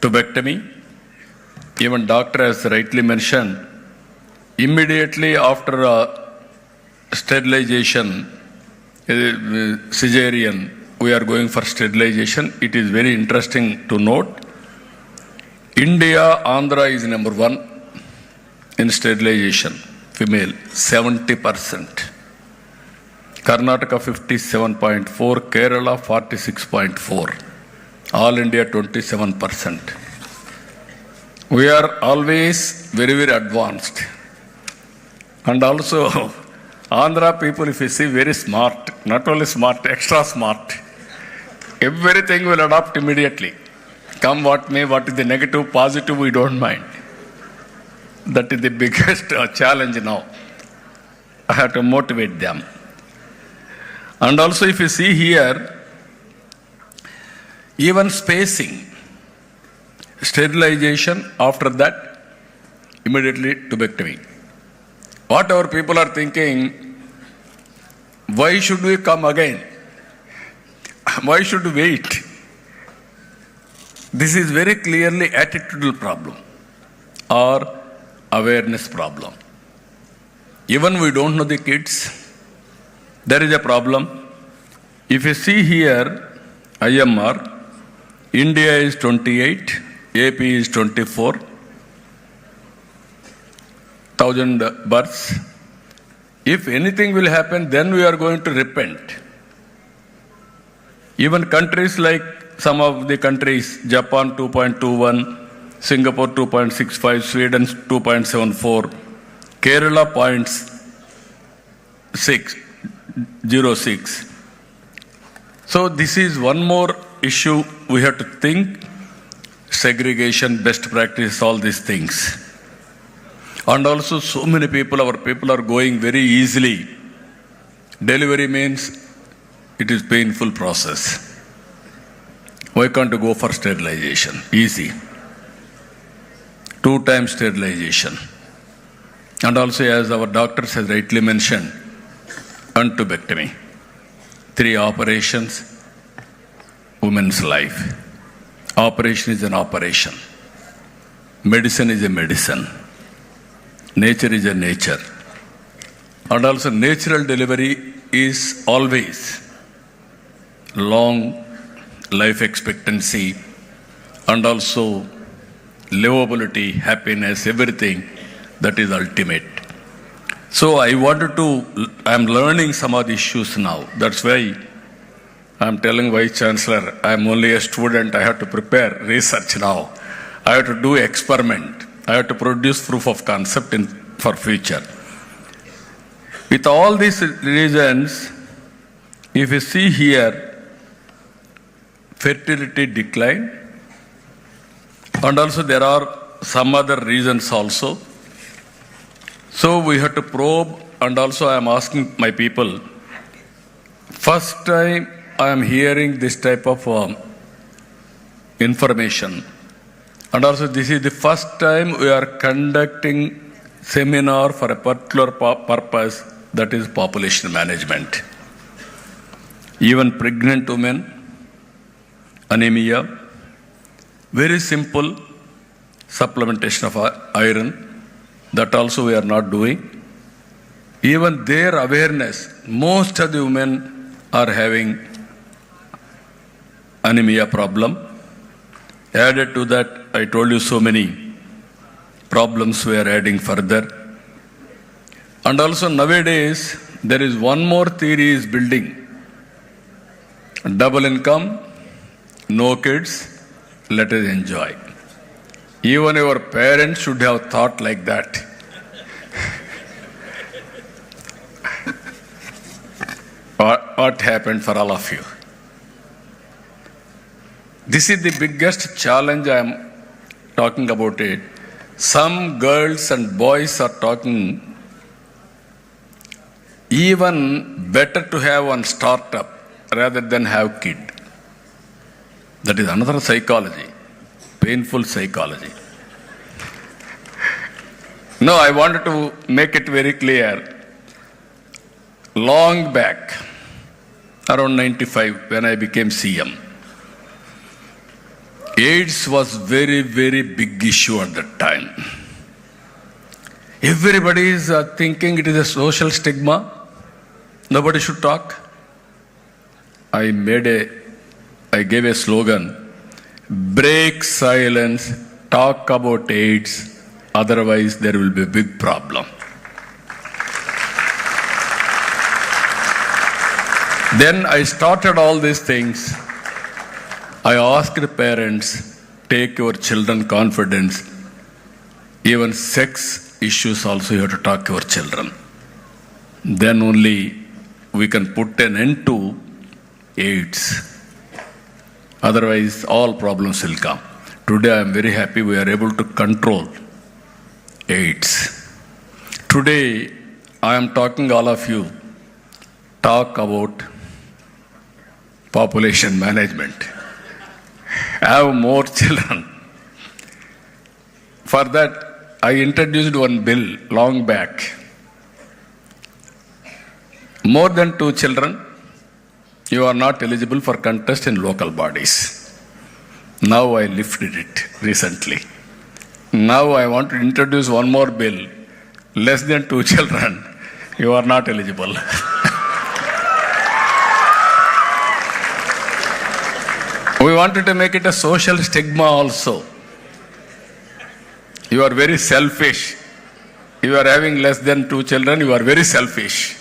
tubectomy. Even doctor has rightly mentioned, immediately after sterilization, cesarean, we are going for sterilization. It is very interesting to note. India, Andhra is number 1 in sterilization, female, 70%. Karnataka 57.4, Kerala 46.4, all India 27%. We are always very, very advanced. And also, Andhra people, if you see, very smart, not only smart, extra smart. Everything will adopt immediately. Come what may, what is the negative, positive, we don't mind. That is the biggest challenge now. I have to motivate them. And also, if you see here, even spacing, sterilization, after that, immediately tubectomy. What our people are thinking, why should we come again? Why should we wait? This is very clearly attitudinal problem or awareness problem. Even we don't know the kids, there is a problem. If you see here, IMR, India is 28, AP is 24,000 births. If anything will happen, then we are going to repent. Even countries like some of the countries, Japan 2.21, Singapore 2.65, Sweden 2.74, Kerala 0.06. So this is one more issue we have to think. Segregation, best practice, all these things. And also so many people, our people are going very easily. Delivery means it is painful process. Why can't you go for sterilization? Easy. 2 times sterilization. And also, as our doctors have rightly mentioned, tubectomy. 3 operations, woman's life. Operation is an operation. Medicine is a medicine. Nature is a nature. And also, natural delivery is always long life expectancy and also livability, happiness, everything, that is ultimate. So I am learning some of the issues now. That's why I'm telling Vice Chancellor, I'm only a student, I have to prepare research now. I have to do experiment. I have to produce proof of concept for future. With all these reasons, if you see here, fertility decline, and also there are some other reasons also. So we have to probe, and also I am asking my people, first time I am hearing this type of information, and also this is the first time we are conducting seminar for a particular purpose, that is population management. Even pregnant women, anemia, very simple supplementation of iron, that also we are not doing. Even their awareness, most of the women are having anemia problem. Added to that, I told you so many problems we are adding further. And also nowadays, there is one more theory is building. Double income, no kids, let us enjoy. Even your parents should have thought like that. What happened for all of you? This is the biggest challenge I am talking about it. Some girls and boys are talking, even better to have one startup rather than have kid. That is another psychology, painful psychology. No, I wanted to make it very clear. Long back, around 95, when I became CM, AIDS was very, very big issue at that time. Everybody is thinking it is a social stigma. Nobody should talk. I gave a slogan, break silence, talk about AIDS, otherwise there will be a big problem. Then I started all these things. I asked parents, take your children confidence. Even sex issues also you have to talk to your children. Then only we can put an end to AIDS. Otherwise, all problems will come. Today, I am very happy we are able to control AIDS. Today, I am talking all of you, talk about population management. Have more children. For that, I introduced one bill long back. More than 2 children, you are not eligible for contest in local bodies. Now I lifted it recently. Now I want to introduce one more bill. Less than 2 children, you are not eligible. We wanted to make it a social stigma also. You are very selfish. You are having less than 2 children, you are very selfish.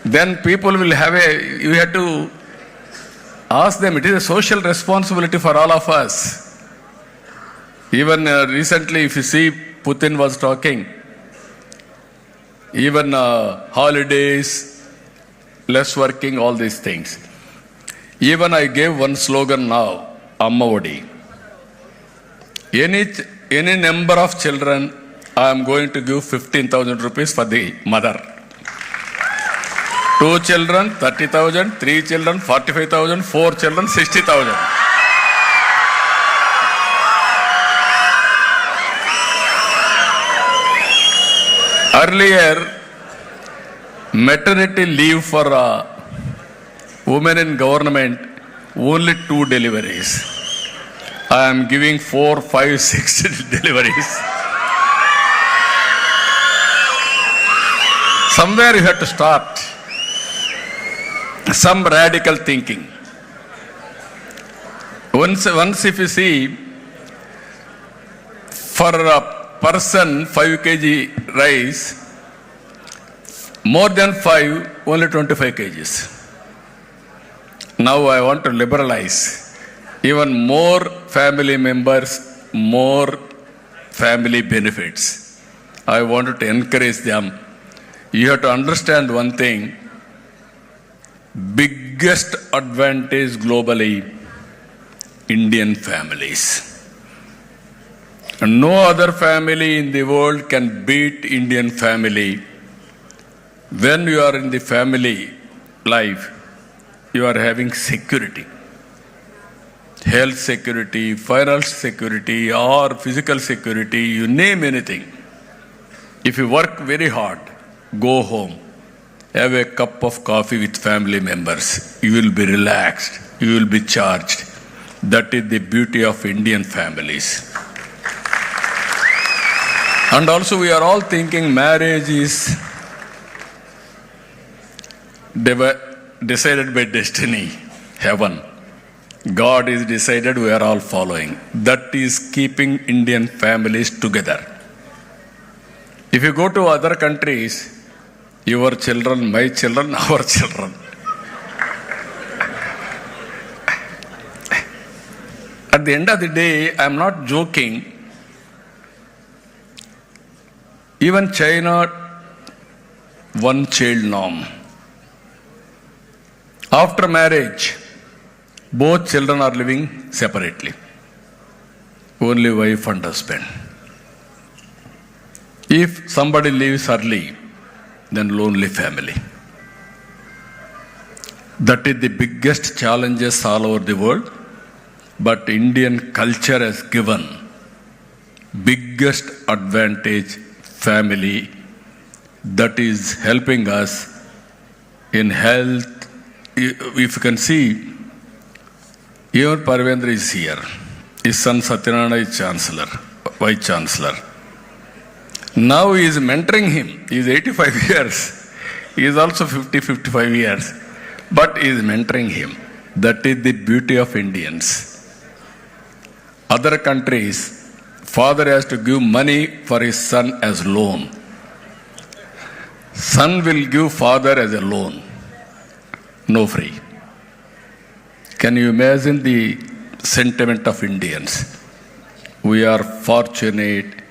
Then people will you have to ask them, it is a social responsibility for all of us. Even recently, if you see, Putin was talking, even holidays, less working, all these things. Even I gave one slogan now, Ammavadi. Any number of children, I am going to give 15,000 rupees for the mother. 2 children, 30,000, 3 children, 45,000, 4 children, 60,000. Earlier, maternity leave for women in government, only 2 deliveries. I am giving 4, 5, 6 deliveries. Somewhere you have to start. Some radical thinking. Once if you see, for a person 5 kg rice, more than 5, only 25 kgs. Now I want to liberalize. Even more family members, more family benefits. I wanted to encourage them. You have to understand one thing. Biggest advantage globally, Indian families. And no other family in the world can beat Indian family. When you are in the family life, you are having security. Health security, financial security, or physical security, you name anything. If you work very hard, go home, have a cup of coffee with family members. You will be relaxed. You will be charged. That is the beauty of Indian families. And also we are all thinking marriage is decided by destiny, heaven. God is decided, we are all following. That is keeping Indian families together. If you go to other countries, your children, my children, our children. At the end of the day, I am not joking. Even China, one child norm. After marriage, both children are living separately. Only wife and husband. If somebody leaves early, then lonely family. That is the biggest challenges all over the world. But Indian culture has given biggest advantage, family, that is helping us in health. If you can see, even Parvendra is here. His son Satyanarayana is Chancellor, Vice Chancellor. Now he is mentoring him. He is 85 years. He is also 50, 55 years. But he is mentoring him. That is the beauty of Indians. Other countries, father has to give money for his son as loan. Son will give father as a loan. No free. Can you imagine the sentiment of Indians? We are fortunate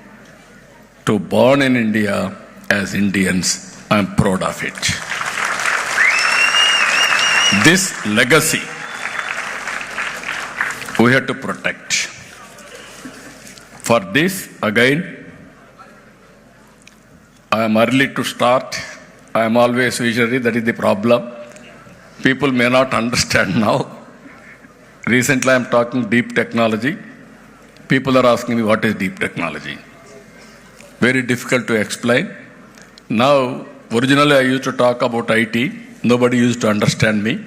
to born in India as Indians. I am proud of it. This legacy we have to protect. For this, again, I am early to start. I am always visionary, that is the problem. People may not understand now. Recently I am talking deep technology. People are asking me what is deep technology. Very difficult to explain. Now, originally I used to talk about IT. Nobody used to understand me.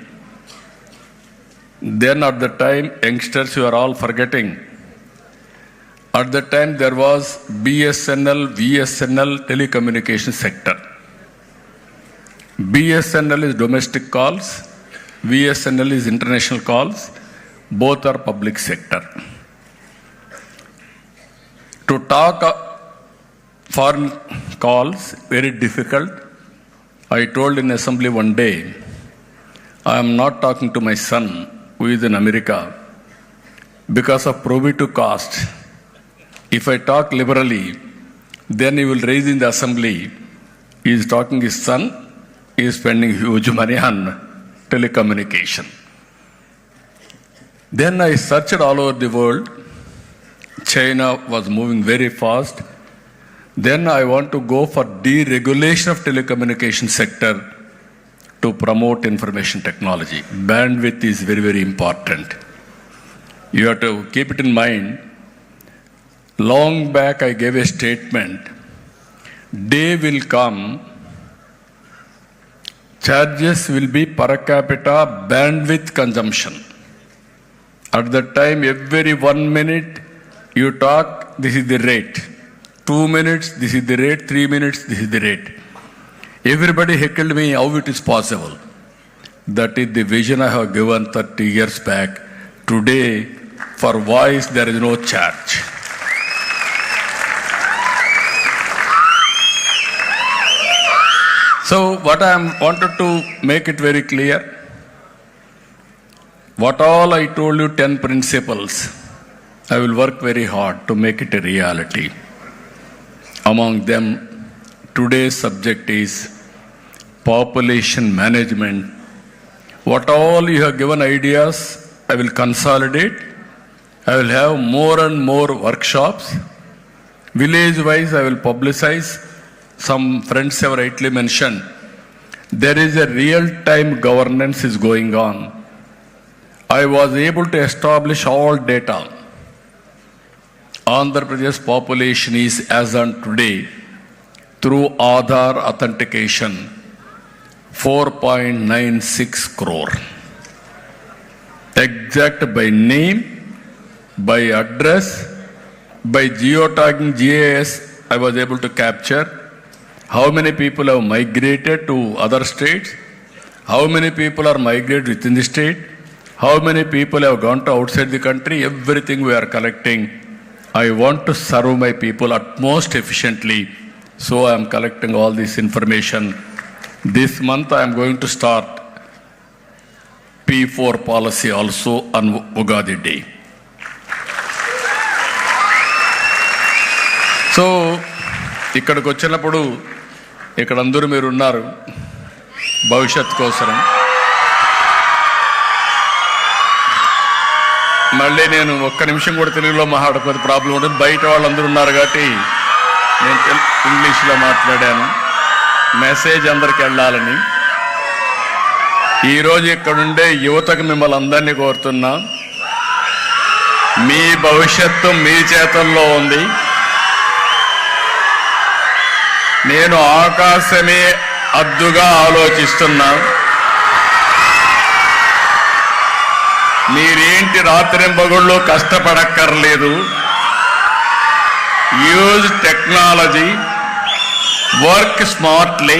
Then at the time, youngsters, you are all forgetting. At the time there was BSNL, VSNL telecommunication sector. BSNL is domestic calls, VSNL is international calls. Both are public sector. To talk foreign calls, very difficult. I told in assembly one day, I am not talking to my son who is in America because of prohibitive cost. If I talk liberally, then he will raise in the assembly. He is talking his son, he is spending huge money on telecommunication. Then I searched all over the world. China was moving very fast. Then I want to go for deregulation of telecommunication sector to promote information technology. Bandwidth is very, very important. You have to keep it in mind. Long back I gave a statement. Day will come, charges will be per capita bandwidth consumption. At that time, every 1 minute you talk, this is the rate. 2 minutes, this is the rate. 3 minutes, this is the rate. Everybody heckled me how it is possible. That is the vision I have given 30 years back. Today, for voice, there is no charge. So, what I wanted to make it very clear, what all I told you, 10 principles, I will work very hard to make it a reality. Among them, today's subject is population management. What all you have given ideas, I will consolidate. I will have more and more workshops. Village-wise, I will publicize. Some friends have rightly mentioned there is a real-time governance is going on. I was able to establish all data. Andhra Pradesh population is, as on today, through Aadhaar authentication, 4.96 crore. Exact by name, by address, by geotagging GIS, I was able to capture how many people have migrated to other states, how many people are migrated within the state, how many people have gone to outside the country, everything we are collecting. I want to serve my people at most efficiently, so I am collecting all this information. This month I am going to start P4 policy also on Ugadi Day. So, ఇక్కడికి వచ్చినప్పుడు ఇక్కడ అందరూ మీరు ఉన్నారు భవిష్యత్ కోసం. మళ్ళీ నేను ఒక్క నిమిషం కూడా తెలుగులో మాట్లాడకపోతే ప్రాబ్లం ఉంటుంది. బయట వాళ్ళందరూ ఉన్నారు కాబట్టి నేను ఇంగ్లీష్లో మాట్లాడాను. మెసేజ్ అందరికి వెళ్ళాలని. ఈరోజు ఇక్కడుండే యువతకు మిమ్మల్ని అందరినీ కోరుతున్నా, మీ భవిష్యత్తు మీ చేతుల్లో ఉంది. నేను ఆకాశమే అద్దుగా ఆలోచిస్తున్నా. మీరేంటి రాత్రింబగుళ్ళు కష్టపడక్కర్లేదు. Use technology, work smartly.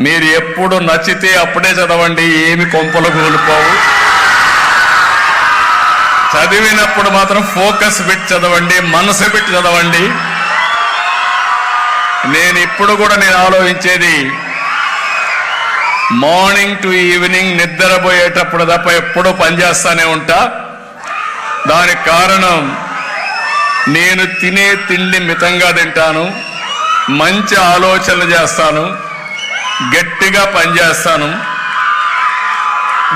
మీరు ఎప్పుడు నచ్చితే అప్పుడే చదవండి, ఏమి కొంపలు కూలిపోవు. చదివినప్పుడు మాత్రం ఫోకస్ పెట్టి చదవండి, మనసు పెట్టి చదవండి. నేను ఇప్పుడు కూడా నేను ఆలోచించేది మార్నింగ్ టు ఈవినింగ్ నిద్రపోయేటప్పుడు తప్ప ఎప్పుడూ పనిచేస్తానే ఉంటా. దానికి కారణం నేను తినే తిండి మితంగా తింటాను, మంచి ఆలోచనలు చేస్తాను, గట్టిగా పనిచేస్తాను.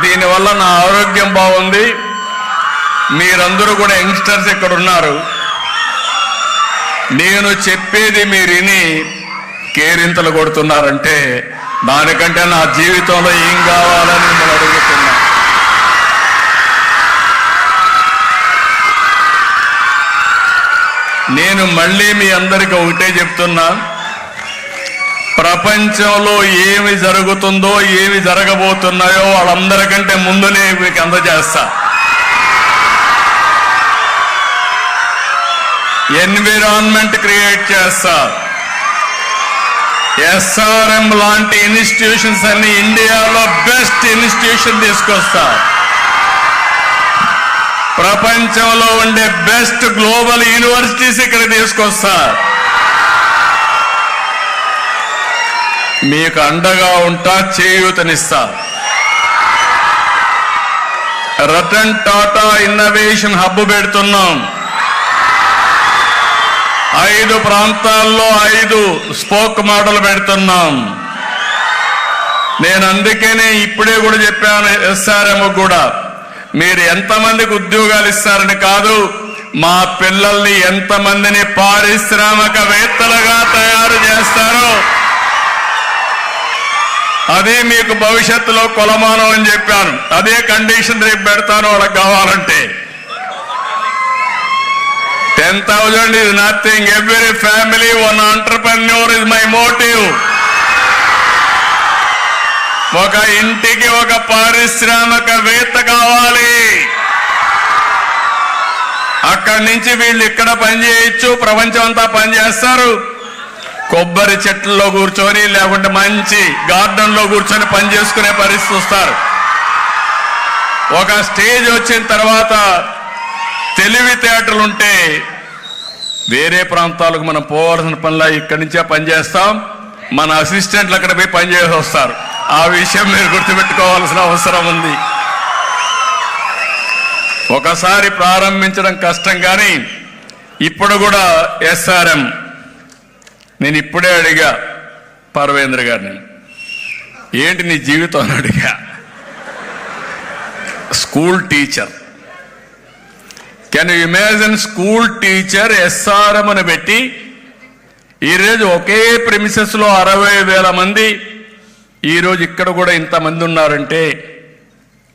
దీనివల్ల నా ఆరోగ్యం బాగుంది. మీరందరూ కూడా యంగ్స్టర్స్ ఇక్కడ ఉన్నారు. నేను చెప్పేది మీరు విని కేరింతలు కొడుతున్నారంటే దానికంటే నా జీవితంలో ఏం కావాలని మిమ్మల్ని అడుగుతున్నా. నేను మళ్ళీ మీ అందరికీ ఒకటే చెప్తున్నా, ప్రపంచంలో ఏమి జరుగుతుందో ఏమి జరగబోతున్నాయో వాళ్ళందరికంటే ముందునే మీకు అందజేస్తా. ఎన్విరాన్మెంట్ క్రియేట్ చేస్తా. ఎస్ఆర్ఎం లాంటి ఇన్స్టిట్యూషన్స్ అన్ని ఇండియాలో బెస్ట్ ఇన్స్టిట్యూషన్ తీసుకొస్తా. ప్రపంచంలో ఉండే బెస్ట్ గ్లోబల్ యూనివర్సిటీస్ ఇక్కడ తీసుకొస్తా. మీకు అండగా ఉంటా, చేయూతనిస్తా. రతన్ టాటా ఇన్నోవేషన్ హబ్ పెడుతున్నాం. 5 ప్రాంతాల్లో 5 స్పోక్ మోడల్ పెడుతున్నాం. నేను అందుకనే ఇప్పుడే కూడా చెప్పాను ఎస్ఆర్ఎం కూడా, మీరు ఎంతమందికి ఉద్యోగాలు ఇస్తారని కాదు, మా పిల్లల్ని ఎంతమందిని పారిశ్రామికవేత్తలుగా తయారు చేస్తారో అదే మీకు భవిష్యత్తులో కొలమానం అని చెప్పాను. అదే కండిషన్ రేపు పెడతాను వాళ్ళకి కావాలంటే. 10,000 is nothing. Every family, one entrepreneur is my motive. ఒక ఇంటికి ఒక పారిశ్రామికవేత్త కావాలి. అక్కడి నుంచి వీళ్ళు ఇక్కడ పనిచేయచ్చు, ప్రపంచం అంతా పనిచేస్తారు. కొబ్బరి చెట్లలో కూర్చొని లేకుంటే మంచి గార్డెన్ లో కూర్చొని పని చేసుకునే పరిస్థితి వస్తారు. ఒక స్టేజ్ వచ్చిన తర్వాత తెలివితేటలుంటే వేరే ప్రాంతాలకు మనం పోవాల్సిన పనిలా ఇక్కడి నుంచే పనిచేస్తాం. మన అసిస్టెంట్లు అక్కడ పోయి పనిచేసి వస్తారు. ఆ విషయం మీరు గుర్తుపెట్టుకోవాల్సిన అవసరం ఉంది. ఒకసారి ప్రారంభించడం కష్టం, కానీ ఇప్పుడు కూడా ఎస్ఆర్ఎం నేను ఇప్పుడే అడిగా పర్వేంద్ర గారిని, ఏంటి నీ జీవితం అని అడిగా. School teacher, can you imagine school teacher SRM అని పెట్టి ఈరోజు ఒకే ప్రిమిసెస్ లో 60,000 మంది ఈరోజు ఇక్కడ కూడా ఇంతమంది ఉన్నారంటే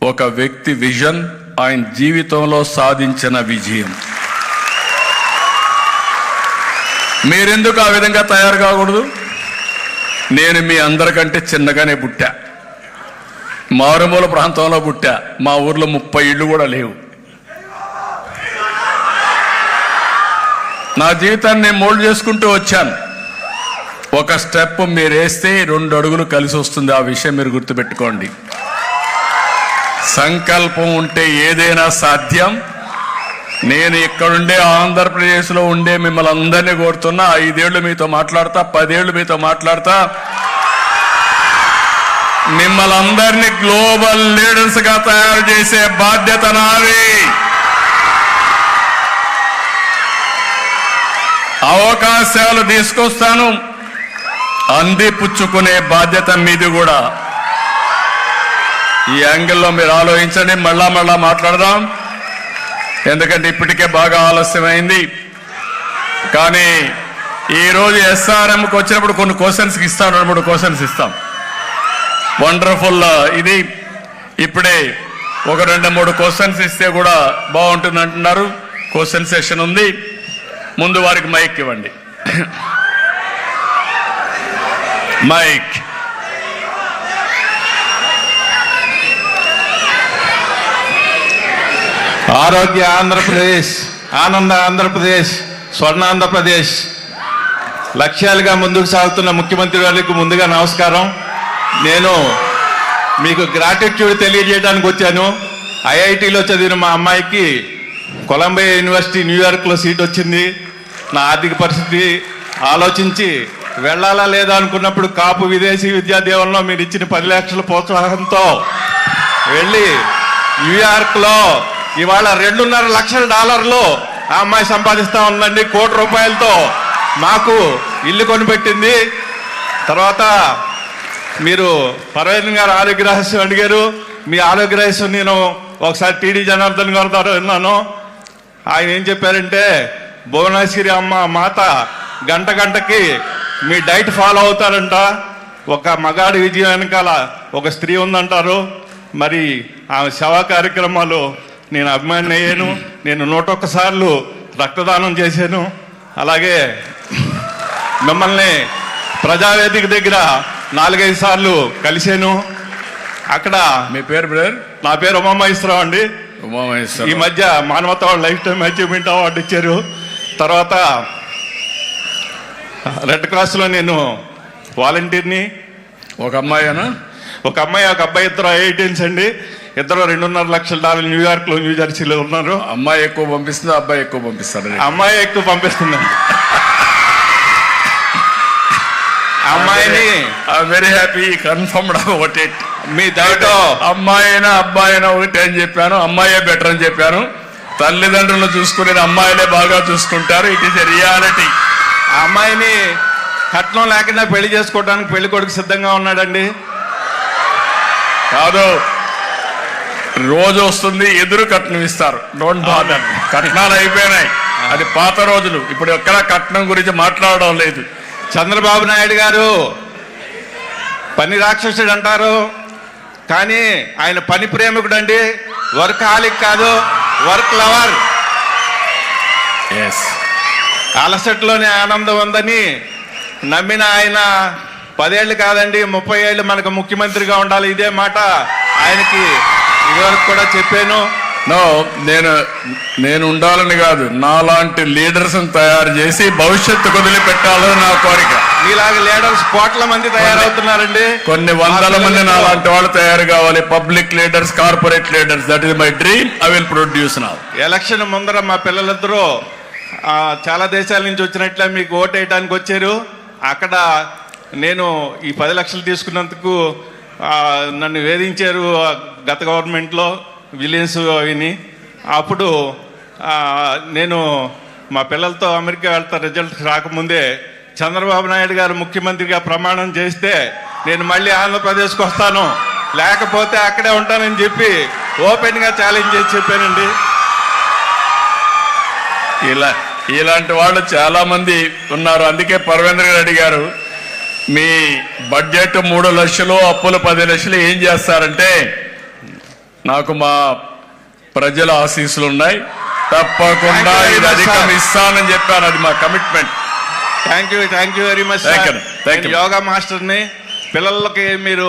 ఒక వ్యక్తి విజన్, ఆయన జీవితంలో సాధించిన విజయం. మీరెందుకు ఆ విధంగా తయారు కాకూడదు? నేను మీ అందరికంటే చిన్నగానే పుట్టా, మారుమూల ప్రాంతంలో పుట్టా. మా ఊర్లో 30 ఇళ్ళు కూడా లేవు. నా జీవితాన్ని నేను మోల్డ్ చేసుకుంటూ వచ్చాను. ఒక స్టెప్ మీరు వేస్తే 2 అడుగులు కలిసి వస్తుంది. ఆ విషయం మీరు గుర్తుపెట్టుకోండి. సంకల్పం ఉంటే ఏదైనా సాధ్యం. నేను ఇక్కడుండే ఆంధ్రప్రదేశ్లో ఉండే మిమ్మల్ని అందరినీ కోరుతున్నా, 5 ఏళ్ళు మీతో మాట్లాడతా, 10 ఏళ్ళు మీతో మాట్లాడతా. మిమ్మల్ని అందరినీ గ్లోబల్ లీడర్స్ గా తయారు చేసే బాధ్యత నాది. అవకాశాలు తీసుకొస్తాను, అందిపుచ్చుకునే బాధ్యత మీది కూడా. ఈ యాంగిల్లో మీరు ఆలోచించండి. మళ్ళా మాట్లాడదాం, ఎందుకంటే ఇప్పటికే బాగా ఆలస్యమైంది. కానీ ఈరోజు ఎస్ఆర్ఎంకి వచ్చినప్పుడు కొన్ని క్వశ్చన్స్కి ఇస్తాను, 2-3 క్వశ్చన్స్ ఇస్తాం. వండర్ఫుల్. ఇది ఇప్పుడే ఒక 2-3 క్వశ్చన్స్ ఇస్తే కూడా బాగుంటుంది అంటున్నారు. క్వశ్చన్ సెషన్ ఉంది. ముందు వారికి మైక్ ఇవ్వండి. మైక్. ఆరోగ్య ఆంధ్రప్రదేశ్, ఆనంద ఆంధ్రప్రదేశ్, స్వర్ణాంధ్రప్రదేశ్ లక్ష్యాలుగా ముందుకు సాగుతున్న ముఖ్యమంత్రి గారికి ముందుగా నమస్కారం. నేను మీకు గ్రాటిట్యూడ్ తెలియజేయడానికి వచ్చాను. ఐఐటిలో చదివిన మా అమ్మాయికి కొలంబియా యూనివర్సిటీ న్యూయార్క్లో సీట్ వచ్చింది. నా ఆర్థిక పరిస్థితి ఆలోచించి వెళ్ళాలా లేదా అనుకున్నప్పుడు కాపు విదేశీ విద్యా దీవెనలో మీరు ఇచ్చిన 10 లక్షల ప్రోత్సాహంతో వెళ్ళి న్యూయార్క్లో ఇవాళ $2.5 లక్షల ఆ అమ్మాయి సంపాదిస్తూ ఉందండి. ₹1 కోటి మాకు ఇల్లు కొనిపెట్టింది. తర్వాత మీరు పర్వీన్ గారు ఆరోగ్య రహస్యం అడిగారు. మీ ఆరోగ్య రహస్యం నేను ఒకసారి టీడీ జనార్దన్ గారి ద్వారా విన్నాను. ఆయన ఏం చెప్పారంటే, భువనేశ్వరి అమ్మ మాత గంటకి మీ డైట్ ఫాలో అవుతారంట. ఒక మగాడి విజయం వెనకాల ఒక స్త్రీ ఉందంటారు. మరి ఆమె సేవా కార్యక్రమాలు నేను అభిమాని అయ్యాను. నేను 101 సార్లు రక్తదానం చేశాను. అలాగే మిమ్మల్ని ప్రజావేదిక దగ్గర 4-5 సార్లు కలిశాను. అక్కడ మీ పేరు బ్రదర్? నా పేరు ఉమామహేశ్వరరావు అండి. ఉమామహేశ్వరరావు. ఈ మధ్య మానవతా లైఫ్ టైం అచీవ్మెంట్ అవార్డు ఇచ్చారు. తర్వాత రెడ్ క్రాస్లో నేను వాలంటీర్ని. ఒక అమ్మాయినా? ఒక అమ్మాయి, ఒక అబ్బాయి, ఇద్దరు ఐఐటియన్స్ అండి. ఇద్దరు $2.5 లక్షల న్యూయార్క్లో, న్యూజెర్సీలో ఉన్నారు. అమ్మాయి ఎక్కువ పంపిస్తుందా, అబ్బాయి ఎక్కువ పంపిస్తారు? అమ్మాయి ఎక్కువ పంపిస్తుందండి. అమ్మాయిని very happy confirmed about it. మీ దయతో అమ్మాయినా అబ్బాయినా ఒకటి అని చెప్పాను. అమ్మాయే బెటర్ అని చెప్పాను. తల్లిదండ్రులను చూసుకునేది అమ్మాయిలే బాగా చూసుకుంటారు. It is a reality. ఆ అమ్మాయిని కట్నం లేకుండా పెళ్లి చేసుకోవడానికి పెళ్లి కొడుకు సిద్ధంగా ఉన్నాడండి. కాదు, రోజు వస్తుంది, ఎదురు కట్నం ఇస్తారు. Don't bother. కట్నాలు అయిపోయినాయి, అది పాత రోజులు. ఇప్పుడు ఎక్కడ కట్నం గురించి మాట్లాడడం లేదు. చంద్రబాబు నాయుడు గారు పని రాక్షసుడు అంటారు, కానీ ఆయన పని ప్రేమికుడు అండి. వర్క్ హాలిక్ కాదు, వర్క్ లవర్. అలసట్లోనే ఆనందం ఉందని నమ్మిన ఆయన 10 ఏళ్ళు కాదండి 30 ఏళ్ళు మనకు ముఖ్యమంత్రిగా ఉండాలి. ఇదే మాట ఆయనకి ఇదివరకు కూడా చెప్పాను. నేను ఉండాలని కాదు, నాలాంటి లీడర్స్ తయారు చేసి భవిష్యత్తు వదిలిపెట్టాలని నా కోరిక. మీలాగా లీడర్స్ కోట్ల మంది తయారవుతున్నారండి. కొన్ని వందల మంది నాలాంటి వాళ్ళు తయారు కావాలి. Public leaders, corporate leaders. That is my dream. I will produce now. Election ముందర మా పిల్లలిద్దరూ చాలా దేశాల నుంచి వచ్చినట్లే మీకు ఓటు వేయడానికి వచ్చారు. అక్కడ నేను ఈ 10 లక్షలు తీసుకున్నందుకు నన్ను వేధించారు గత గవర్నమెంట్లో, విలియన్స్ అవిని. అప్పుడు నేను మా పిల్లలతో అమెరికా వెళ్తా రిజల్ట్ రాకముందే చంద్రబాబు నాయుడు గారు ముఖ్యమంత్రిగా ప్రమాణం చేస్తే నేను మళ్ళీ ఆంధ్రప్రదేశ్కి వస్తాను, లేకపోతే అక్కడే ఉంటానని చెప్పి ఓపెన్గా ఛాలెంజ్ చేసి చెప్పానండి. ఇలాంటి వాళ్ళు చాలా మంది ఉన్నారు. అందుకే పర్వేంద్ర గారు అడిగారు, మీ బడ్జెట్ 3 లక్షలు, అప్పులు 10 లక్షలు ఏం చేస్తారంటే, నాకు మా ప్రజల ఆశీస్సులు ఉన్నాయి, తప్పకుండా ఇది అధికం ఇస్తానని చెప్పాను. అది మా commitment. Thank you very much. Yoga మాస్టర్ని పిల్లలకి మీరు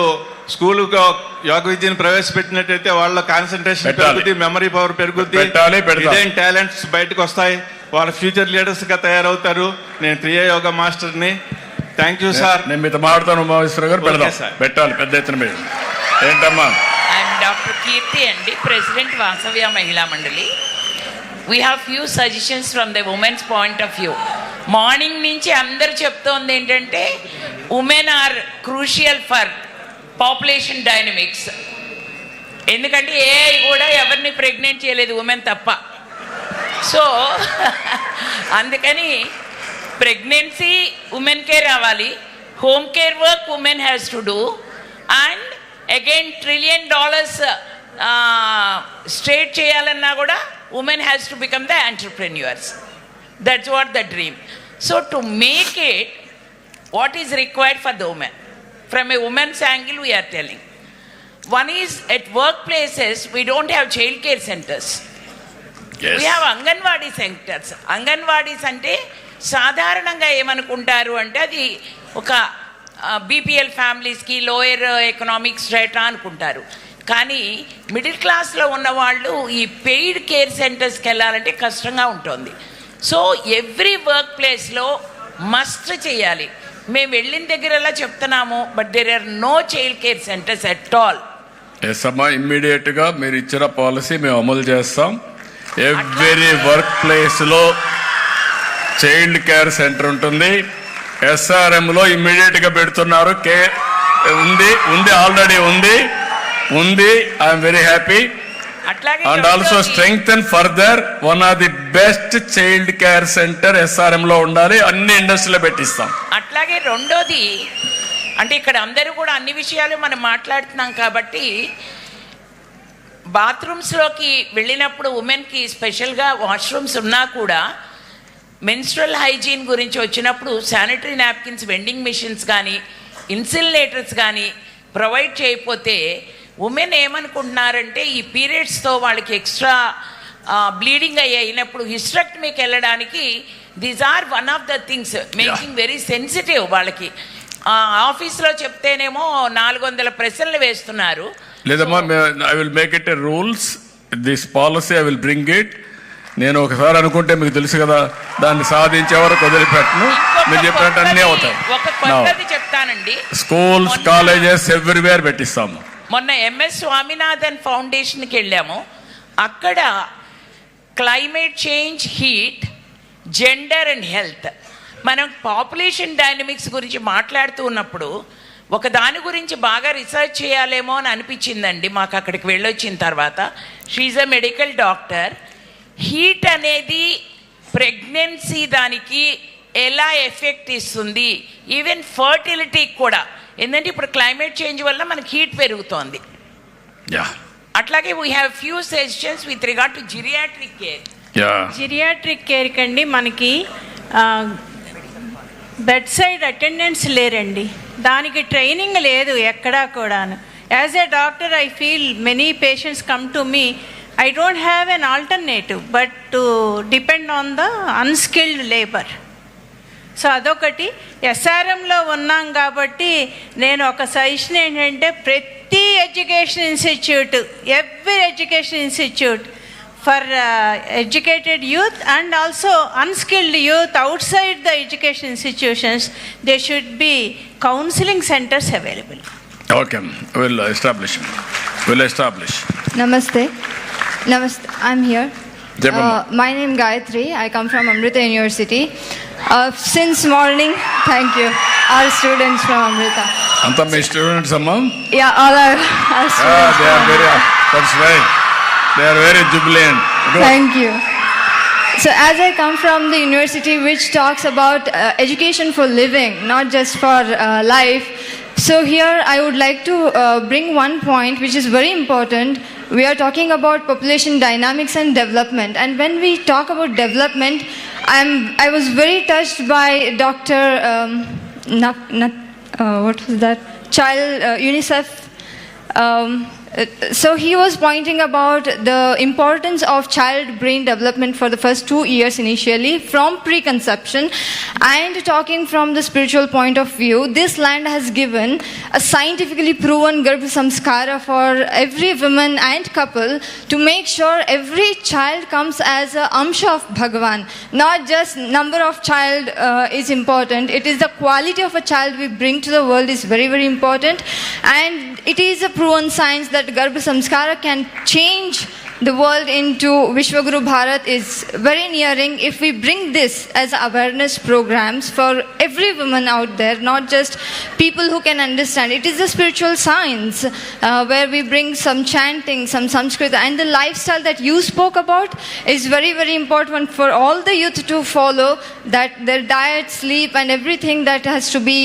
స్కూలుకు యోగ విద్యను ప్రవేశపెట్టినట్టయితే వాళ్ళ కాన్సన్ట్రేషన్ పెరుగుద్ది, మెమరీ పవర్ పెరుగుద్ది, ఇదేం టాలెంట్స్ బయటకు వస్తాయి, వాళ్ళ ఫ్యూచర్ లీడర్స్ గా తయారవుతారు. నేను క్రియ యోగా మాస్టర్ని. Thank you sir. నేను మీతో మాట్లాడతాను ఉమామేశ్వర గారు. పెట్టాలి పెద్ద ఎత్తున మీద. ఏంటమ్మా? ఐఎమ్ డాక్టర్ కీర్తి అండి, president Vasavya Mahila Mandali. We have few suggestions from the women's point of view. Morning నుంచి అందరు చెప్తోంది ఏంటంటే women are crucial for population dynamics. ఎందుకంటే ఏఐ కూడా ఎవరిని ప్రెగ్నెంట్ చేయలేదు, ఉమెన్ తప్ప. సో అందుకని ప్రెగ్నెన్సీ ఉమెన్కే రావాలి, home care work women has to do, and again $1 trillion straight చేయాలన్నా కూడా women has to become the entrepreneurs. That's what the dream. So to make it, what is required for the women? From a woman's angle, we are telling. One is, at workplaces, we don't have child care centers. Yes. We have Anganwadi centers. Anganwadis ante సాధారణంగా ఏమనుకుంటారు అంటే అది ఒక BPL ఫ్యామిలీస్కి, lower economic స్ట్రేటా అనుకుంటారు. కానీ middle క్లాస్లో ఉన్న వాళ్ళు ఈ పెయిడ్ కేర్ సెంటర్స్కి వెళ్ళాలంటే కష్టంగా ఉంటుంది. సో ఎవ్రీ వర్క్ ప్లేస్లో మస్ట్ చేయాలి. మేము వెళ్ళిన దగ్గరలా చెప్తున్నాము, but there are no child care centres at all. Yes అమ్మా, ఇమ్మీడియట్గా మీరు ఇచ్చిన పాలసీ మేము అమలు చేస్తాం. ఎవ్రీ వర్క్ ప్లేస్లో చైల్డ్ కేర్ సెంటర్ ఉంటుంది. ఎస్ఆర్ఎంలో ఇమ్మీడియట్గా పెడుతున్నారు. ఉంది ఆల్రెడీ ఉంది. I'm very happy. And also strengthen further one of the best child care centre SRM లో ఉండాలి. అన్ని ఇండస్ట్రీలో పెట్టిస్తాం. అట్లాగే రెండోది అంటే ఇక్కడ అందరూ కూడా అన్ని విషయాలు మనం మాట్లాడుతున్నాం కాబట్టి బాత్రూమ్స్లోకి వెళ్ళినప్పుడు ఉమెన్కి స్పెషల్గా వాష్రూమ్స్ ఉన్నా కూడా మెన్స్ట్రల్ హైజీన్ గురించి వచ్చినప్పుడు శానిటరీ నాప్కిన్స్, వెండింగ్ మిషన్స్ కానీ ఇన్సిలేటర్స్ కానీ ప్రొవైడ్ చేయకపోతే ఉమెన్ ఏమనుకుంటున్నారంటే ఈ పీరియడ్స్తో వాళ్ళకి ఎక్స్ట్రా బ్లీడింగ్ అయినప్పుడు హిస్టరెక్టమీకి వెళ్ళడానికి these are one of the things making very sensitive. వాళ్ళకి ఆఫీస్లో చెప్తేనేమో 400 ప్రశ్నలు వేస్తున్నారు. లేదమ్మా, I will make it a rules. This policy I will bring it. నేను ఒకసారి అనుకుంటే మీకు తెలుసు కదా, దాన్ని సాధించే వరకు వదిలిపెట్టను. మీరు చెప్పినట్టు అన్నీ అవుతాయి. ఒక కొత్తది చెప్తానండి. స్కూల్స్, కాలేజెస్ ఎవ్రీవేర్ పెట్టిస్తాము. మొన్న ఎంఎస్ స్వామినాథన్ ఫౌండేషన్కి వెళ్ళాము. అక్కడ climate change, heat, gender and health, మనం పాపులేషన్ డైనమిక్స్ గురించి మాట్లాడుతూ ఉన్నప్పుడు ఒక దాని గురించి బాగా రీసెర్చ్ చేయాలేమో అని అనిపించిందండి మాకు అక్కడికి వెళ్ళొచ్చిన తర్వాత. She a medical doctor. Heat అనేది ప్రెగ్నెన్సీ దానికి ఎలా ఎఫెక్ట్ ఇస్తుంది, ఈవెన్ ఫర్టిలిటీకి కూడా. ఎందుకంటే ఇప్పుడు క్లైమేట్ చేంజ్ వల్ల మనకి హీట్ పెరుగుతోంది. అట్లాగే we have few suggestions with regard to geriatric care. Geriatric care కండి మనకి బెడ్ సైడ్ అటెండెంట్స్ లేరండి, దానికి ట్రైనింగ్ లేదు ఎక్కడా కూడాను. As a doctor I feel many patients come to me, I don't have an alternative but to depend on the unskilled labor. So అదొకటి. SRMలో ఉన్నాం కాబట్టి నేను ఒక సజెషన్ ఏంటంటే ప్రతి education institute, every education institute for educated youth and also unskilled youth outside the education institutions, they should be counselling centres available. Okay, we'll establish. Namaste, I'm here. My name is Gayatri. I come from Amrita University. Since morning, thank you. Our students from Amrita. Anta my students, amma? Yeah, all our students. That's right. They are very jubilant. Thank you. So as I come from the university which talks about education for living, not just for life, so here I would like to bring one point which is very important. We are talking about population dynamics and development, and when we talk about development, I was very touched by Dr. what was that? UNICEF. So he was pointing about the importance of child brain development for the first 2 years initially from preconception, and talking from the spiritual point of view, this land has given a scientifically proven Garbha Samskara for every woman and couple to make sure every child comes as a amsha of Bhagavan. Not just number of child is important, it is the quality of a child we bring to the world is very, very important, and it is a proven science that Garbha Samskara can change the world into Vishwaguru Bharat is very nearing if we bring this as awareness programs for every woman out there, not just people who can understand. It is a spiritual science where we bring some chanting, some Sanskrit, and the lifestyle that you spoke about is very, very important for all the youth to follow, that their diet, sleep and everything that has to be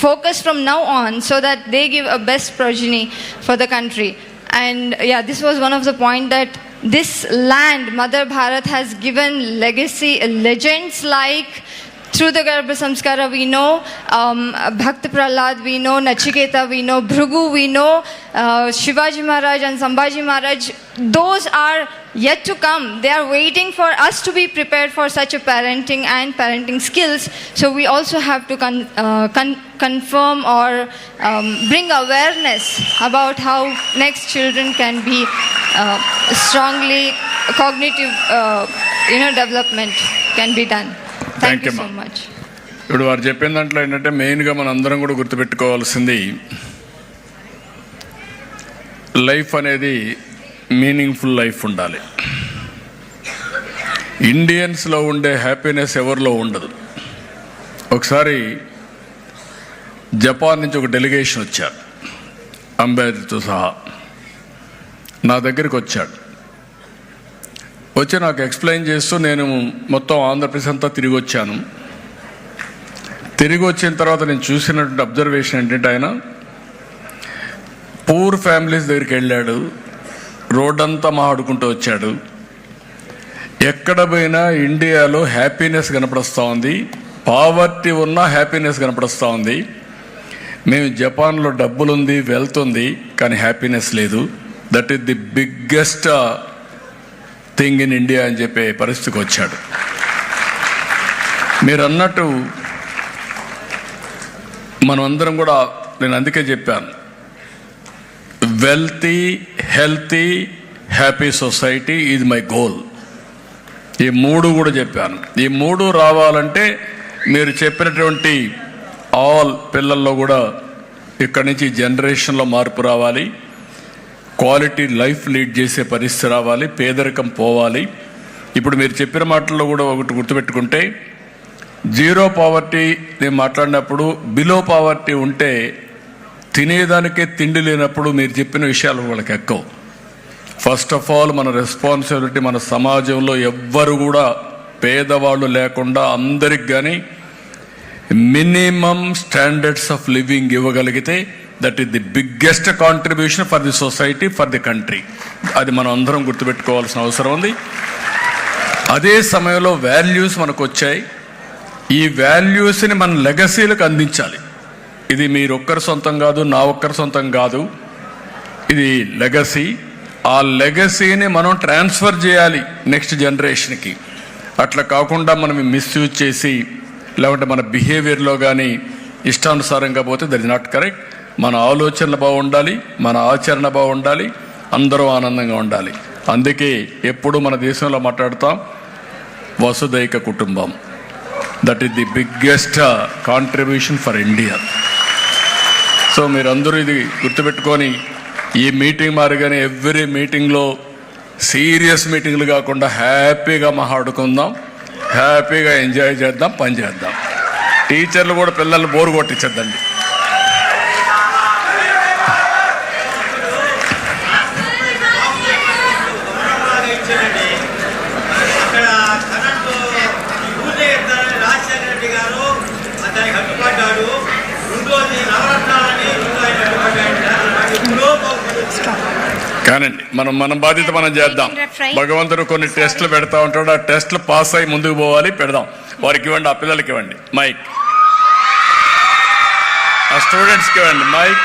focus from now on so that they give a best progeny for the country. And yeah, this was one of the point that this land, Mother Bharat, has given legacy, legends like, through the Garbha Samskara we know Bhakt Prahlad, we know Nachiketa, we know Bhrigu, we know Shivaji Maharaj and Sambhaji Maharaj. Those are yet to come. They are waiting for us to be prepared for such a parenting and parenting skills. So we also have to confirm or bring awareness about how next children can be strongly cognitive development can be done. Thank you so much. ఇప్పుడు వారు చెప్పిన దాంట్లో ఏంటంటే మెయిన్గా మన అందరం కూడా గుర్తుపెట్టుకోవాల్సింది, లైఫ్ అనేది మీనింగ్ఫుల్ లైఫ్ ఉండాలి. ఇండియన్స్లో ఉండే హ్యాపీనెస్ ఎవరిలో ఉండదు. ఒకసారి జపాన్ నుంచి ఒక డెలిగేషన్ వచ్చారు, అంబాసిడర్తో సహా నా దగ్గరికి వచ్చాడు. వచ్చి నాకు ఎక్స్ప్లెయిన్ చేస్తూ నేను మొత్తం ఆంధ్రప్రదేశ్ అంతా తిరిగి వచ్చాను. తిరిగి వచ్చిన తర్వాత నేను చూసినటువంటి అబ్జర్వేషన్ ఏంటంటే, ఆయన పూర్ ఫ్యామిలీస్ దగ్గరికి వెళ్ళాడు, రోడ్డంతా మాట్లాడుకుంటూ వచ్చాడు. ఎక్కడ పోయినా ఇండియాలో హ్యాపీనెస్ కనపడస్తూ ఉంది, పావర్టీ ఉన్న హ్యాపీనెస్ కనపడస్తూ ఉంది. మేము జపాన్లో డబ్బులుంది, వెల్త్ ఉంది, కానీ హ్యాపీనెస్ లేదు. That is the biggest thing in India అని చెప్పే పరిస్థితికి వచ్చాడు. మీరు అన్నట్టు మనం అందరం కూడా, నేను అందుకే చెప్పాను, wealthy, healthy, happy society is my goal. ఈ మూడు కూడా చెప్పాను. ఈ మూడు రావాలంటే మీరు చెప్పినటువంటి ఆల్ పిల్లల్లో కూడా ఇక్కడి నుంచి జనరేషన్లో మార్పు రావాలి, క్వాలిటీ లైఫ్ లీడ్ చేసే పరిస్థితి రావాలి, పేదరికం పోవాలి. ఇప్పుడు మీరు చెప్పిన మాటల్లో కూడా ఒకటి గుర్తుపెట్టుకుంటే, జీరో పావర్టీ నేను మాట్లాడినప్పుడు బిలో పావర్టీ ఉంటే తినేదానికే తిండి లేనప్పుడు మీరు చెప్పిన విషయాలు వాళ్ళకి ఎక్కవు. ఫస్ట్ ఆఫ్ ఆల్ మన రెస్పాన్సిబిలిటీ, మన సమాజంలో ఎవ్వరు కూడా పేదవాళ్ళు లేకుండా అందరికి కానీ మినిమం స్టాండర్డ్స్ ఆఫ్ లివింగ్ ఇవ్వగలిగితే that is the biggest contribution for the society, for the country. అది మనం అందరం గుర్తుపెట్టుకోవాల్సిన అవసరం ఉంది. అదే సమయంలో వాల్యూస్ మనకు వచ్చాయి. ఈ వాల్యూస్ని మన లెగసీలకు అందించాలి. ఇది మీరొక్కరి సొంతం కాదు, నా ఒక్కరి సొంతం కాదు, ఇది లెగసీ. ఆ లెగసీని మనం ట్రాన్స్ఫర్ చేయాలి నెక్స్ట్ జనరేషన్కి. అట్లా కాకుండా మనం మిస్యూజ్ చేసి లేకుంటే మన బిహేవియర్లో కానీ ఇష్టానుసారంగా పోతే దట్ ఇస్ నాట్ కరెక్ట్. మన ఆలోచనలు బాగుండాలి, మన ఆచరణ బాగుండాలి, అందరూ ఆనందంగా ఉండాలి. అందుకే ఎప్పుడు మన దేశంలో మాట్లాడతాం వసుదైక కుటుంబం. That is the biggest contribution for India. So మీరందరూ ఇది గుర్తుపెట్టుకొని ఈ మీటింగ్ మారిగానే ఎవ్రీ మీటింగ్లో సీరియస్ మీటింగ్లు కాకుండా హ్యాపీగా మాట్లాడుకుందాం, హ్యాపీగా ఎంజాయ్ చేద్దాం, పని చేద్దాం. టీచర్లు కూడా పిల్లలు బోరు కొట్టించద్దండి. కానండి మన బాధ్యత మనం చేద్దాం. భగవంతుడు కొన్ని టెస్టులు పెడతా ఉంటాడు, ఆ టెస్టులు పాస్ అయ్యి ముందుకు పోవాలి, పెడదాం. వారికి ఇవ్వండి, ఆ పిల్లలకి ఇవ్వండి మైక్. ఆ స్టూడెంట్స్కి ఇవ్వండి మైక్.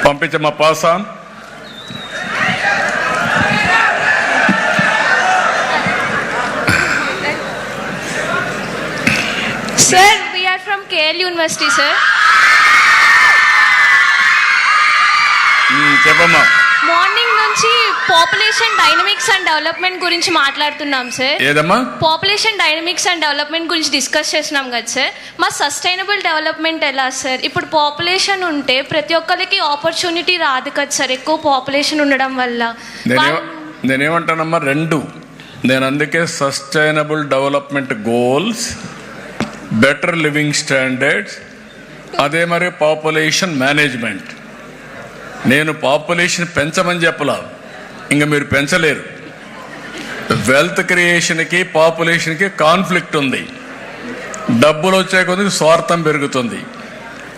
పంపించమ్మా, pass on. Sir, we are from KL University, sir. చెప్పమ్మా. మార్నింగ్ నుంచి పాపులేషన్ డైనమిక్స్ అండ్ డెవలప్మెంట్ గురించి మాట్లాడుతున్నాం సార్. ఏదమ్మా? పాపులేషన్ డైనమిక్స్ అండ్ డెవలప్మెంట్ గురించి డిస్కస్ చేస్తున్నాం కదా సార్. మా సస్టైనబుల్ డెవలప్మెంట్ ఎలా సార్? ఇప్పుడు పాపులేషన్ ఉంటే ప్రతి ఒక్కరికి ఆపర్చునిటీ రాదు కదా సార్, ఎక్కువ పాపులేషన్ ఉండడం వల్ల. నేనేమంటానమ్మా, రెండు. నేను అందుకే sustainable development goals, better living standards, అదే మరి పాపులేషన్ మేనేజ్మెంట్. నేను పాపులేషన్ పెంచమని చెప్పలా, ఇంకా మీరు పెంచలేరు. వెల్త్ క్రియేషన్కి పాపులేషన్కి కాన్ఫ్లిక్ట్ ఉంది. డబ్బులు వచ్చే కొద్దిగా స్వార్థం పెరుగుతుంది.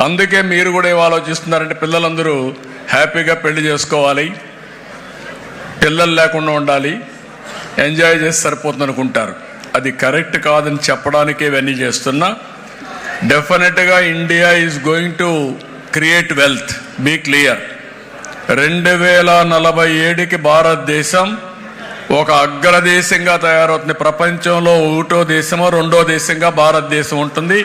అందుకే మీరు కూడా ఏం ఆలోచిస్తున్నారంటే పిల్లలందరూ హ్యాపీగా పెళ్లి చేసుకోవాలి, పిల్లలు లేకుండా ఉండాలి, ఎంజాయ్ చేసి సరిపోతుంది అనుకుంటారు. అది కరెక్ట్ కాదని చెప్పడానికి ఇవన్నీ చేస్తున్నా. డెఫినెట్గా India is going to create wealth, be clear. 2047కి భారతదేశం ఒక అగ్రదేశంగా తయారవుతుంది. ప్రపంచంలో ఒకటో దేశమో రెండో దేశంగా భారతదేశం ఉంటుంది.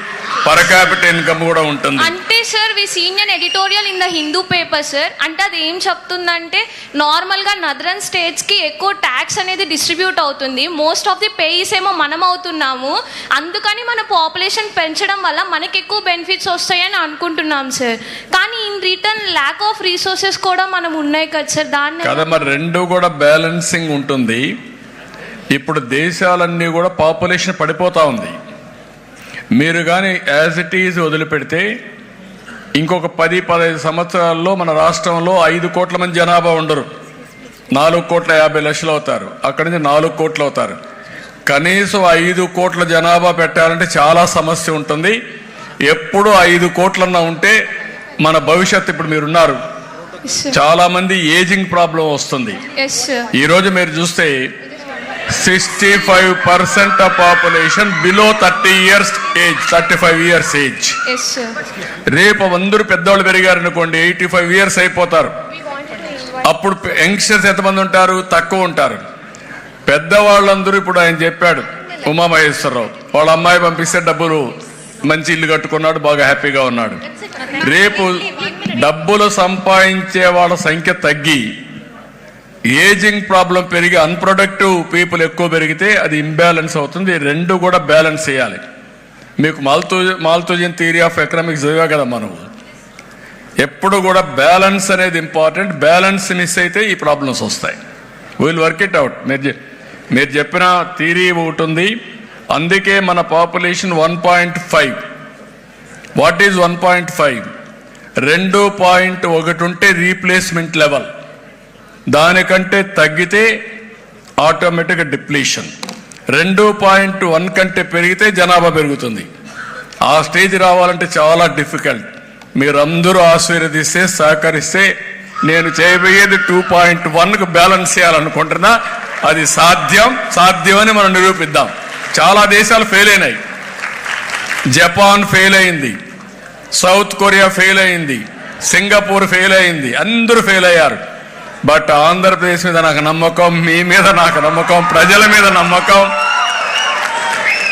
పర్ క్యాపిటల్ ఇన్కమ్ కూడా ఉంటుంది. అంటే sir we seen an editorial in the Hindu paper sir. అంటే అది ఏం చెప్తుందంటే నార్మల్గా నదరన్ స్టేట్స్కి ఎక్కువ ట్యాక్స్ అనేది డిస్ట్రిబ్యూట్ అవుతుంది, మోస్ట్ ఆఫ్ ది పేయిస్ ఏమో మనం అవుతున్నాము, అందుకని మన పాపులేషన్ పెంచడం వల్ల మనకి ఎక్కువ బెనిఫిట్స్ వస్తాయని అనుకుంటున్నాం సార్. కానీ in return lack of resources కూడా మనం ఉన్నాయి కదా సార్. దాన్ని కదా మరి రెండు కూడా బ్యాలెన్సింగ్ ఉంటుంది. ఇప్పుడు దేశాలన్నీ కూడా పాపులేషన్ పడిపోతా ఉంది. మీరు కానీ యాజ్ ఇట్ ఈజ్ వదిలిపెడితే ఇంకొక 10-15 సంవత్సరాల్లో మన రాష్ట్రంలో 5 కోట్ల మంది జనాభా ఉండరు, 4,50,00,000 అవుతారు. అక్కడి నుంచి 4 కోట్లు అవుతారు. కనీసం 5 కోట్ల జనాభా పెట్టాలంటే చాలా సమస్య ఉంటుంది. ఎప్పుడు 5 కోట్లన్నా ఉంటే మన భవిష్యత్తు, ఇప్పుడు మీరున్నారు చాలా మంది ఏజింగ్ ప్రాబ్లం వస్తుంది. ఈరోజు మీరు చూస్తే 65% of population below 30 years age, 35 years age. రేపు అందరూ పెద్దవాళ్ళు పెరిగారనుకోండి, 85 years అయిపోతారు. అప్పుడు యంగ్స్టర్స్ ఎంతమంది ఉంటారు? తక్కువ ఉంటారు. పెద్దవాళ్ళందరూ ఇప్పుడు ఆయన చెప్పాడు ఉమామహేశ్వరరావు, వాళ్ళ అమ్మాయి పంపిస్తే డబ్బులు మంచి ఇల్లు కట్టుకున్నాడు, బాగా హ్యాపీగా ఉన్నాడు. రేపు డబ్బులు సంపాదించే వాళ్ళ సంఖ్య తగ్గి ఏజింగ్ ప్రాబ్లం పెరిగి అన్ప్రొడక్టివ్ పీపుల్ ఎక్కువ పెరిగితే అది ఇంబ్యాలెన్స్ అవుతుంది. రెండు కూడా బ్యాలెన్స్ చేయాలి. మీకు మాల్తూజియన్ థియరీ ఆఫ్ ఎకనామిక్స్ చదివా కదా మనం. ఎప్పుడు కూడా బ్యాలెన్స్ అనేది ఇంపార్టెంట్. బ్యాలెన్స్ మిస్ అయితే ఈ ప్రాబ్లమ్స్ వస్తాయి. Will work it out. మీరు చెప్పిన థియరీ ఒకటి ఉంది. అందుకే మన పాపులేషన్ 1.5. What is 1.5? 2.1 ఉంటే రీప్లేస్మెంట్ లెవెల్, దానికంటే తగ్గితే ఆటోమేటిక్గా డిప్లీషన్. 2.1 కంటే పెరిగితే జనాభా పెరుగుతుంది. ఆ స్టేజ్ రావాలంటే చాలా డిఫికల్ట్. మీరందరూ ఆశీర్వదిస్తే, సహకరిస్తే నేను చేయబోయేది 2.1కు బ్యాలెన్స్ చేయాలనుకుంటున్నా. అది సాధ్యమని మనం నిరూపిద్దాం. చాలా దేశాలు ఫెయిల్ అయినాయి. జపాన్ ఫెయిల్ అయింది, సౌత్ కొరియా ఫెయిల్ అయింది, సింగపూర్ ఫెయిల్ అయింది, అందరూ ఫెయిల్ అయ్యారు. బట్ ఆంధ్రప్రదేశ్ మీద నాకు నమ్మకం, మీ మీద నాకు నమ్మకం, ప్రజల మీద నమ్మకం.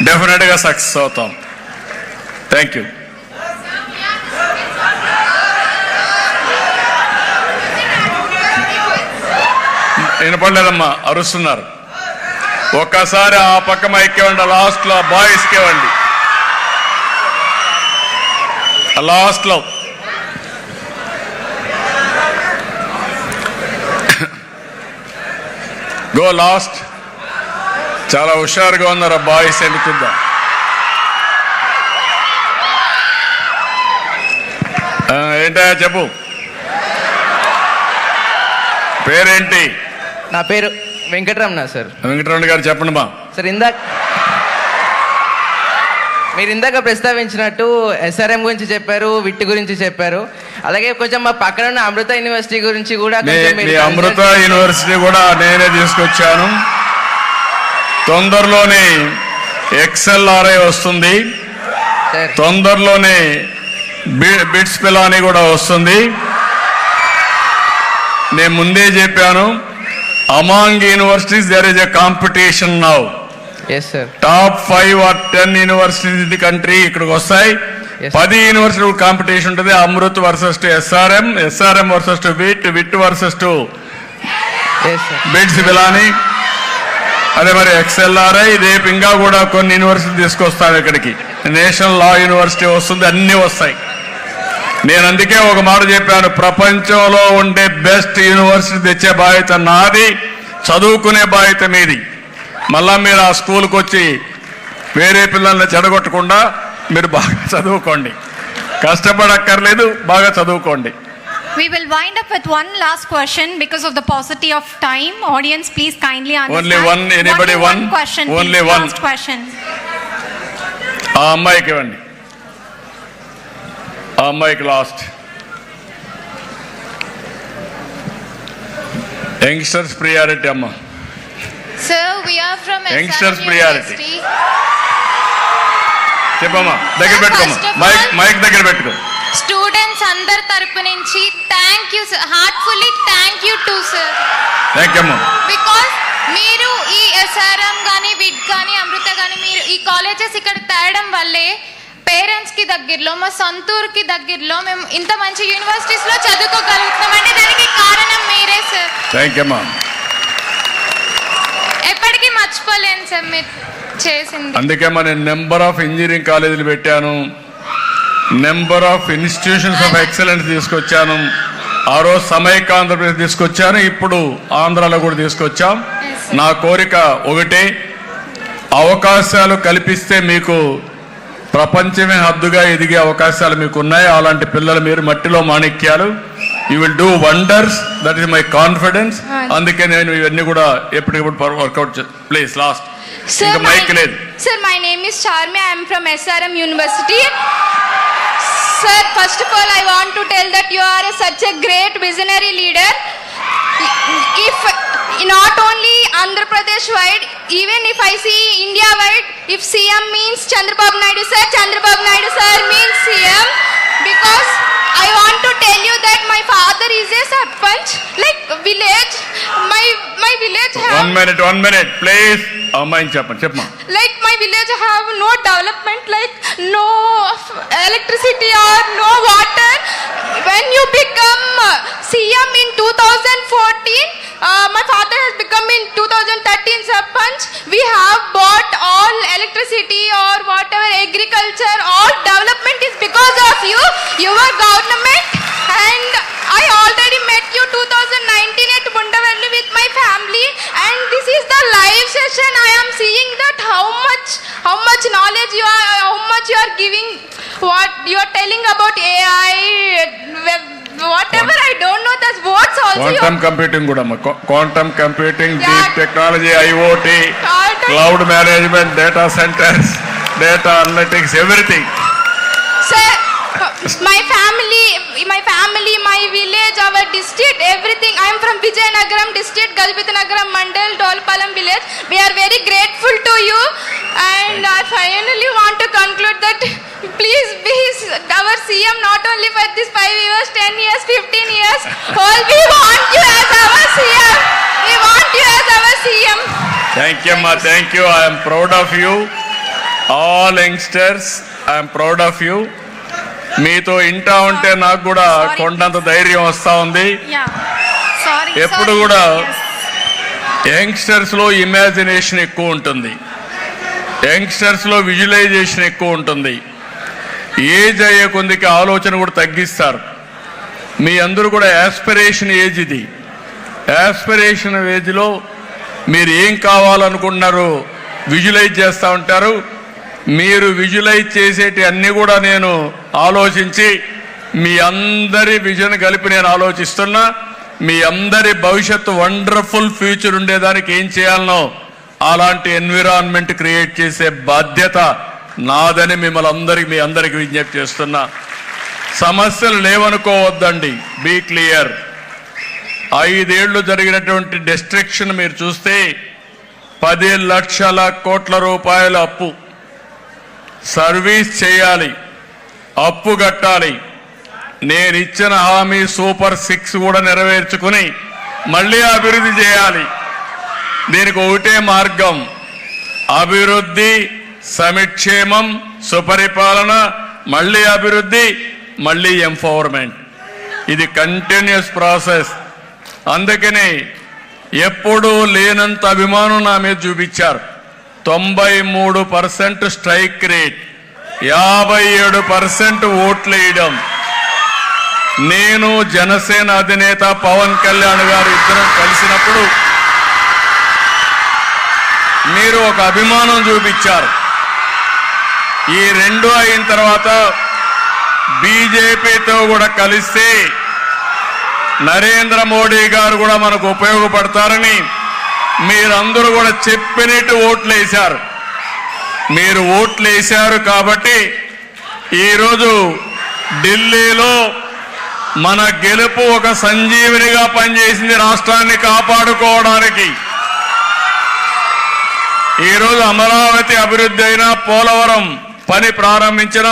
డెఫినెట్గా సక్సెస్ అవుతాం. Thank you. వినపడలేదమ్మా, అరుస్తున్నారు. ఒక్కసారి ఆ పక్క మైక్కేవండి, లాస్ట్లో బాయ్స్కి ఇవ్వండి. లాస్ట్లో గో లాస్ట్. చాలా హుషారుగా ఉన్నారు ఆ బాయ్స్. ఏంటి చూద్దాం. ఏంటా చెప్పు, పేరేంటి? నా పేరు వెంకటరమణ సార్. వెంకటరమణ గారు చెప్పండి మా. సార్ మీరు ఇందాక ప్రస్తావించినట్టు SRM గురించి చెప్పారు, విట్ గురించి చెప్పారు. అలాగే కొంచెం మా పక్కన ఉన్న అమృత యూనివర్సిటీ గురించి కూడా. అమృత యూనివర్సిటీ కూడా నేనే తీసుకొచ్చాను. తొందరలోనే XLRI వస్తుంది. తొందరలోనే బిట్స్ పిలాని కూడా వస్తుంది. నేను ముందే చెప్పాను, among universities there is a competition now. Top 5 or 10 universities in the country ఇక్కడికి వస్తాయి. 10 యూనివర్సిటీ కాంపిటీషన్ ఉంటుంది. Amrit versus to SRM versus to VIT versus to BITS Pilani. అదే మరి XLRI రేపు ఇంకా కూడా కొన్ని యూనివర్సిటీ తీసుకొస్తాం ఇక్కడికి. నేషనల్ లా యూనివర్సిటీ వస్తుంది, అన్నీ వస్తాయి. నేను అందుకే ఒక మాట చెప్పాను, ప్రపంచంలో ఉండే బెస్ట్ యూనివర్సిటీ తెచ్చే బాధ్యత నాది, చదువుకునే బాధ్యత మీది. మళ్ళా మీరు ఆ స్కూల్కి వచ్చి వేరే పిల్లల్ని చెడగొట్టకుండా మీరు బాగా చదువుకోండి, కష్టపడక్కర్లేదు, బాగా చదువుకోండి. We will wind up with one last question because of the paucity of time. Audience, please kindly understand. Only one, anybody one question, only please. one Last question. ఆ అమ్మాయికి ఇవ్వండి, ఆ అమ్మాయికి లాస్ట్. యంగ్స్టర్స్ ప్రియారిటీ అమ్మా. Sir, we are from youngsters SRM priority. University. చెప్పమ్మా, దగ్గర పెట్టుకోమ్మా, mic దగ్గర పెట్టుకో. స్టూడెంట్స్ అందరి తరపు నుంచి thank you sir, heartfully thank you to sir. Thank you అమ్మా. బికాస్ మీరు ఈ SRM కానీ విట్ కానీ అమృత కానీ మీరు ఈ కాలేజెస్ ఇక్కడ తేవడం వల్లే పేరెంట్స్కి దగ్గరలో, మా సొంతూరుకి దగ్గరలో మేము ఇంత మంచి యూనివర్సిటీస్లో చదువుకోగలుగుతున్నాం. అంటే దానికి కారణం మీరే సార్. థ్యాంక్ యూ అమ్మా. ఎప్పటికీ మర్చిపోలేను సార్ మీరు చేసింది. అందుకే నేను నెంబర్ ఆఫ్ ఇంజనీరింగ్ కాలేజీలు పెట్టాను, number of institutions of excellence తీసుకొచ్చాను. ఆ రోజు సమైక్య ఆంధ్రప్రదేశ్ తీసుకొచ్చాను, ఇప్పుడు ఆంధ్రాలో కూడా తీసుకొచ్చాం. నా కోరిక ఒకటే, అవకాశాలు కల్పిస్తే మీకు ప్రపంచమే హద్దుగా ఎదిగే అవకాశాలు మీకు ఉన్నాయి. అలాంటి పిల్లలు మీరు మట్టిలో మాణిక్యాలు. You will do wonders, that is my confidence. అందుకే నేను ఇవన్నీ కూడా ఎప్పటికప్పుడు వర్కౌట్. Please last. ఇంకా మైక్ లేదు. Sir, my name is Charmi. I am from SRM University. Sir, first of all, I want to tell that you are such a great visionary leader. If not only Andhra Pradesh wide, even if I see India wide, if CM means Chandrababu Naidu sir, Chandrababu Naidu sir means CM. Because I want to tell you that my father is a sarpanch, like village. My village have. One minute, please. అమ్మాయిని చెప్పమ్మా. Like my village have no development, like no electricity or no water. When you become CM in 2014, my father has become in 2013 sarpanch. We have bought all electricity or whatever agriculture, all development is because of you, your government. And I already met you 2019 at Bundavalli with my family, and this is the live session. I am seeing that how much knowledge you are, how much you are giving, what you are telling about AI, whatever. I don't know that's what's also quantum computing కూడా quantum computing, deep technology, IoT, cloud management, data centers, data analytics, everything. Sir, my family, my village, our district, everything. I am from Vijayanagaram district, Galbitnagaram Mandal, Dolpalam village. We are very grateful to you, and I finally want to conclude that please be our CM not only for this 5 years, 10 years, 15 years. All we want you as our CM. We want you as our CM. Thank you, ma. Thank you. I am proud of you. All youngsters, I am proud of you. మీతో ఇంటా ఉంటే నాకు కూడా కొండంత ధైర్యం వస్తూ ఉంది. ఎప్పుడు కూడా యంగ్స్టర్స్లో ఇమాజినేషన్ ఎక్కువ ఉంటుంది, యంగ్స్టర్స్లో విజువలైజేషన్ ఎక్కువ ఉంటుంది. ఏజ్ అయ్యే కొద్దికి ఆలోచన కూడా తగ్గిస్తారు. మీ అందరూ కూడా యాస్పిరేషన్ ఏజ్ ఇది. యాస్పిరేషన్ ఏజ్లో మీరు ఏం కావాలనుకుంటున్నారో విజువలైజ్ చేస్తూ ఉంటారు. మీరు విజువలైజ్ చేసేటి అన్నీ కూడా నేను ఆలోచించి మీ అందరి విజన్ కలిపి నేను ఆలోచిస్తున్నా. మీ అందరి భవిష్యత్తు వండర్ఫుల్ ఫ్యూచర్ ఉండేదానికి ఏం చేయాలనో అలాంటి ఎన్విరాన్మెంట్ క్రియేట్ చేసే బాధ్యత నాదని మిమ్మల్ని మీ అందరికి విజ్ఞప్తి చేస్తున్నా. సమస్యలు లేవనుకోవద్దండి, బీ క్లియర్. 5 ఏళ్లు జరిగినటువంటి డిస్ట్రక్షన్ మీరు చూస్తే 10 లక్షల కోట్ల రూపాయల అప్పు. సర్వీస్ చేయాలి, అప్పు కట్టాలి. నేను ఇచ్చిన హామీ సూపర్ 6 కూడా నెరవేర్చుకుని మళ్ళీ అభివృద్ధి చేయాలి. దీనికి ఒకటే మార్గం, అభివృద్ధి, సమిక్షేమం, సుపరిపాలన, మళ్ళీ అభివృద్ధి, మళ్ళీ ఎంపవర్మెంట్. ఇది కంటిన్యూస్ ప్రాసెస్. అందుకని ఎప్పుడూ లేనంత అభిమానం నా మీద చూపించారు. 93% స్ట్రైక్ రేట్, 57% ఓట్లు వేయడం. నేను జనసేన అధినేత పవన్ కళ్యాణ్ గారు ఇద్దరం కలిసినప్పుడు మీరు ఒక అభిమానం చూపించారు. ఈ రెండు అయిన తర్వాత బీజేపీతో కూడా కలిస్తే నరేంద్ర మోడీ గారు కూడా మనకు ఉపయోగపడతారని మీరందరూ కూడా చెప్పినట్టు ఓట్లు వేశారు. మీరు ఓట్లు వేశారు కాబట్టి ఈరోజు ఢిల్లీలో మన గెలుపు ఒక సంజీవినిగా పనిచేసింది రాష్ట్రాన్ని కాపాడుకోవడానికి. ఈరోజు అమరావతి అభివృద్ధి అయినా, పోలవరం పని ప్రారంభించిన,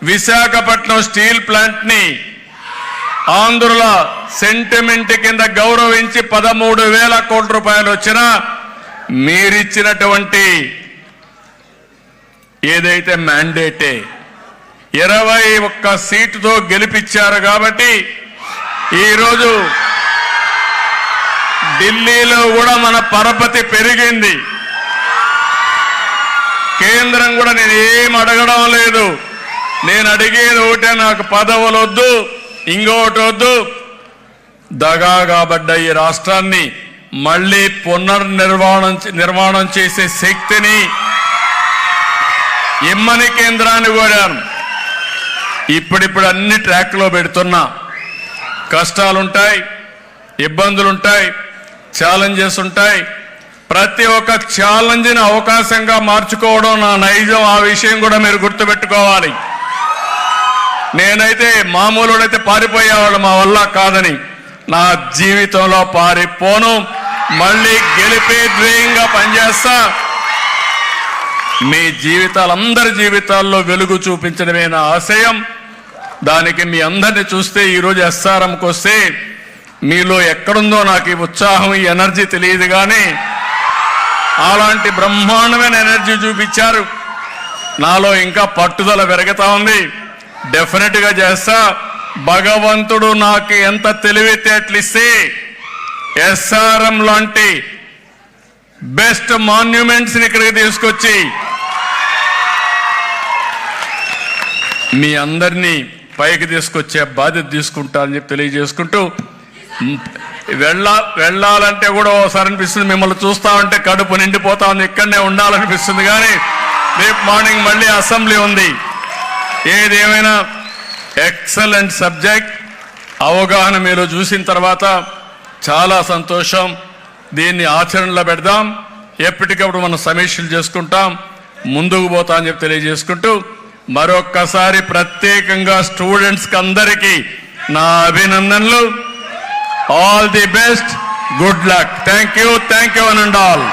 విశాఖపట్నం స్టీల్ ప్లాంట్ ని ఆంధ్రుల సెంటిమెంట్ కింద గౌరవించి 13,000 కోట్ల రూపాయలు వచ్చినా మీరిచ్చినటువంటి ఏదైతే మ్యాండేటే 21 సీటుతో గెలిపించారు. కాబట్టి ఈరోజు ఢిల్లీలో కూడా మన పరపతి పెరిగింది. కేంద్రం కూడా నేను ఏం అడగడం లేదు. నేను అడిగేది ఒకటే, నాకు పదవులు వద్దు, ఇంకోటి వద్దు. దగాగాబడ్డ ఈ రాష్ట్రాన్ని మళ్ళీ నిర్మాణం చేసే శక్తిని ఇమ్మని కేంద్రాన్ని కోరాను. ఇప్పుడిప్పుడు అన్ని ట్రాక్లో పెడుతున్నా. కష్టాలుంటాయి, ఇబ్బందులుంటాయి, ఛాలెంజెస్ ఉంటాయి. ప్రతి ఒక్క ఛాలెంజ్ని అవకాశంగా మార్చుకోవడం నా నైజం. ఆ విషయం కూడా మీరు గుర్తుపెట్టుకోవాలి. నేనైతే మామూలుడైతే పారిపోయేవాళ్ళు, మా వల్ల కాదని. నా జీవితంలో పారిపోను, మళ్ళీ గెలిపే ధ్యేయంగా పనిచేస్తా. మీ జీవితాలందరి జీవితాల్లో వెలుగు చూపించడమే నా ఆశయం. దానికి మీ అందరిని చూస్తే ఈరోజు ఎస్ఆర్ఎంకి వస్తే మీలో ఎక్కడుందో నాకు ఈ ఉత్సాహం, ఈ ఎనర్జీ తెలియదు, కానీ అలాంటి బ్రహ్మాండమైన ఎనర్జీ చూపించారు. నాలో ఇంకా పట్టుదల పెరుగుతా ఉంది. డెఫినెట్ గా చేస్తా. భగవంతుడు నాకు ఎంత తెలివితేటలు ఇస్తే ఎస్ఆర్ఎం లాంటి బెస్ట్ మాన్యుమెంట్స్ ఇక్కడికి తీసుకొచ్చి మీ అందరినీ పైకి తీసుకొచ్చే బాధ్యత తీసుకుంటానని చెప్పి తెలియజేసుకుంటూ, వెళ్ళాలంటే కూడా ఓసారి అనిపిస్తుంది, మిమ్మల్ని చూస్తా ఉంటే కడుపు నిండిపోతా ఉంది, ఇక్కడనే ఉండాలనిపిస్తుంది. కానీ రేపు మార్నింగ్ మళ్ళీ అసెంబ్లీ ఉంది. ఏదేమైనా ఎక్సలెంట్ సబ్జెక్ట్. అవగాహన మీరు చూసిన తర్వాత చాలా సంతోషం. దీన్ని ఆచరణలో పెడదాం. ఎప్పటికప్పుడు మనం సమీక్షలు చేసుకుంటాం, ముందుకు పోతా అని చెప్పి తెలియజేసుకుంటూ, మరొక్కసారి ప్రత్యేకంగా స్టూడెంట్స్కి అందరికీ నా అభినందనలు. All the best, good luck. Thank you one and all.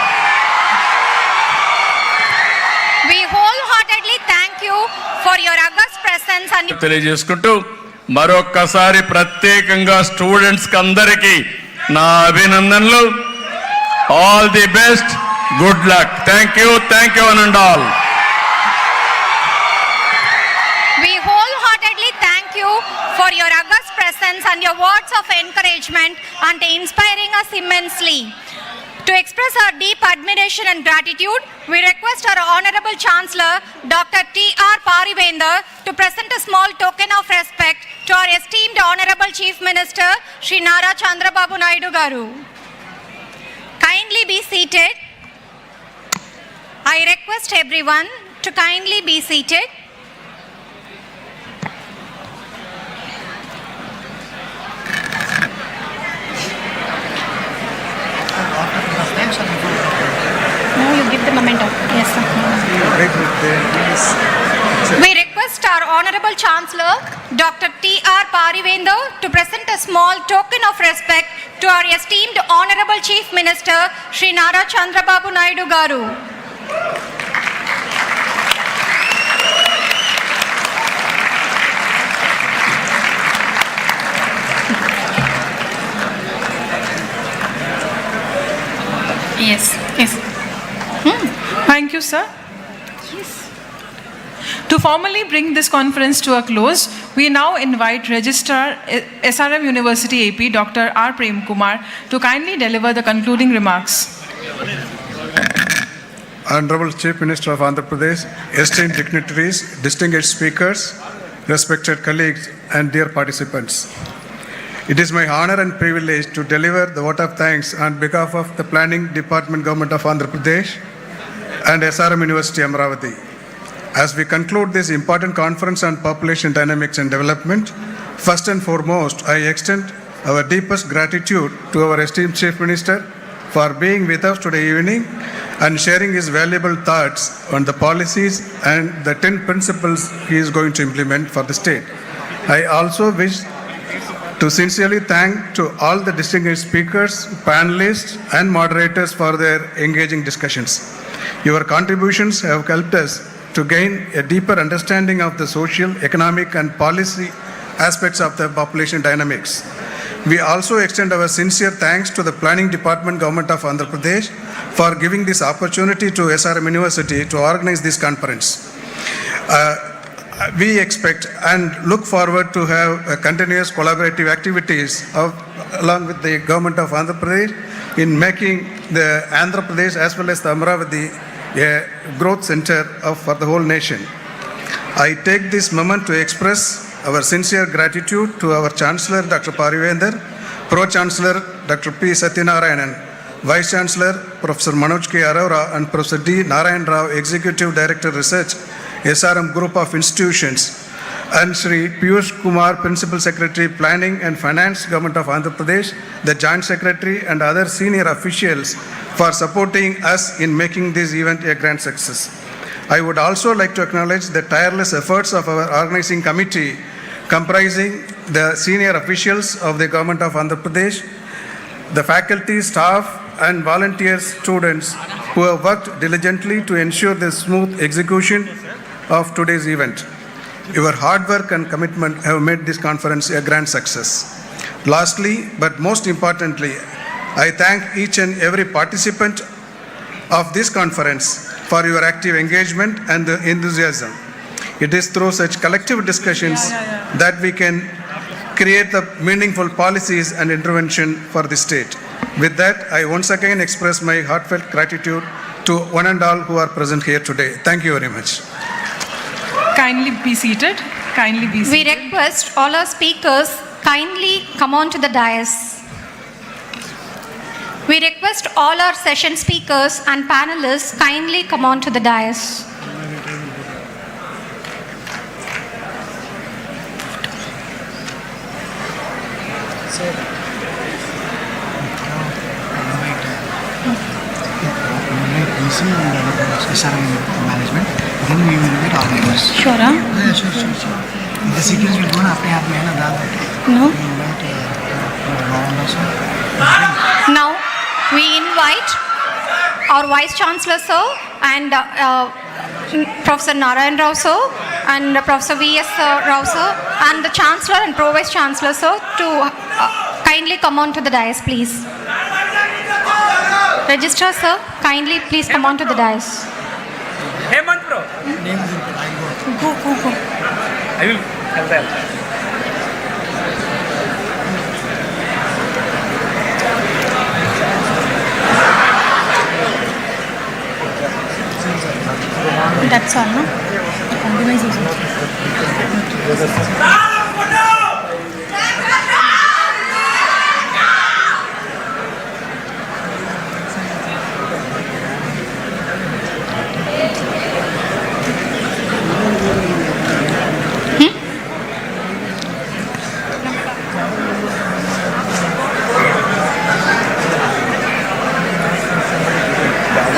We wholeheartedly thank you for your august presence and తెలియజేసుకుంటూ, మరొక్కసారి ప్రత్యేకంగా స్టూడెంట్స్కి అందరికీ నా అభినందనలు. All the best, good luck. Thank you one and all. we wholeheartedly thank you for your august presence and your words of encouragement and inspiring us immensely. To express our deep admiration and gratitude, we request our Honorable Chancellor, Dr. T.R. Parivendar, to present a small token of respect to our esteemed Honorable Chief Minister, Shri Nara Chandrababu Naidu Garu. Kindly be seated. I request everyone to kindly be seated. No, you give the memento. Yes, sir. We request our Honorable Chancellor, Dr. T.R. Parivendar, to present a small token of respect to our esteemed Honorable Chief Minister, Shri Nara Chandrababu Naidu Garu. Yes. Yes. Thank you, sir. To formally bring this conference to a close, we now invite Registrar SRM University AP, Dr. R. Prem Kumar, to kindly deliver the concluding remarks. Honorable Chief Minister of Andhra Pradesh, esteemed dignitaries, distinguished speakers, respected colleagues, and dear participants. It is my honor and privilege to deliver the vote of thanks on behalf of the Planning Department Government of Andhra Pradesh and SRM University Amravati. As we conclude this important conference on population dynamics and development, first and foremost, I extend our deepest gratitude to our esteemed Chief Minister for being with us today evening and sharing his valuable thoughts on the policies and the 10 principles he is going to implement for the state. I also wish to sincerely thank to all the distinguished speakers, panelists, and moderators for their engaging discussions. Your contributions have helped us to gain a deeper understanding of the social, economic, and policy aspects of the population dynamics. We also extend our sincere thanks to the Planning Department Government of Andhra Pradesh for giving this opportunity to SRM University to organize this conference. We expect and look forward to have continuous collaborative activities along with the Government of Andhra Pradesh in making the Andhra Pradesh as well as the Amravati a growth center for the whole nation. I take this moment to express our sincere gratitude to our Chancellor, Dr. Parivender, Pro-Chancellor, Dr. P. Satyanarayanan, Vice Chancellor, Professor Manoj K. Arora, and Professor D. Narayan Rao, Executive Director Research, SRM Group of Institutions, and Sri Piyush Kumar, Principal Secretary, Planning and Finance, Government of Andhra Pradesh, the Joint Secretary, and other senior officials for supporting us in making this event a grand success. I would also like to acknowledge the tireless efforts of our organizing committee, comprising the senior officials of the Government of Andhra Pradesh, the faculty, staff, and volunteer students who have worked diligently to ensure the smooth execution of today's event. Your hard work and commitment have made this conference a grand success. Lastly, but most importantly, I thank each and every participant of this conference for your active engagement and enthusiasm. It is through such collective discussions that we can create the meaningful policies and intervention for the state. With that, I once again express my heartfelt gratitude to one and all who are present here today. Thank you very much. Kindly be seated. Kindly be seated. We request all our speakers kindly come on to the dais. We request all our session speakers and panelists kindly come on to the dais. Management, then we will meet organizers. Sure, huh? Yeah, sure. The sequence will go after half an hour. No. We invite Ron also. Now, we invite our Vice Chancellor, sir, and Professor Narayan Rao, sir, and Professor V.S. Rao, sir, and the Chancellor and Pro-Vice Chancellor, sir, to kindly come on to the dais, please. Registrar, sir, kindly please come on to the dais. Hemant bro. Go. I will help them. That's all, no? Compromise is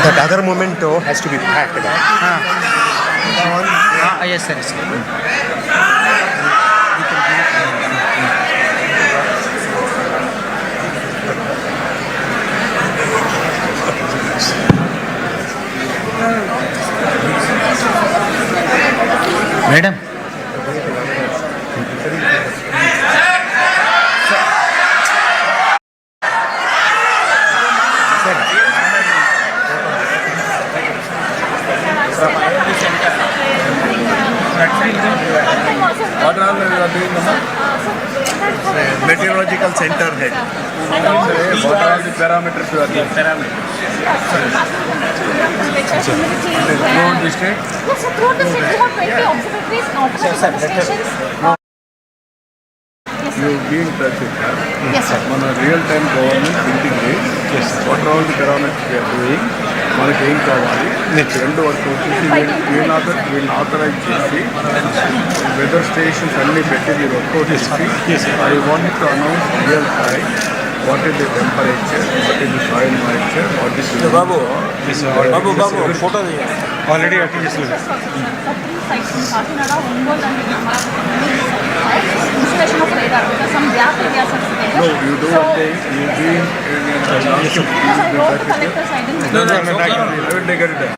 That other memento has to be packed. Yes, sir. Madam. center head. What are the parameters you are given? Throughout the state? Yes, sir, throughout the state we have 20 observatories and observation stations. You've been touch with that. Yes, sir. మన real time government integrate what all the parameters we are doing మనకి ఏం కావాలి రెండు వరకు వచ్చేసి వీళ్ళని authorise చేసి weather stations అన్నీ పెట్టి మీరు వర్కౌట్ చేసి I want to announce real time what is the temperature what is the soil moisture what is Babu photo already attend చేస్తున్నారు. Installation of radar because some gap areas are there. No, you do one thing. You be in Yes, I wrote to collectors. I didn't. No, I will take it down.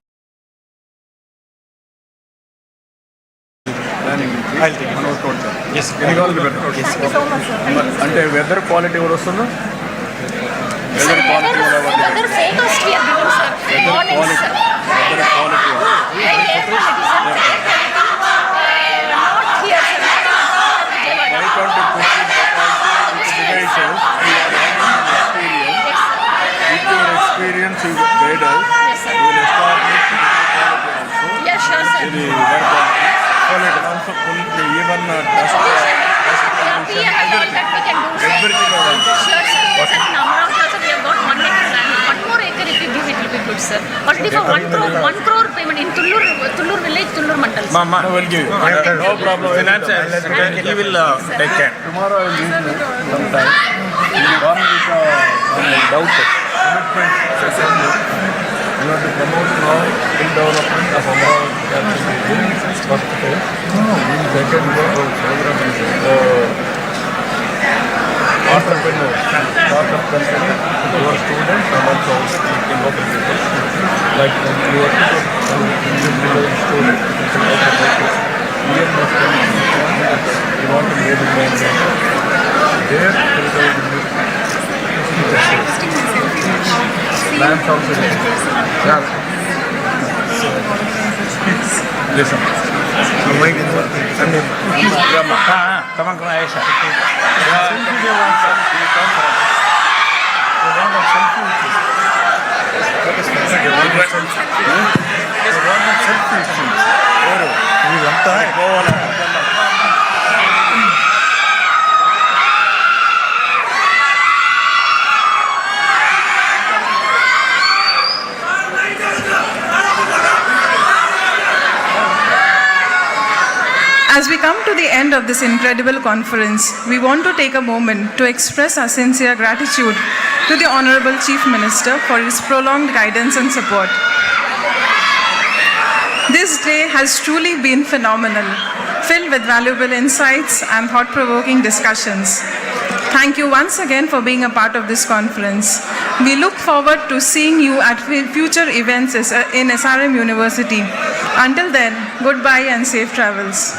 I'll take it. Yes. Thank you so much, sir. అంటే weather quality కూడా వస్తుందా? Sir, weather forecast we are giving, sir. Morning, sir. Weather quality Not here, sir. why can't you put in devices you are having experience with your experience you will guide us you will establish quality also Yes, sure, sir. the weather quality also even dust pollution everything Sure, sir. Sir, in Amaravati also we have got 1 acre land. 1 more acre if you give it will be good, sir. Already for 1 crore payment in Tullur village, Tullur mandal. Mama, I will give you. No problem. Finance, he will take care. tomorrow I will meet you sometime you come with a doubt commitment session you have to promote now in development of Amaravati capital first phase second program is entrepreneur startup company your students and also in local people like you are student you want to be able to maintain there lamps also yeah listen Come on, Aisha. As we come to the end of this incredible conference, we want to take a moment to express our sincere gratitude to the Honorable Chief Minister for his prolonged guidance and support. This day has truly been phenomenal, filled with valuable insights and thought-provoking discussions. Thank you once again for being a part of this conference. We look forward to seeing you at future events in SRM University. Until then, goodbye and safe travels.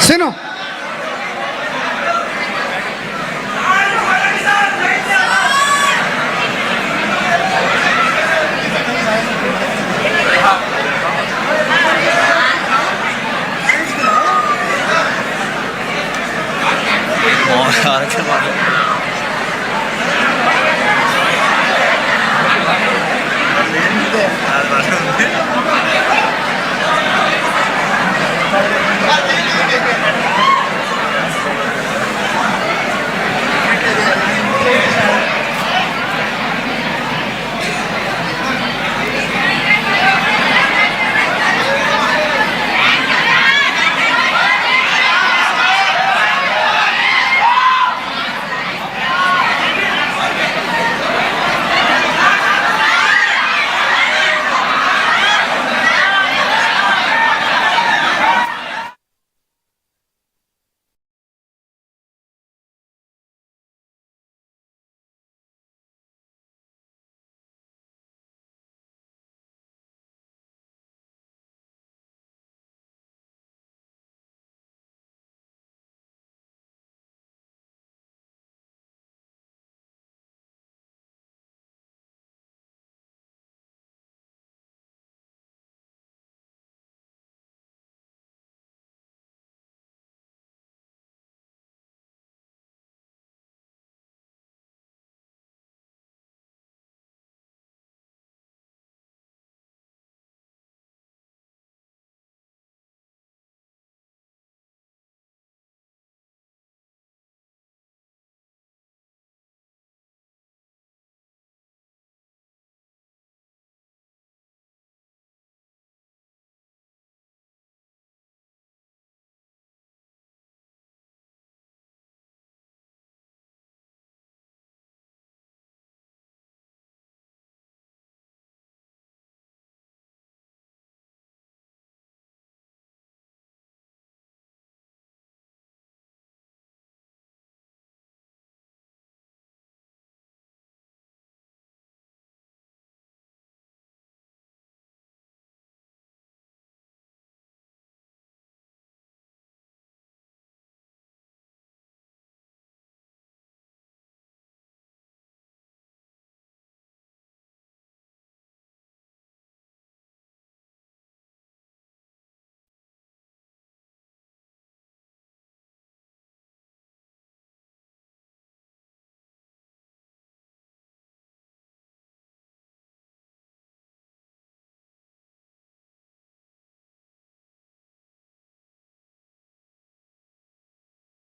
Sino? Oh,